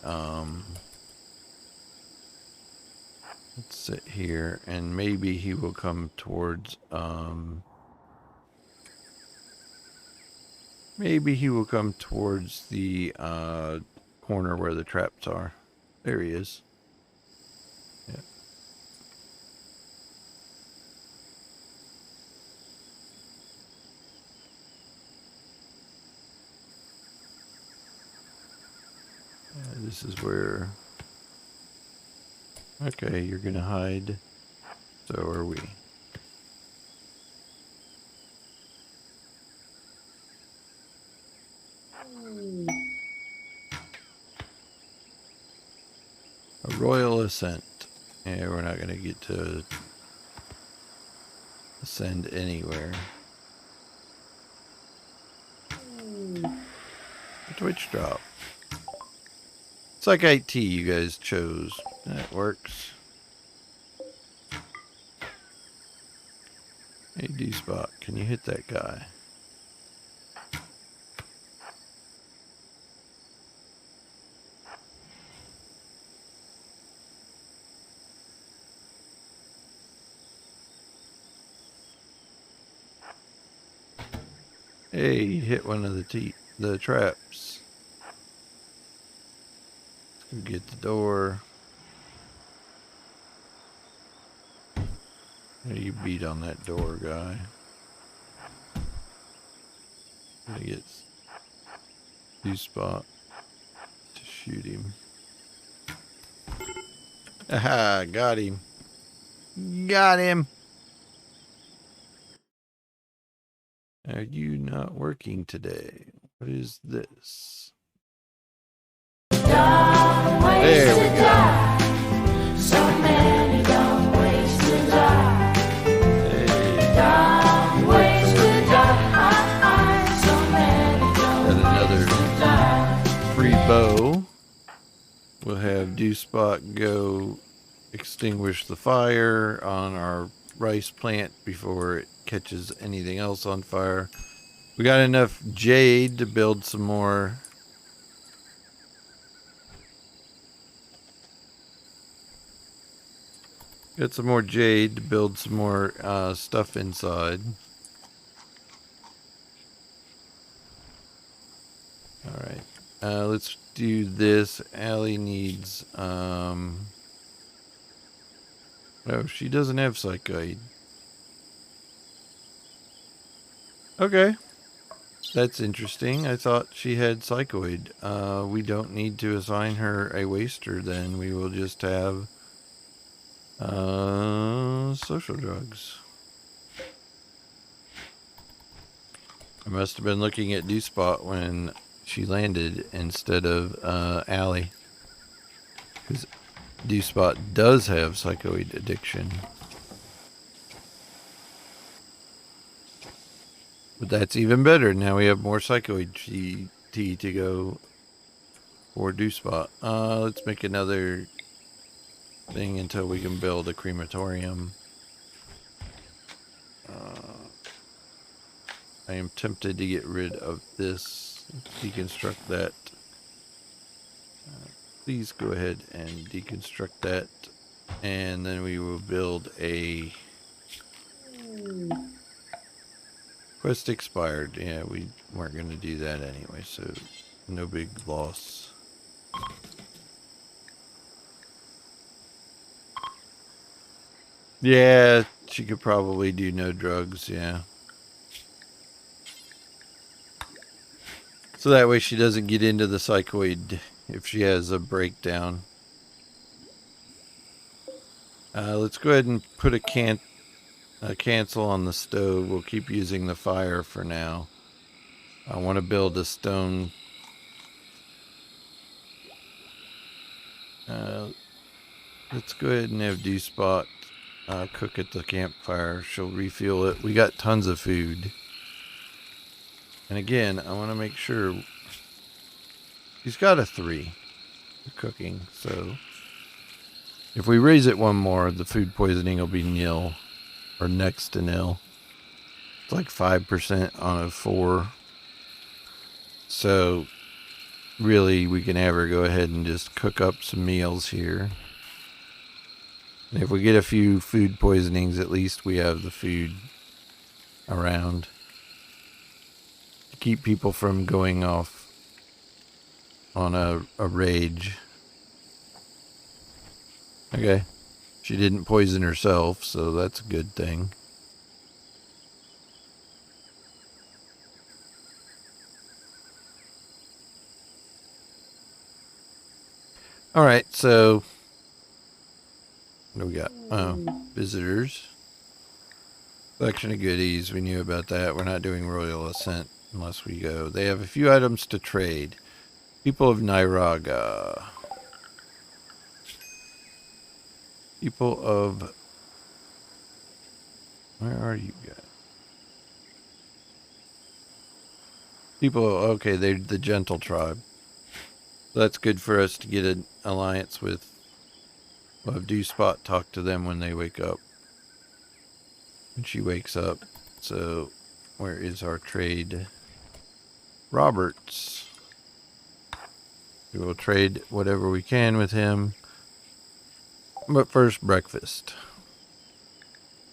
A: let's sit here and maybe he will come towards the corner where the traps are. There he is. Yeah. This is where... Okay, you're gonna hide. So are we. A royal ascent. Yeah, we're not gonna get to ascend anywhere. A Twitch drop. It's like IT you guys chose. That works. Hey, D-Spot, can you hit that guy? Hey, he hit one of the traps. Let's go get the door. Hey, you beat on that door, guy. Gotta get D-Spot to shoot him. Aha, got him. Got him. Are you not working today? What is this? There we go.
C: So many dumb ways to die.
A: Hey.
C: Dumb ways to die. So many dumb
A: Got
C: ways to
A: another
C: die.
A: free bow. We'll have D-Spot go extinguish the fire on our rice plant before it catches anything else on fire. We got enough jade to build some more. Got some more jade to build some more stuff inside. Alright. Let's do this. Allie needs oh, she doesn't have psychoid. Okay. That's interesting. I thought she had psychoid. We don't need to assign her a waster then. We will just have social drugs. I must have been looking at D-Spot when she landed instead of Allie. Because D-Spot does have psychoid addiction. But that's even better. Now we have more psychoid GT to go for D-Spot. Let's make another thing until we can build a crematorium. I am tempted to get rid of this, deconstruct that. Please go ahead and deconstruct that. And then we will build a... Quest expired. Yeah, we weren't going to do that anyway, so no big loss. Yeah, she could probably do no drugs, yeah. So that way she doesn't get into the psychoid if she has a breakdown. Let's go ahead and put a cancel on the stove. We'll keep using the fire for now. I want to build a stone. Let's go ahead and have D-Spot cook at the campfire. She'll refuel it. We got tons of food. And again, I want to make sure he's got a 3 for cooking. So if we raise it one more, the food poisoning will be nil or next to nil. It's like 5% on a 4. So really, we can have her go ahead and just cook up some meals here. And if we get a few food poisonings, at least we have the food around to keep people from going off on a rage. Okay. She didn't poison herself, so that's a good thing. Alright, so what do we got? Visitors. Collection of goodies. We knew about that. We're not doing Royal Ascent unless we go. They have a few items to trade. People of Nairaga. People of... Where are you guys? People... Okay, they're the Gentle Tribe. So that's good for us to get an alliance with. We'll have D-Spot talk to them when they wake up. When she wakes up. So, where is our trade? Roberts. We will trade whatever we can with him. But first, breakfast.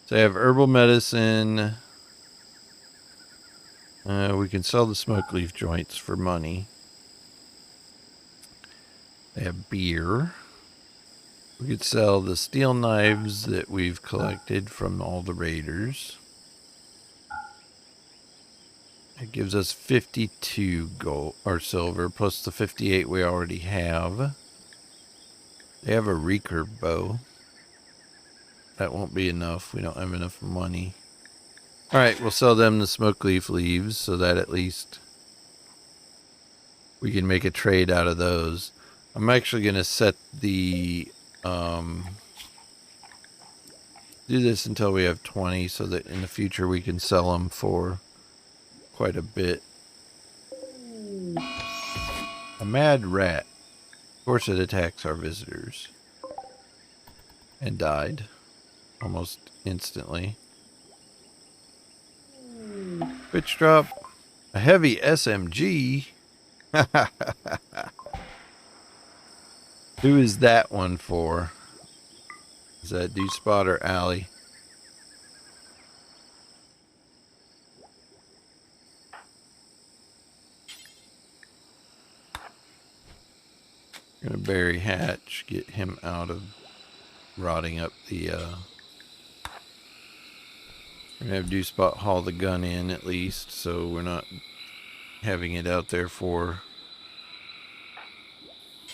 A: So I have herbal medicine. We can sell the smoke leaf joints for money. They have beer. We could sell the steel knives that we've collected from all the raiders. It gives us 52 gold or silver plus the 58 we already have. They have a recurve bow. That won't be enough. We don't have enough money. Alright, we'll sell them the smoke leaf leaves so that at least we can make a trade out of those. I'm actually going to set the... do this until we have 20 so that in the future we can sell them for quite a bit. A mad rat. Of course it attacks our visitors. And died. Almost instantly. Pitch drop. A heavy SMG. Who is that one for? Is that D-Spot or Allie? Gonna bury Hatch, get him out of rotting up the we're gonna have D-Spot haul the gun in at least, so we're not having it out there for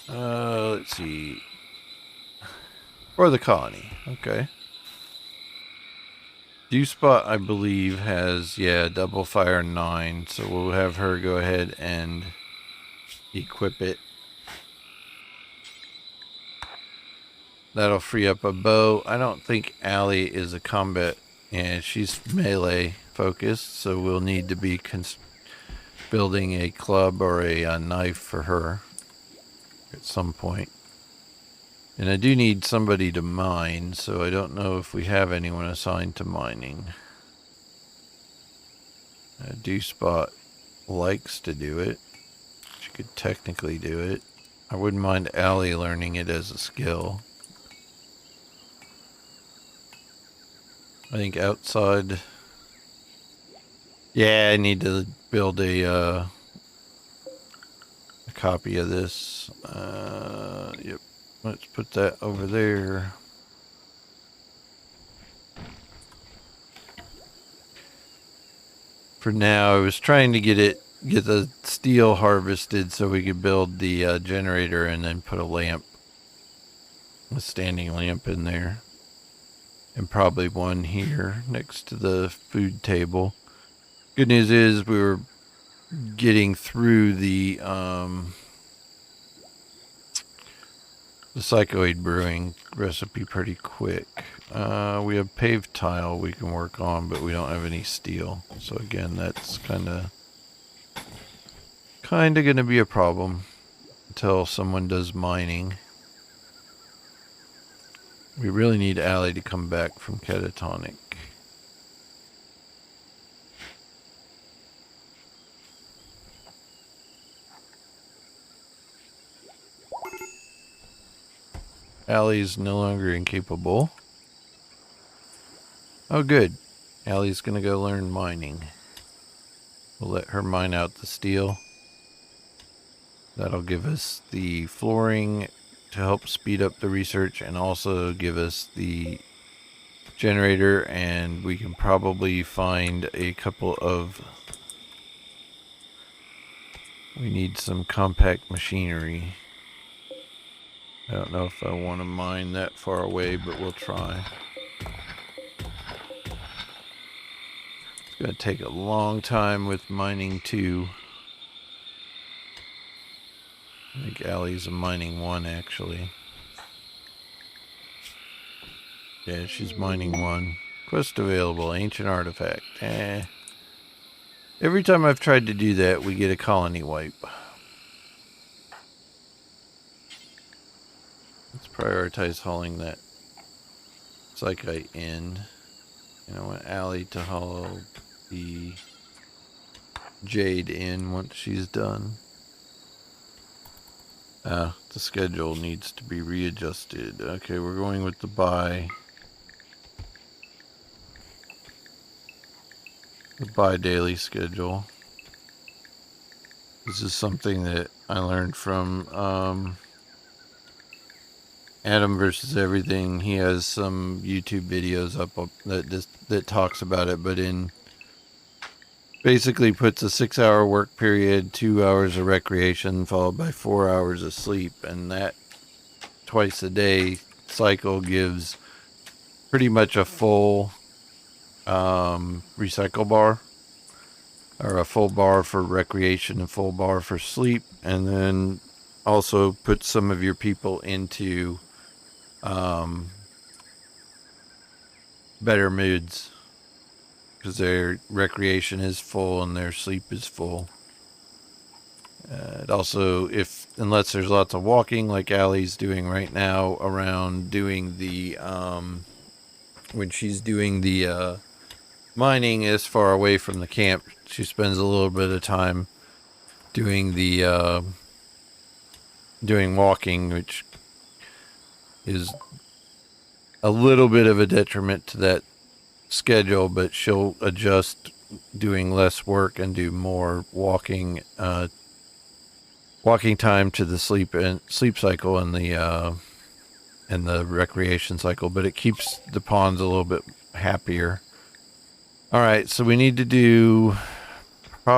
A: let's see. For the colony. Okay. D-Spot, I believe, has, yeah, double fire 9. So we'll have her go ahead and equip it. That'll free up a bow. I don't think Allie is a combat, and she's melee focused, so we'll need to be building a club or a knife for her at some point. And I do need somebody to mine, so I don't know if we have anyone assigned to mining. Spot likes to do it. She could technically do it. I wouldn't mind Allie learning it as a skill. I think outside. Yeah, I need to build a copy of this. Yep. Let's put that over there. For now, I was trying to get the steel harvested so we could build the generator and then put a standing lamp in there. And probably one here next to the food table. Good news is we were getting through the psychoid brewing recipe pretty quick. We have paved tile we can work on, but we don't have any steel. So again, that's kind of going to be a problem until someone does mining. We really need Allie to come back from catatonic. Allie's no longer incapable. Oh, good. Allie's gonna go learn mining. We'll let her mine out the steel. That'll give us the flooring to help speed up the research and also give us the generator, and we can probably find a couple of... We need some compact machinery. I don't know if I want to mine that far away, but we'll try. It's going to take a long time with mining too. I think Allie's a mining 1 actually. Yeah, she's mining 1. Quest available, ancient artifact. Every time I've tried to do that, we get a colony wipe. Let's prioritize hauling that psychite in. And I want Allie to haul the jade in once she's done. The schedule needs to be readjusted. Okay, we're going with the bi-daily schedule. This is something that I learned from Adam versus Everything. He has some YouTube videos up that talks about it, but basically puts a 6-hour work period, 2 hours of recreation, followed by 4 hours of sleep, and that twice a day cycle gives pretty much a full recycle bar, or a full bar for recreation and full bar for sleep, and then also put some of your people into better moods, because their recreation is full and their sleep is full. It also, unless there's lots of walking like Allie's doing right now around doing the when she's doing the mining is far away from the camp, she spends a little bit of time doing the doing walking, which is a little bit of a detriment to that schedule, but she'll adjust doing less work and do more walking time to the sleep cycle and the recreation cycle, but it keeps the pawns a little bit happier. All right, so we need to do I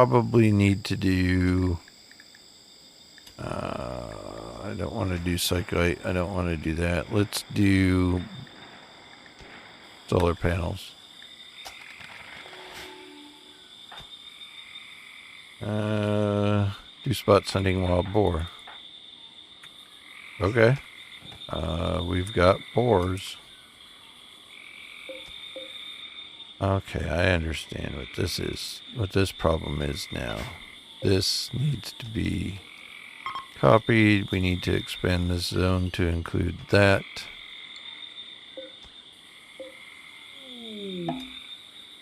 A: don't want to do psychite. I don't want to do that. Let's do solar panels. Do 2 spots hunting wild boar. Okay. We've got boars. Okay, I understand what this is. What this problem is now. This needs to be copied. We need to expand this zone to include that.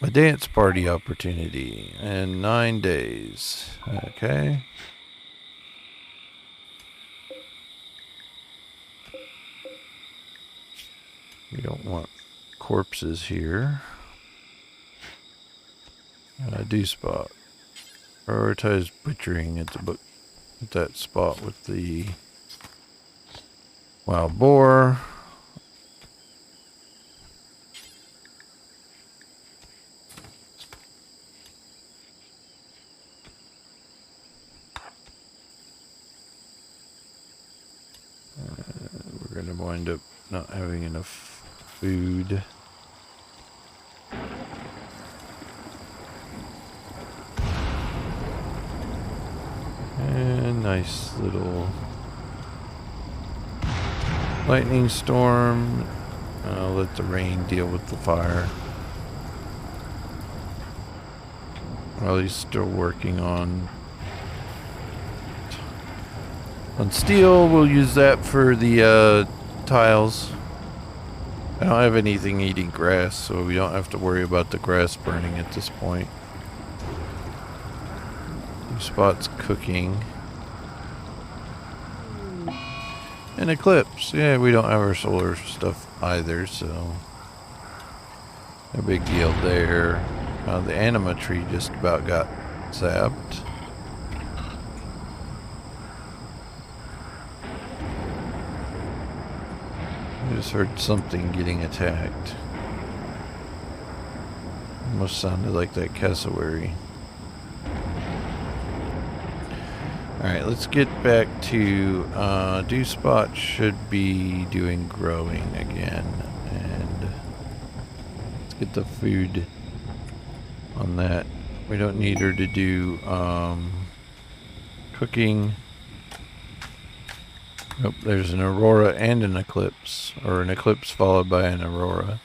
A: A dance party opportunity in 9 days. Okay. We don't want corpses here. Do spot. Prioritize butchering at the book. At that spot with the wild boar. We're going to wind up not having enough food. And nice little lightning storm. I'll let the rain deal with the fire. While he's still working on steel, we'll use that for the tiles. I don't have anything eating grass, so we don't have to worry about the grass burning at this point. Spot's cooking. An eclipse. Yeah, we don't have our solar stuff either, so no big deal there. The anima tree just about got zapped. I just heard something getting attacked. Almost sounded like that cassowary. Alright, let's get back to Dew Spot should be doing growing again. And let's get the food on that. We don't need her to do cooking. Nope, there's an aurora and an eclipse, or an eclipse followed by an aurora.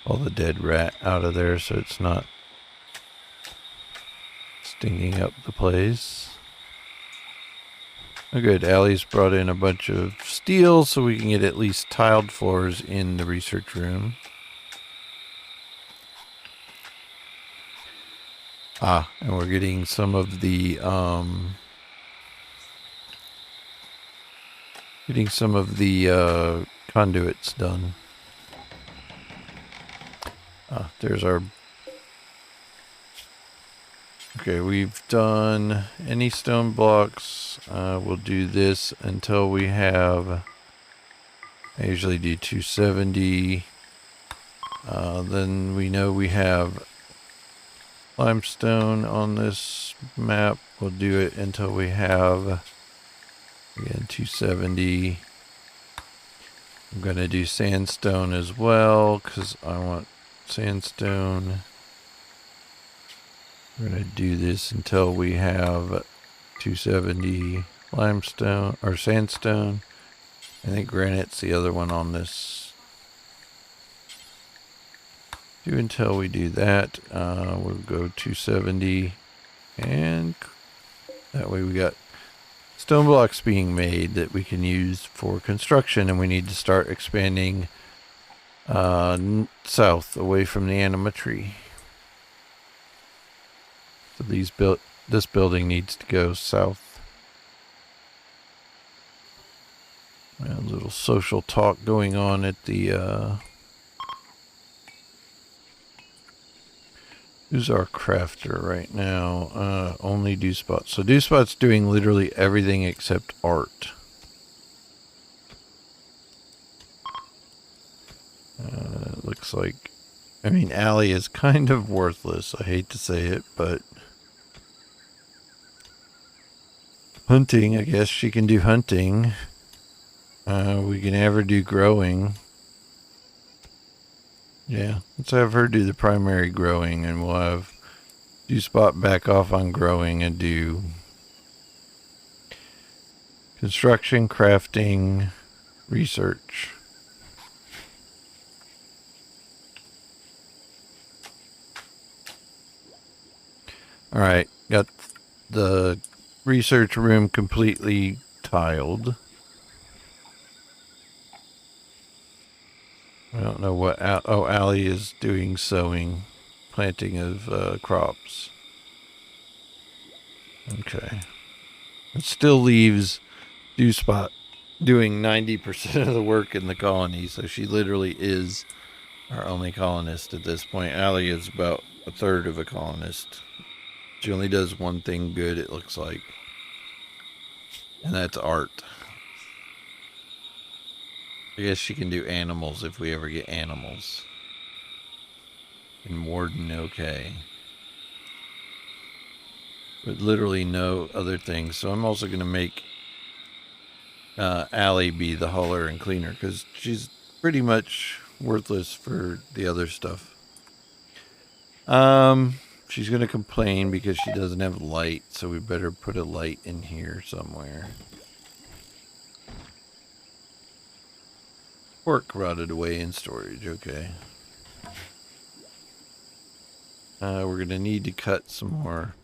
A: All the dead rat out of there so it's not stinking up the place. Oh good, Allie's brought in a bunch of steel so we can get at least tiled floors in the research room. And we're getting some of the conduits done. There's our... Okay, we've done any stone blocks. We'll do this until we have... I usually do 270. Then we know we have limestone on this map. We'll do it until we have, again, 270. I'm going to do sandstone as well because I want sandstone. We're going to do this until we have 270 limestone or sandstone. I think granite's the other one on this. Do until we do that. We'll go 270 and that way we got stone blocks being made that we can use for construction, and we need to start expanding south away from the anima tree. So this building needs to go south. A little social talk going on at the who's our crafter right now? Only Dew Spot. So Dew Spot's doing literally everything except art. Looks like, I mean, Allie is kind of worthless. I hate to say it, but hunting, I guess she can do hunting. We can have her do growing. Yeah, let's have her do the primary growing, and we'll have Spot back off on growing and do construction, crafting, research. All right, got the research room completely tiled. I don't know what. Allie is doing sowing, planting of crops. Okay. It still leaves Spot doing 90% of the work in the colony, so she literally is our only colonist at this point. Allie is about a third of a colonist. She only does one thing good, it looks like. And that's art. I guess she can do animals if we ever get animals. And Warden, okay. But literally no other things. So I'm also going to make Allie be the hauler and cleaner, because she's pretty much worthless for the other stuff. She's going to complain because she doesn't have light, so we better put a light in here somewhere. Pork rotted away in storage, okay. We're going to need to cut some more.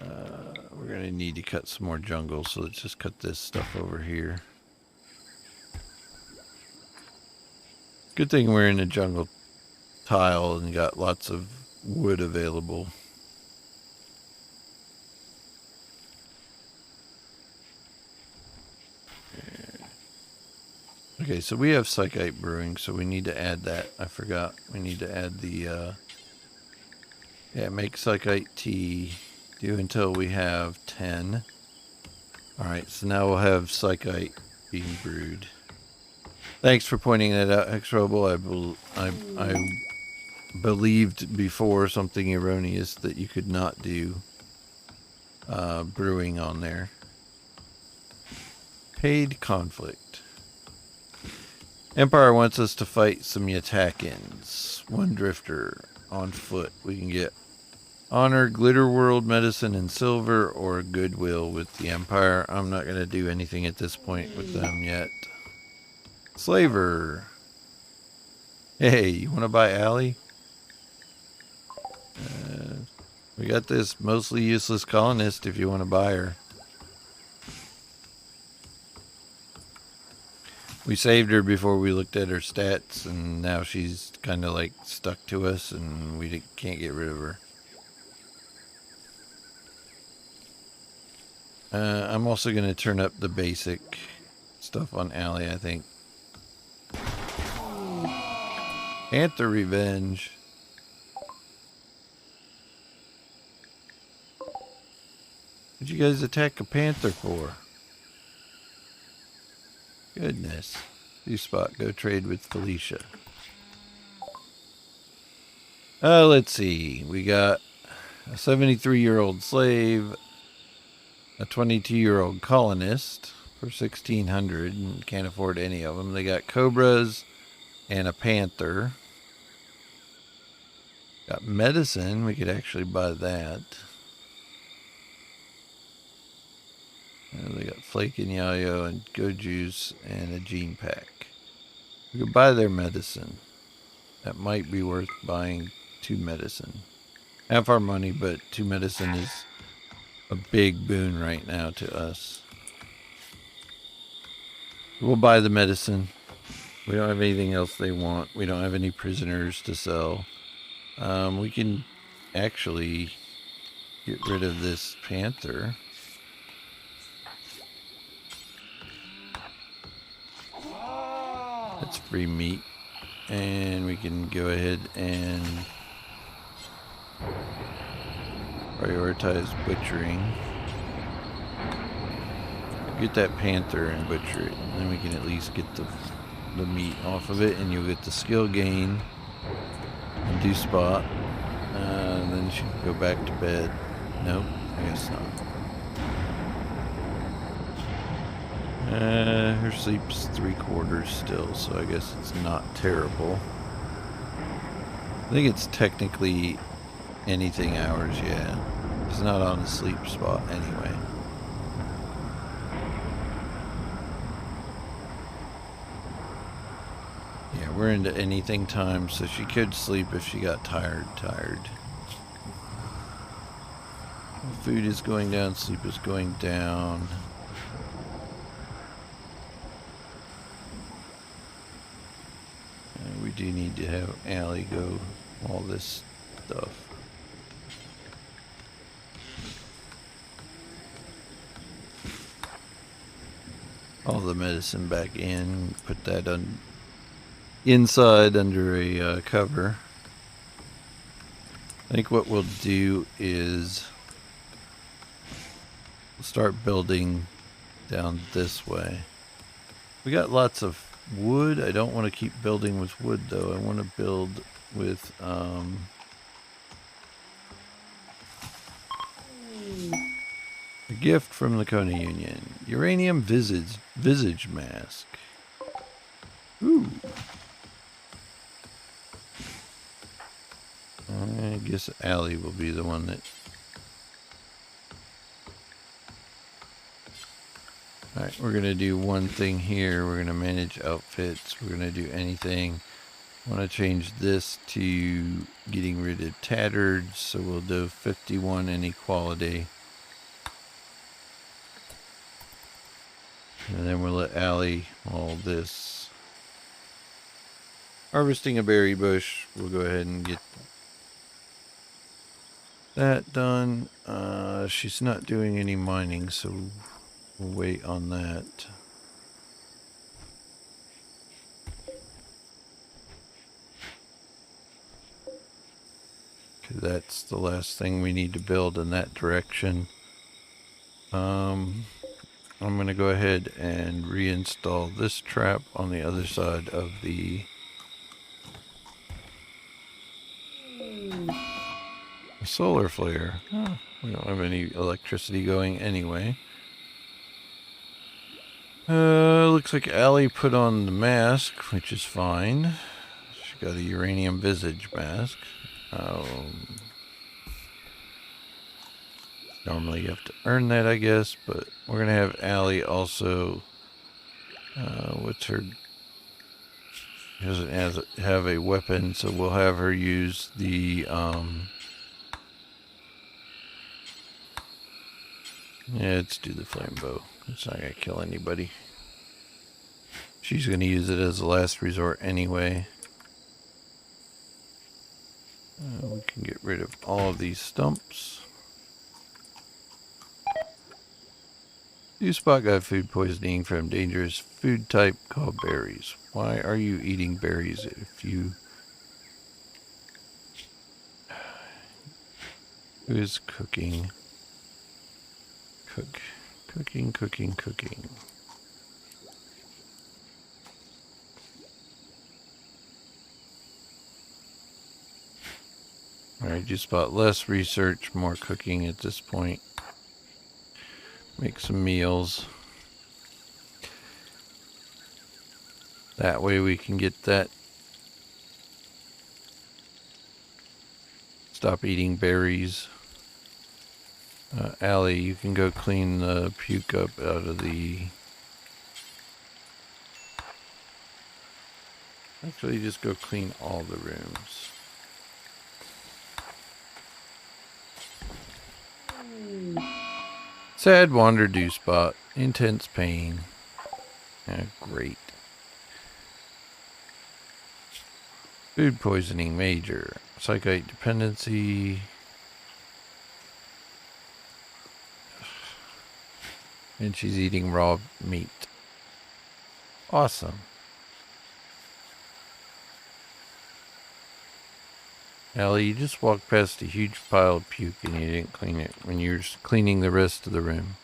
A: We're going to need to cut some more jungle, so let's just cut this stuff over here. Good thing we're in a jungle tile and got lots of wood available. Okay, so we have Psychite brewing, so we need to add that. I forgot. We need to add the, yeah, make Psychite tea. Do until we have 10. Alright, so now we'll have Psychite being brewed. Thanks for pointing that out, Hexrobo. I believed before something erroneous that you could not do brewing on there. Paid conflict. Empire wants us to fight some Yatakans. One drifter on foot. We can get honor, glitter world, medicine, and silver, or goodwill with the Empire. I'm not going to do anything at this point with them yet. Slaver. Hey, you want to buy Allie? We got this mostly useless colonist if you want to buy her. We saved her before we looked at her stats, and now she's kind of like stuck to us, and we can't get rid of her. I'm also going to turn up the basic stuff on Allie, I think. Panther Revenge. What'd you guys attack a panther for? Goodness. Spot, go trade with Felicia. Let's see. We got a 73-year-old slave, a 22-year-old colonist for 1,600, and can't afford any of them. They got cobras and a panther. Got medicine. We could actually buy that. They got flake and yayo and go juice and a gene pack. We could buy their medicine. That might be worth buying 2 medicine. Half our money, but 2 medicine is a big boon right now to us. We'll buy the medicine. We don't have anything else they want. We don't have any prisoners to sell. We can actually get rid of this panther. That's free meat. And we can go ahead and prioritize butchering. Get that panther and butcher it. And then we can at least get the meat off of it. And you'll get the skill gain. And do spot. And then she can go back to bed. Nope, I guess not. Her sleep's 3/4 still, so I guess it's not terrible. I think it's technically anything hours, yeah. It's not on a sleep spot anyway. Yeah, we're into anything time, so she could sleep if she got tired. Food is going down, sleep is going down. We do need to have Allie go all this stuff. All the medicine back in, put that on inside under a cover. I think what we'll do is start building down this way. We got lots of wood. I don't want to keep building with wood though. I want to build with a gift from the Kona Union. Uranium visage mask. Ooh. I guess Allie will be the one that... Alright, we're going to do one thing here. We're going to manage outfits. We're going to do anything. I want to change this to getting rid of tattered. So we'll do 51 inequality. And then we'll let Allie all this. Harvesting a berry bush. We'll go ahead and get that done. She's not doing any mining, so we'll wait on that. Okay, that's the last thing we need to build in that direction. I'm going to go ahead and reinstall this trap on the other side of the solar flare. Oh, we don't have any electricity going anyway. Looks like Allie put on the mask, which is fine. She got a uranium visage mask. Normally you have to earn that, I guess, but we're gonna have Allie also. What's her? She doesn't have a weapon, so we'll have her use the yeah, let's do the flame bow. It's not gonna kill anybody. She's gonna use it as a last resort anyway. We can get rid of all of these stumps. You spot got food poisoning from dangerous food type called berries. Why are you eating berries if you... Who is cooking? Cooking. Alright, you spot less research, more cooking at this point. Make some meals. That way we can get that. Stop eating berries. Allie, you can go clean the puke up out of the... Actually, just go clean all the rooms. Sad wander dew spot. Intense pain. Great. Food poisoning major. Psychite dependency. And she's eating raw meat. Awesome. Allie, you just walked past a huge pile of puke and you didn't clean it when you're cleaning the rest of the room.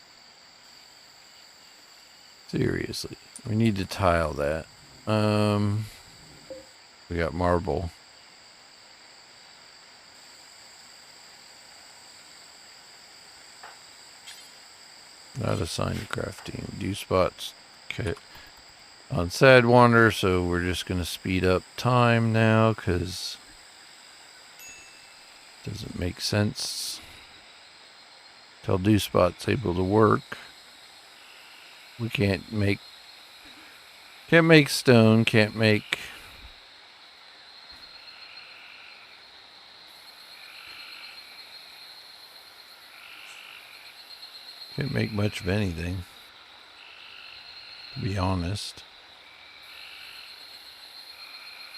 A: Seriously. We need to tile that. We got marble. Not assigned to crafting. Dew spots Okay. On Sad Wander, so we're just going to speed up time now because it doesn't make sense. Till Dew Spot's able to work. We can't make stone, can't make much of anything, to be honest.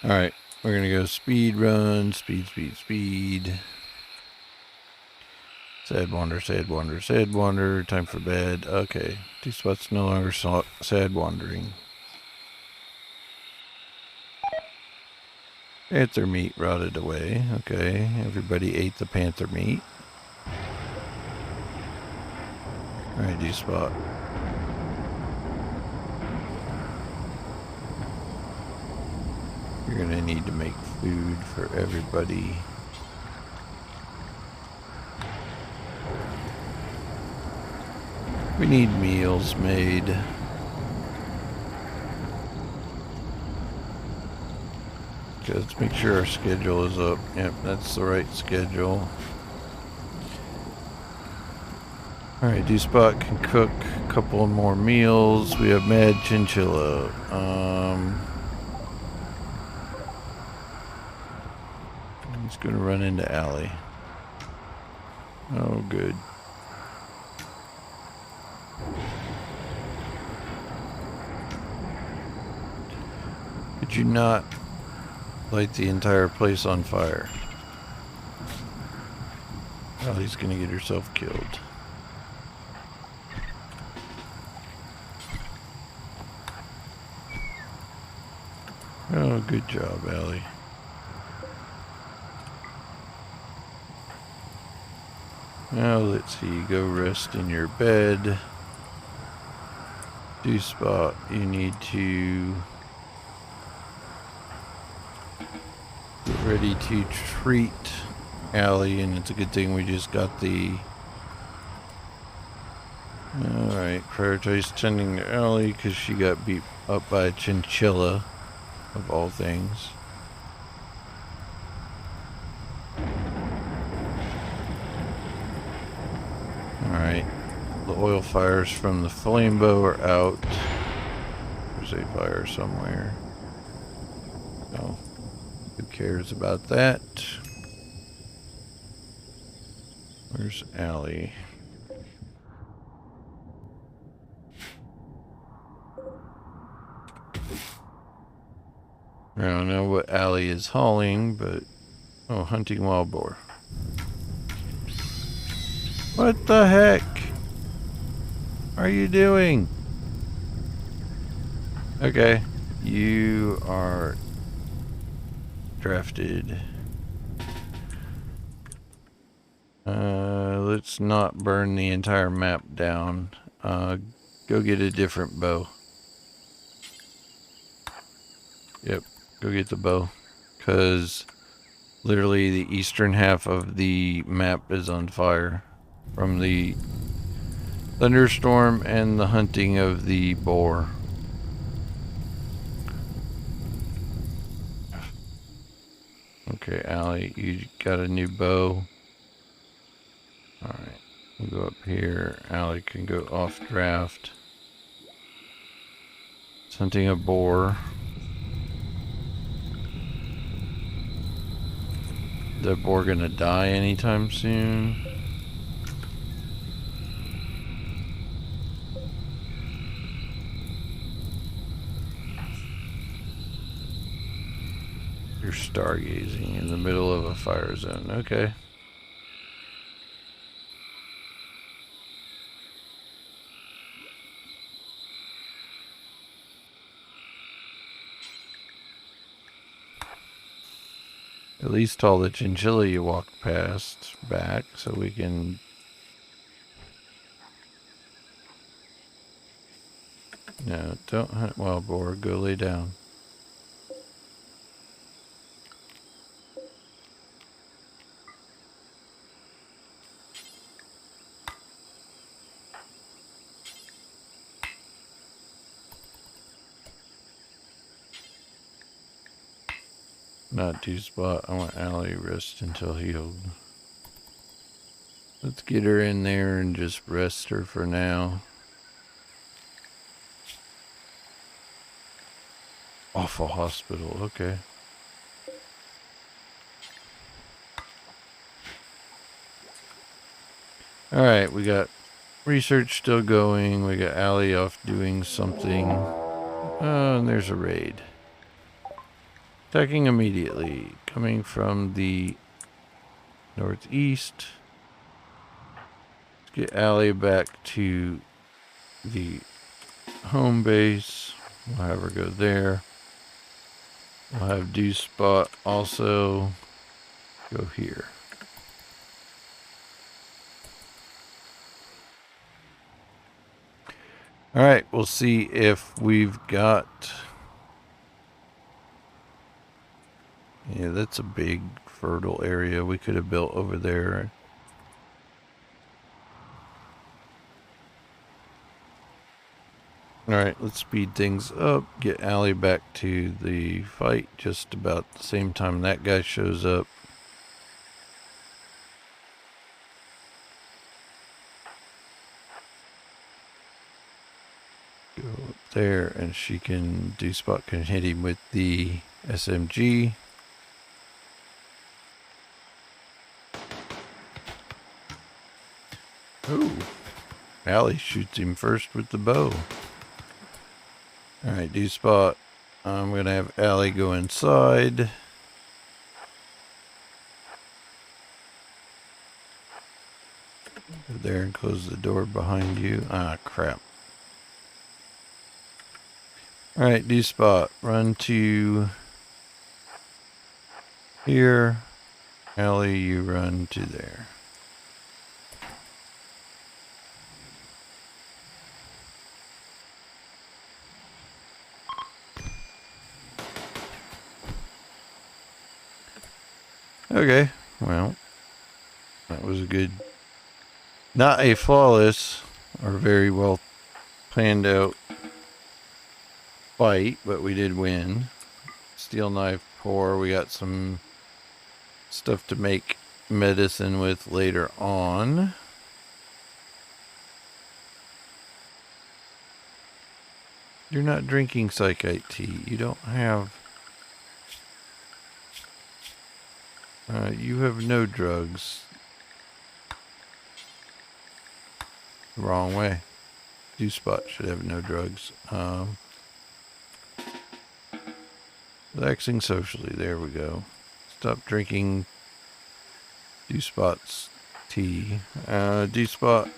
A: Alright, we're gonna go speed run, speed. Sad wander, time for bed. Okay, Dew Spot's no longer sad wandering. Panther meat rotted away. Okay, everybody ate the panther meat. Alright, Dew Spot. You're gonna need to make food for everybody. We need meals made. Okay, let's make sure our schedule is up. Yep, that's the right schedule. Alright, Dew Spot can cook a couple more meals. We have Mad Chinchilla. He's gonna run into Allie. Oh, good. Could you not light the entire place on fire? Allie's gonna get herself killed. Oh, good job, Allie. Now let's see, go rest in your bed. Dew Spot, you need to get ready to treat Allie, and it's a good thing we just got the... Alright, prioritize tending to Allie because she got beat up by a chinchilla, of all things. Alright, the oil fires from the flame bow are out. There's a fire somewhere. Oh, who cares about that? Where's Allie? I don't know what Allie is hauling, but... Oh, hunting wild boar. What the heck are you doing? Okay, you are drafted. Let's not burn the entire map down. Go get a different bow. Yep, go get the bow. Because literally the eastern half of the map is on fire from the thunderstorm and the hunting of the boar. Okay, Allie, you got a new bow. Alright, we'll go up here. Allie can go off draft. It's hunting a boar. The boar gonna die anytime soon? You're stargazing in the middle of a fire zone. Okay. At least all the chinchilla you walked past back so we can... No, don't hunt wild boar. Go lay down. Not do spot. I want Allie rest until healed. Let's get her in there and just rest her for now. Awful hospital. Okay. Alright, we got research still going. We got Allie off doing something. Oh, and there's a raid. Attacking immediately. Coming from the northeast. Let's get Allie back to the home base. We'll have her go there. We'll have Do Spot also go here. Alright, we'll see if we've got... Yeah, that's a big fertile area we could have built over there. Alright, let's speed things up. Get Allie back to the fight just about the same time that guy shows up. Go up there and she can do spot, can hit him with the SMG. Ooh. Allie shoots him first with the bow. Alright, do spot. I'm going to have Allie go inside. Go there and close the door behind you. Ah, crap. Alright, do spot. Run to here. Allie, you run to there. Okay, well, that was a good, not a flawless or very well planned out fight, but we did win. Steel knife pour, we got some stuff to make medicine with later on. You're not drinking psychite tea. You don't have... you have no drugs. The wrong way. Do spot should have no drugs. Relaxing socially. There we go. Stop drinking Do spot's tea. Do spot.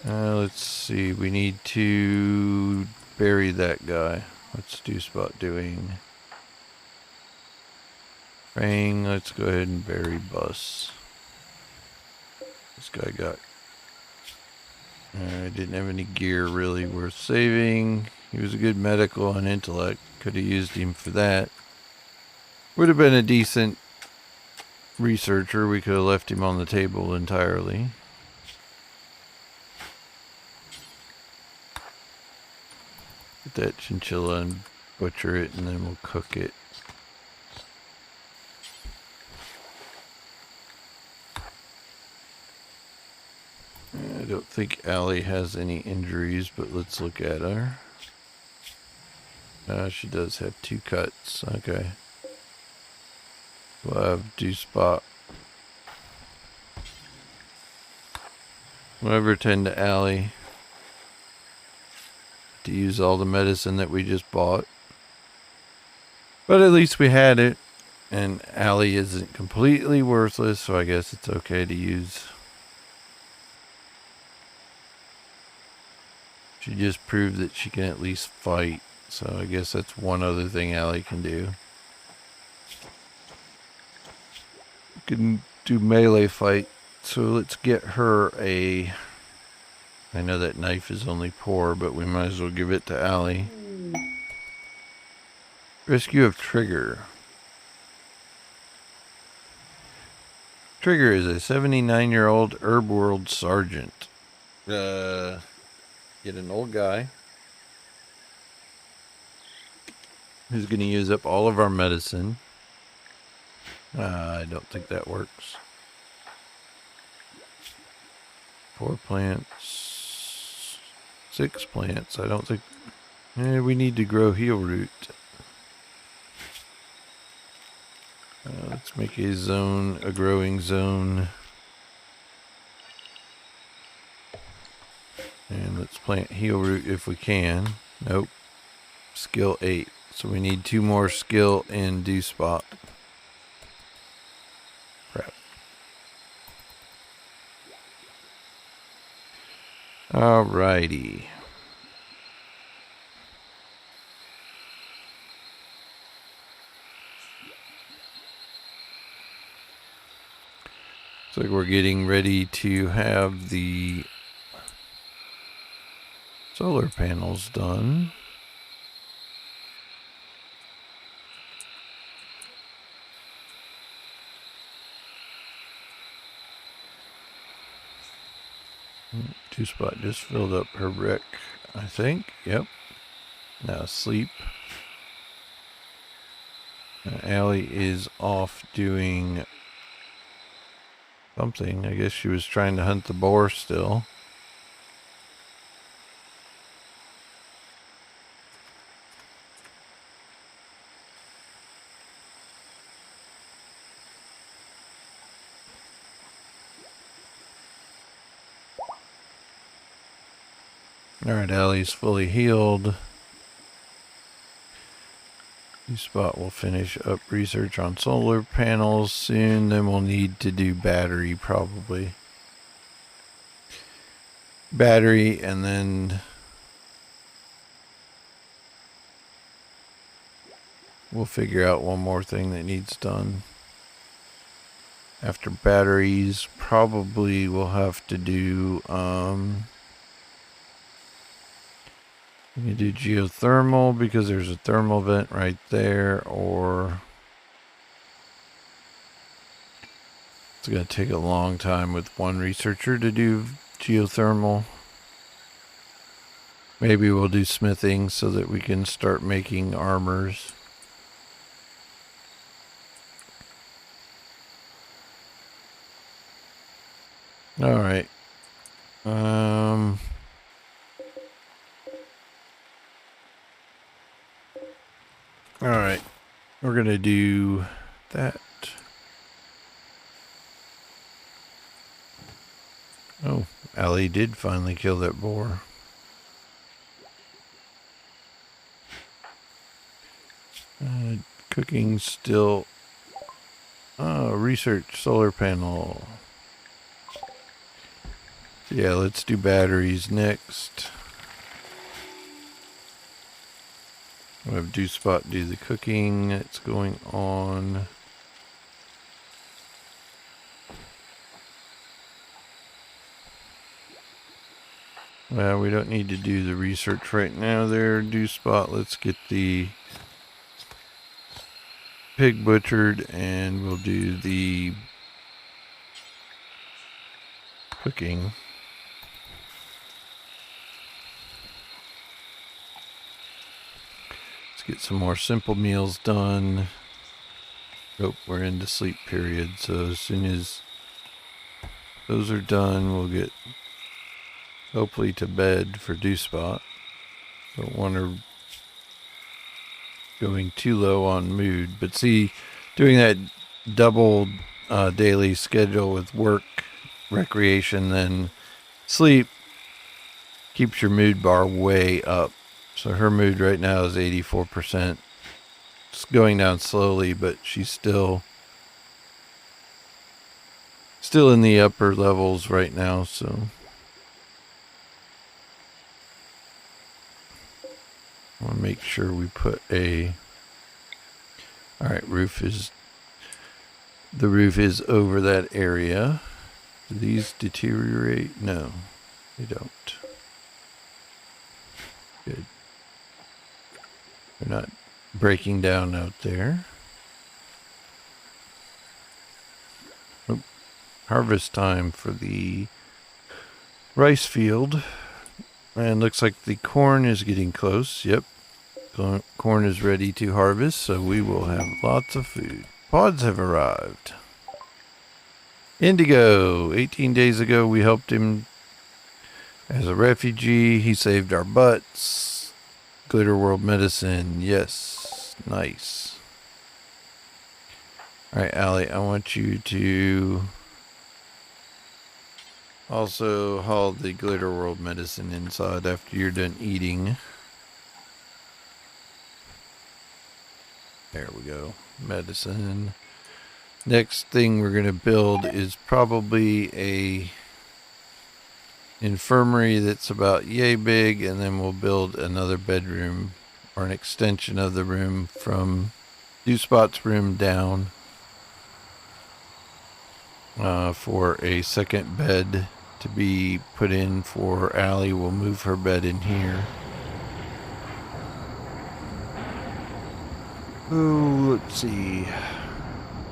A: Let's see. We need to bury that guy. What's Do spot doing? Praying. Let's go ahead and bury Bus. This guy got... didn't have any gear really worth saving. He was a good medical and intellect. Could have used him for that. Would have been a decent researcher. We could have left him on the table entirely. Get that chinchilla and butcher it, and then we'll cook it. I don't think Allie has any injuries, but let's look at her. She does have 2 cuts. Okay. We'll have Do spot. We'll ever tend to Allie to use all the medicine that we just bought. But at least we had it. And Allie isn't completely worthless, so I guess it's okay to use. She just proved that she can at least fight. So I guess that's one other thing Allie can do. Can do melee fight. So let's get her a... I know that knife is only poor, but we might as well give it to Allie. Rescue of Trigger. Trigger is a 79-year-old RimWorld sergeant. Get an old guy. who's going to use up all of our medicine. I don't think that works. 4 plants, 6 plants. I don't think we need to grow heal root. Let's make a zone, a growing zone. And let's plant heal root if we can. Nope. Skill 8. So we need 2 more skill in dew spot. Crap. Alrighty. Looks like we're getting ready to have the solar panels done. Dew spot just filled up her brick, I think. Yep. Now sleep. Allie is off doing something. I guess she was trying to hunt the boar still. Alright, Allie's fully healed. This spot will finish up research on solar panels soon. Then we'll need to do battery probably. Battery, and then we'll figure out one more thing that needs done. After batteries, probably we'll have to do we can do geothermal because there's a thermal vent right there, or it's going to take a long time with one researcher to do geothermal. Maybe we'll do smithing so that we can start making armors. All right. All right, we're gonna do that. Oh, Allie did finally kill that boar. Cooking still. Oh, research solar panel. So yeah, let's do batteries next. We'll have Dew Spot do the cooking that's going on. Well, we don't need to do the research right now there, Dew Spot. Let's get the pig butchered and we'll do the cooking. Get some more simple meals done. Oh, we're into sleep period, so as soon as those are done, we'll get hopefully to bed for Dew Spot. Don't want her going too low on mood, but see, doing that double daily schedule with work, recreation, then sleep keeps your mood bar way up. So her mood right now is 84%. It's going down slowly, but she's still in the upper levels right now, so I want to make sure we put a alright, the roof is over that area. Do these deteriorate? No, they don't. Good. They're not breaking down out there. Oh, harvest time for the rice field. And looks like the corn is getting close. Yep. corn is ready to harvest, so we will have lots of food. Pods have arrived. Indigo. 18 days ago, we helped him as a refugee. He saved our butts. Glitter World medicine. Yes. Nice. Alright, Allie, I want you to also haul the Glitter World medicine inside after you're done eating. There we go. Medicine. Next thing we're going to build is probably a infirmary that's about yay big, and then we'll build another bedroom or an extension of the room from Dewspot's room down for a second bed to be put in for Allie. We'll move her bed in here. Oh, let's see.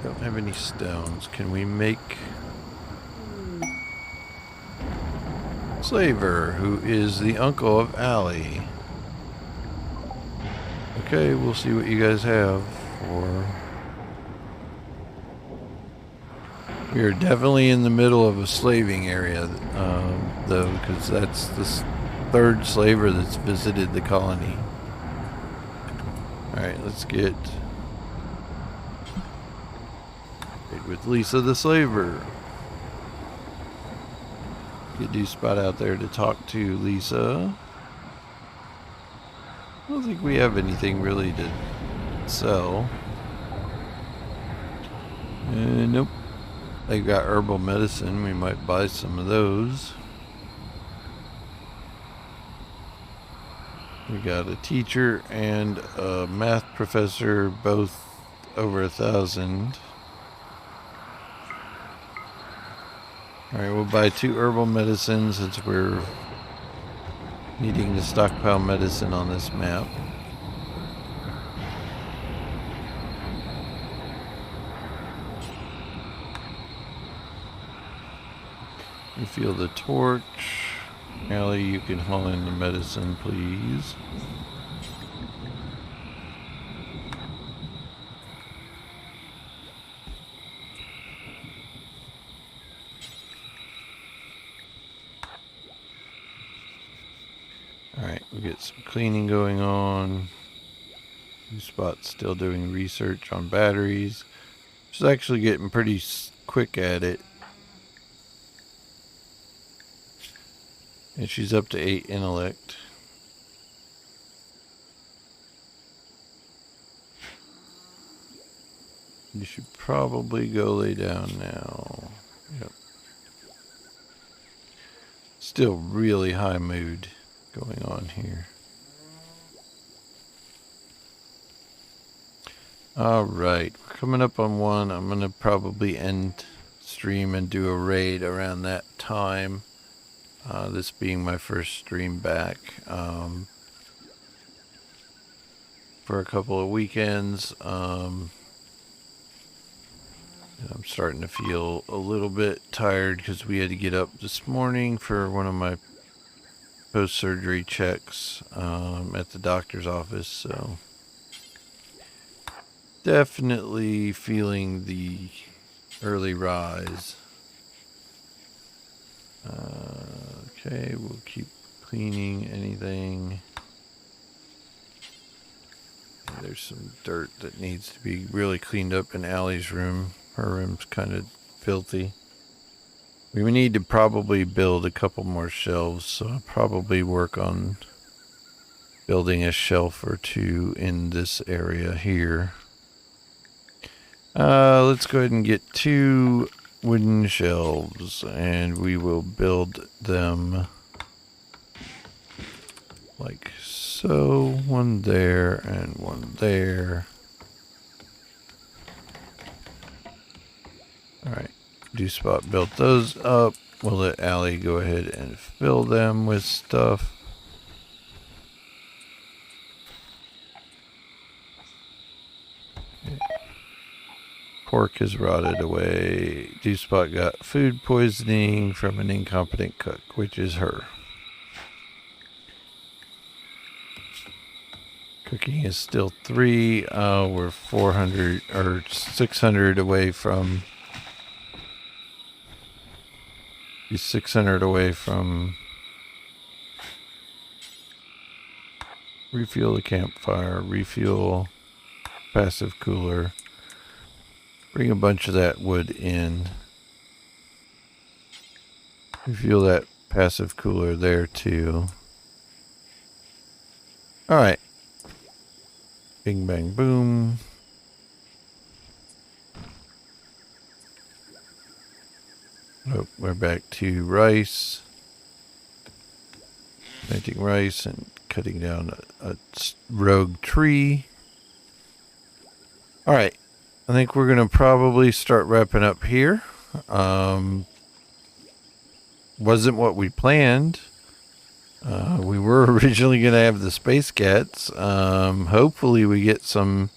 A: Don't have any stones. Can we make Slaver, who is the uncle of Allie? Okay, we'll see what you guys have for. We are definitely in the middle of a slaving area, though, because that's the third slaver that's visited the colony. Alright, let's get with Lisa the slaver. Get Dewspot out there to talk to Lisa. I don't think we have anything really to sell. Nope. They got herbal medicine. We might buy some of those. We got a teacher and a math professor, both over 1,000. Alright, we'll buy 2 herbal medicines since we're needing to stockpile medicine on this map. Refuel the torch. Allie, you can haul in the medicine, please. Alright, we get some cleaning going on. Spot's still doing research on batteries. She's actually getting pretty quick at it. And she's up to 8 intellect. You should probably go lay down now. Yep. Still really high mood going on here. Alright, we're coming up on 1. I'm going to probably end stream and do a raid around that time. This being my first stream back for a couple of weekends. I'm starting to feel a little bit tired because we had to get up this morning for one of my post-surgery checks at the doctor's office. So definitely feeling the early rise. Okay, we'll keep cleaning anything. There's some dirt that needs to be really cleaned up in Allie's room. Her room's kind of filthy. We need to probably build a couple more shelves, so I'll probably work on building a shelf or 2 in this area here. Let's go ahead and get 2 wooden shelves, and we will build them like so. 1 there and 1 there. Alright, Dewspot built those up. We'll let Allie go ahead and fill them with stuff. Pork is rotted away. Dewspot got food poisoning from an incompetent cook, which is her. Cooking is still 3. We're 400 or 600 away from. He's 600 away from. Refuel the campfire. Refuel passive cooler. Bring a bunch of that wood in. Refuel that passive cooler there too. Alright. Bing bang boom. Oh, we're back to rice. Planting rice and cutting down a rogue tree. Alright. I think we're going to probably start wrapping up here. Wasn't what we planned. We were originally going to have the space cats. Hopefully we get some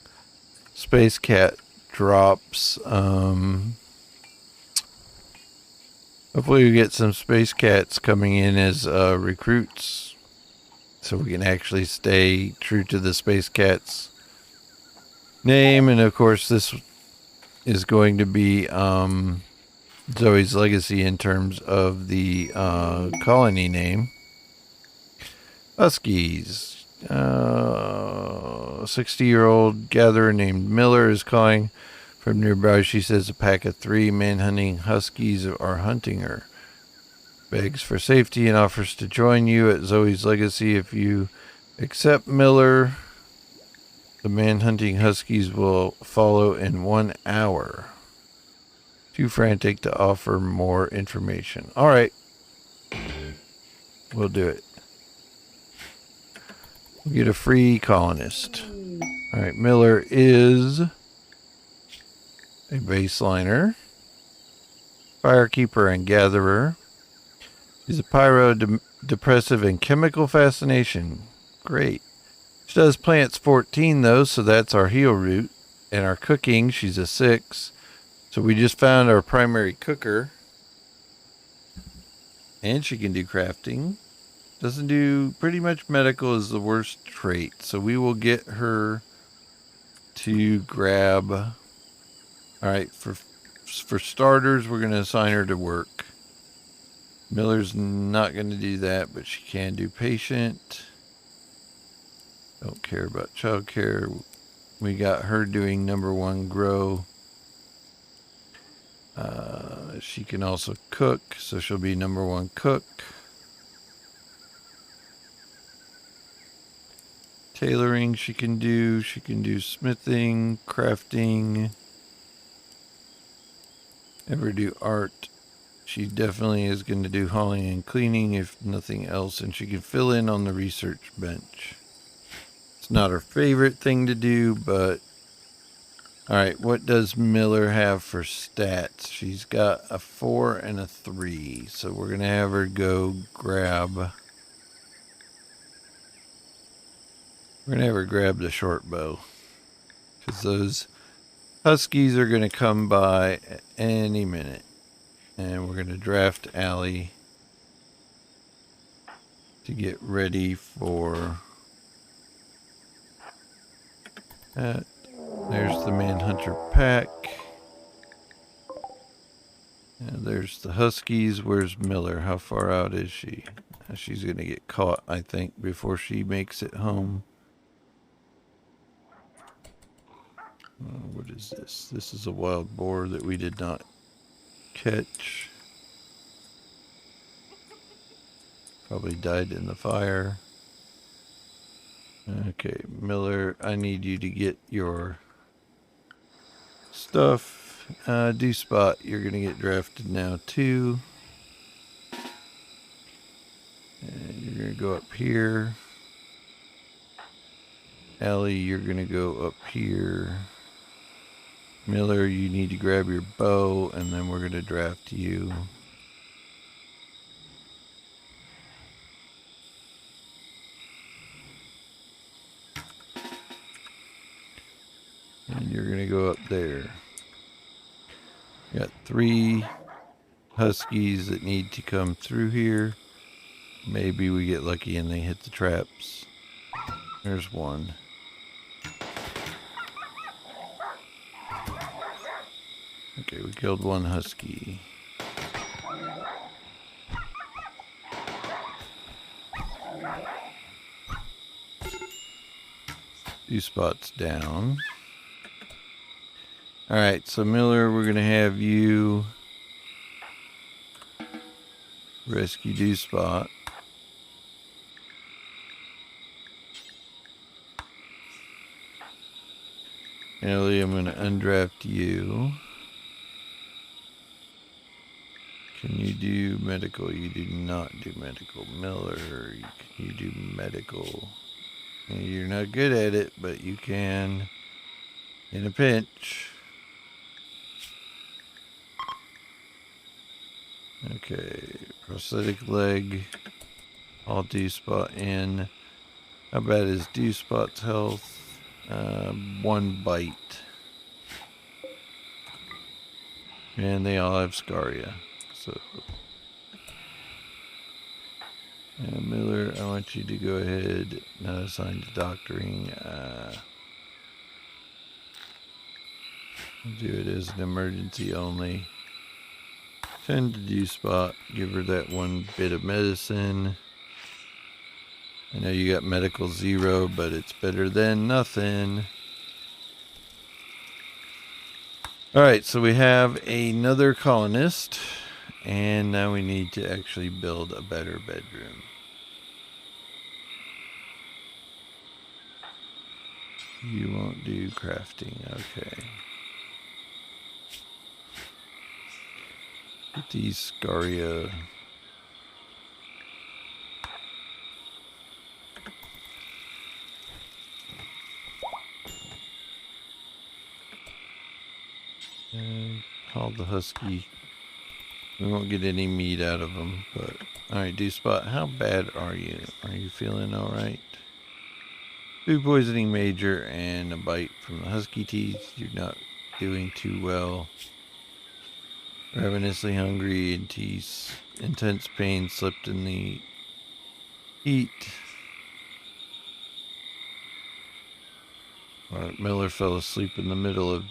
A: space cat drops. Hopefully we get some space cats coming in as recruits, so we can actually stay true to the space cats name. And of course this is going to be Zoe's legacy in terms of the colony name. Huskies. 60-year-old gatherer named Miller is calling from nearby. She says a pack of 3 man-hunting huskies are hunting her. Begs for safety and offers to join you at Zoe's legacy. If you accept Miller, the man-hunting huskies will follow in 1 hour. Too frantic to offer more information. All right. We'll do it. We'll get a free colonist. All right. Miller is a baseliner, firekeeper, and gatherer. She's a pyro, depressive, and chemical fascination. Great. She does plants 14 though, so that's our heal route. And our cooking, she's a 6. So we just found our primary cooker. And she can do crafting. Doesn't do pretty much medical is the worst trait. So we will get her to grab. All right, for starters, we're going to assign her to work. Miller's not going to do that, but she can do patient. Don't care about childcare. We got her doing number 1 grow. She can also cook, so she'll be number 1 cook. Tailoring she can do smithing, crafting. Ever do art. She definitely is going to do hauling and cleaning if nothing else, and she can fill in on the research bench. It's not her favorite thing to do, but alright, what does Miller have for stats? She's got a 4 and a 3, so we're going to have her go grab. We're going to have her grab the short bow, because those huskies are going to come by at any minute. And we're going to draft Allie to get ready for that. There's the Manhunter pack. And there's the Huskies. Where's Miller? How far out is she? She's going to get caught, I think, before she makes it home. What is this? This is a wild boar that we did not catch. Probably died in the fire. Okay, Miller, I need you to get your stuff. Do Spot, you're going to get drafted now too. And you're going to go up here. Allie, you're going to go up here. Miller, you need to grab your bow, and then we're going to draft you. And you're going to go up there. Got 3 huskies that need to come through here. Maybe we get lucky and they hit the traps. There's one. Okay, we killed one husky. Two spots down. Alright, so Miller, we're going to have you rescue Dew Spot. Ellie, I'm going to undraft you. Can you do medical? You do not do medical. Miller, can you do medical? You're not good at it, but you can in a pinch. Okay, prosthetic leg. All Dew Spot in. How bad is Dew Spot's health? 1 bite. And they all have scaria. So, Miller, I want you to go ahead. Not assigned to doctoring. Do it as an emergency only. Tend to Dew Spot. Give her that 1 bit of medicine. I know you got medical 0, but it's better than nothing. Alright, so we have another colonist, and now we need to actually build a better bedroom. You won't do crafting, okay. Get these scaria. Haul the husky. We won't get any meat out of them, but alright, Dew Spot, how bad are you? Are you feeling alright? Food poisoning major and a bite from the husky teeth. You're not doing too well. Ravenously hungry and teeth. Intense pain slipped in the heat. Miller fell asleep in the middle of...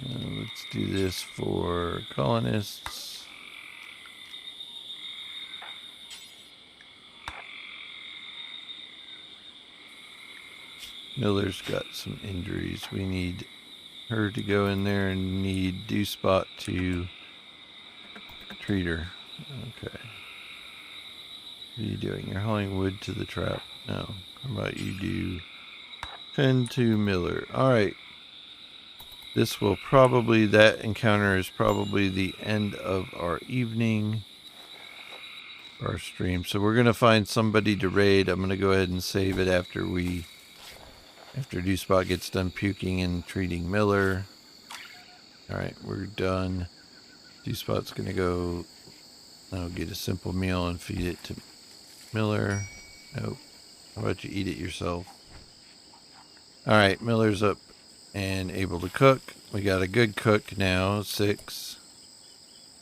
A: let's do this for colonists. Miller's got some injuries. We need her to go in there and need Dew Spot to treat her. Okay. What are you doing? You're hauling wood to the trap. No. How about you do tend to Miller? Alright. This will probably, that encounter is probably the end of our evening. Our stream. So we're going to find somebody to raid. I'm going to go ahead and save it after Dew Spot gets done puking and treating Miller. Alright, we're done. Dew Spot's going to go get a simple meal and feed it to Miller. Nope. How about you eat it yourself? Alright, Miller's up and able to cook. We got a good cook now, 6.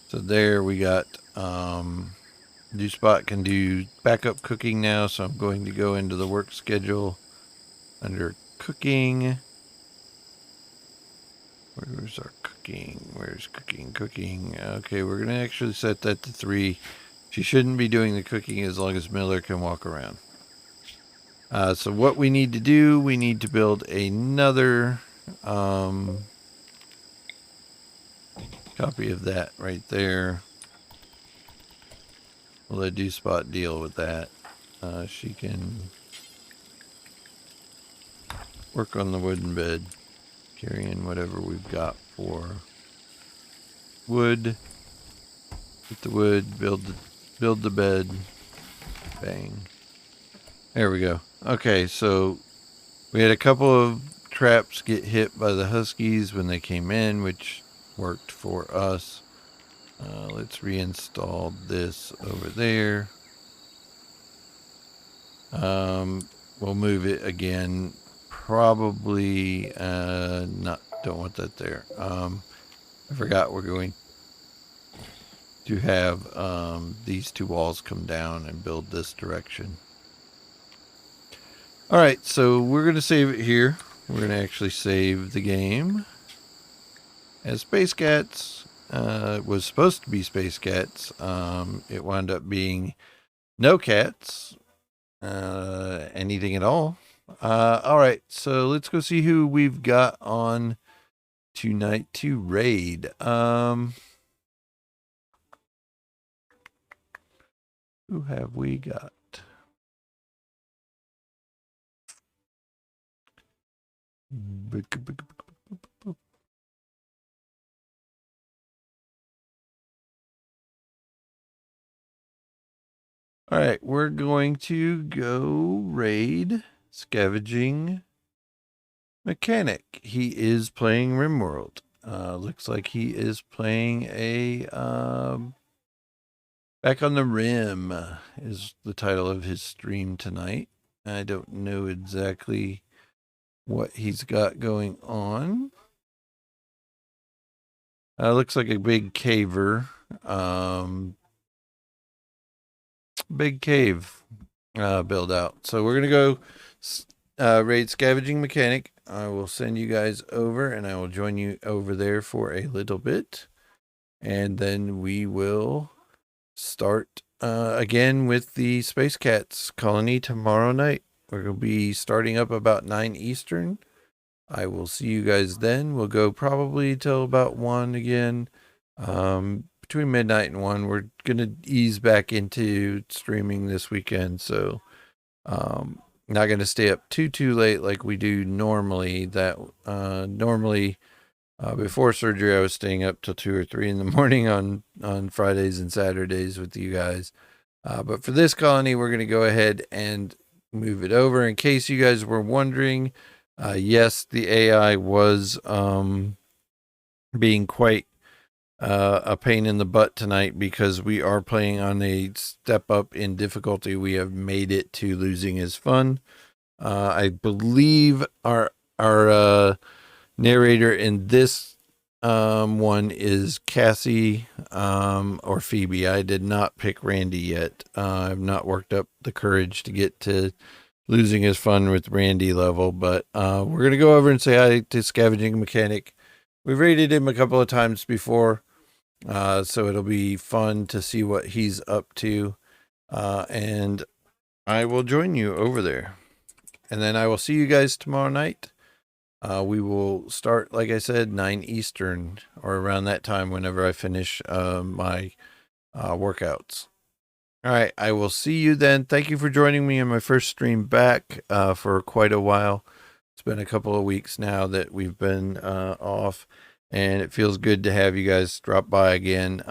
A: So there we got, Dew Spot can do backup cooking now, so I'm going to go into the work schedule under cooking. Where's our cooking? Where's cooking? Cooking. Okay, we're going to actually set that to 3. She shouldn't be doing the cooking as long as Miller can walk around. So what we need to do, we need to build another copy of that right there. We'll let Dew Spot deal with that. She can work on the wooden bed, carrying whatever we've got for wood. Get the wood, build the bed. Bang. There we go. Okay, so we had a couple of traps get hit by the huskies when they came in, which worked for us. Let's reinstall this over there. We'll move it again. Probably don't want that there. I forgot we're going to have these 2 walls come down and build this direction. Alright, so we're going to save it here. We're going to actually save the game. as Space Cats. It was supposed to be Space Cats. It wound up being no cats. Anything at all. All right, so let's go see who we've got on tonight to raid. Who have we got? All right, we're going to go raid Scavenging Mechanic. He is playing RimWorld. Looks like he is playing a Back on the Rim is the title of his stream tonight. I don't know exactly what he's got going on. Looks like a big caver. Big cave build out. So we're going to go raid Scavenging Mechanic. I will send you guys over and I will join you over there for a little bit. And then we will start again with the Space Cats colony tomorrow night. We're going to be starting up about 9 Eastern. I will see you guys then. We'll go probably till about 1 again. Between midnight and 1, we're going to ease back into streaming this weekend. So, not going to stay up too late like we do normally. Normally, before surgery, I was staying up till 2 or 3 in the morning on Fridays and Saturdays with you guys. But for this colony, we're going to go ahead and move it over. In case you guys were wondering, yes, the AI was being quite a pain in the butt tonight because we are playing on a step up in difficulty. We have made it to losing is fun. I believe our narrator in this one is Cassie or Phoebe. I did not pick Randy yet. I've not worked up the courage to get to losing is fun with Randy level, but we're going to go over and say hi to Scavenging Mechanic. We've raided him a couple of times before, so it'll be fun to see what he's up to, and I will join you over there. And then I will see you guys tomorrow night. We will start, like I said, 9 Eastern or around that time whenever I finish my workouts. All right, I will see you then. Thank you for joining me in my first stream back for quite a while. It's been a couple of weeks now that we've been off, and it feels good to have you guys drop by again.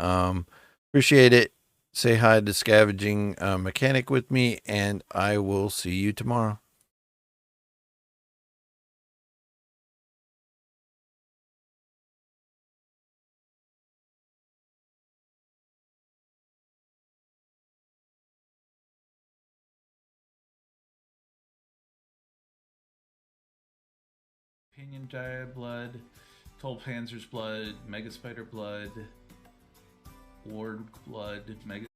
A: Appreciate it. Say hi to Scavenging Mechanic with me, and I will see you tomorrow.
D: Opinion Giant blood, Toll Panzer's blood, Mega Spider blood, Ward blood, Mega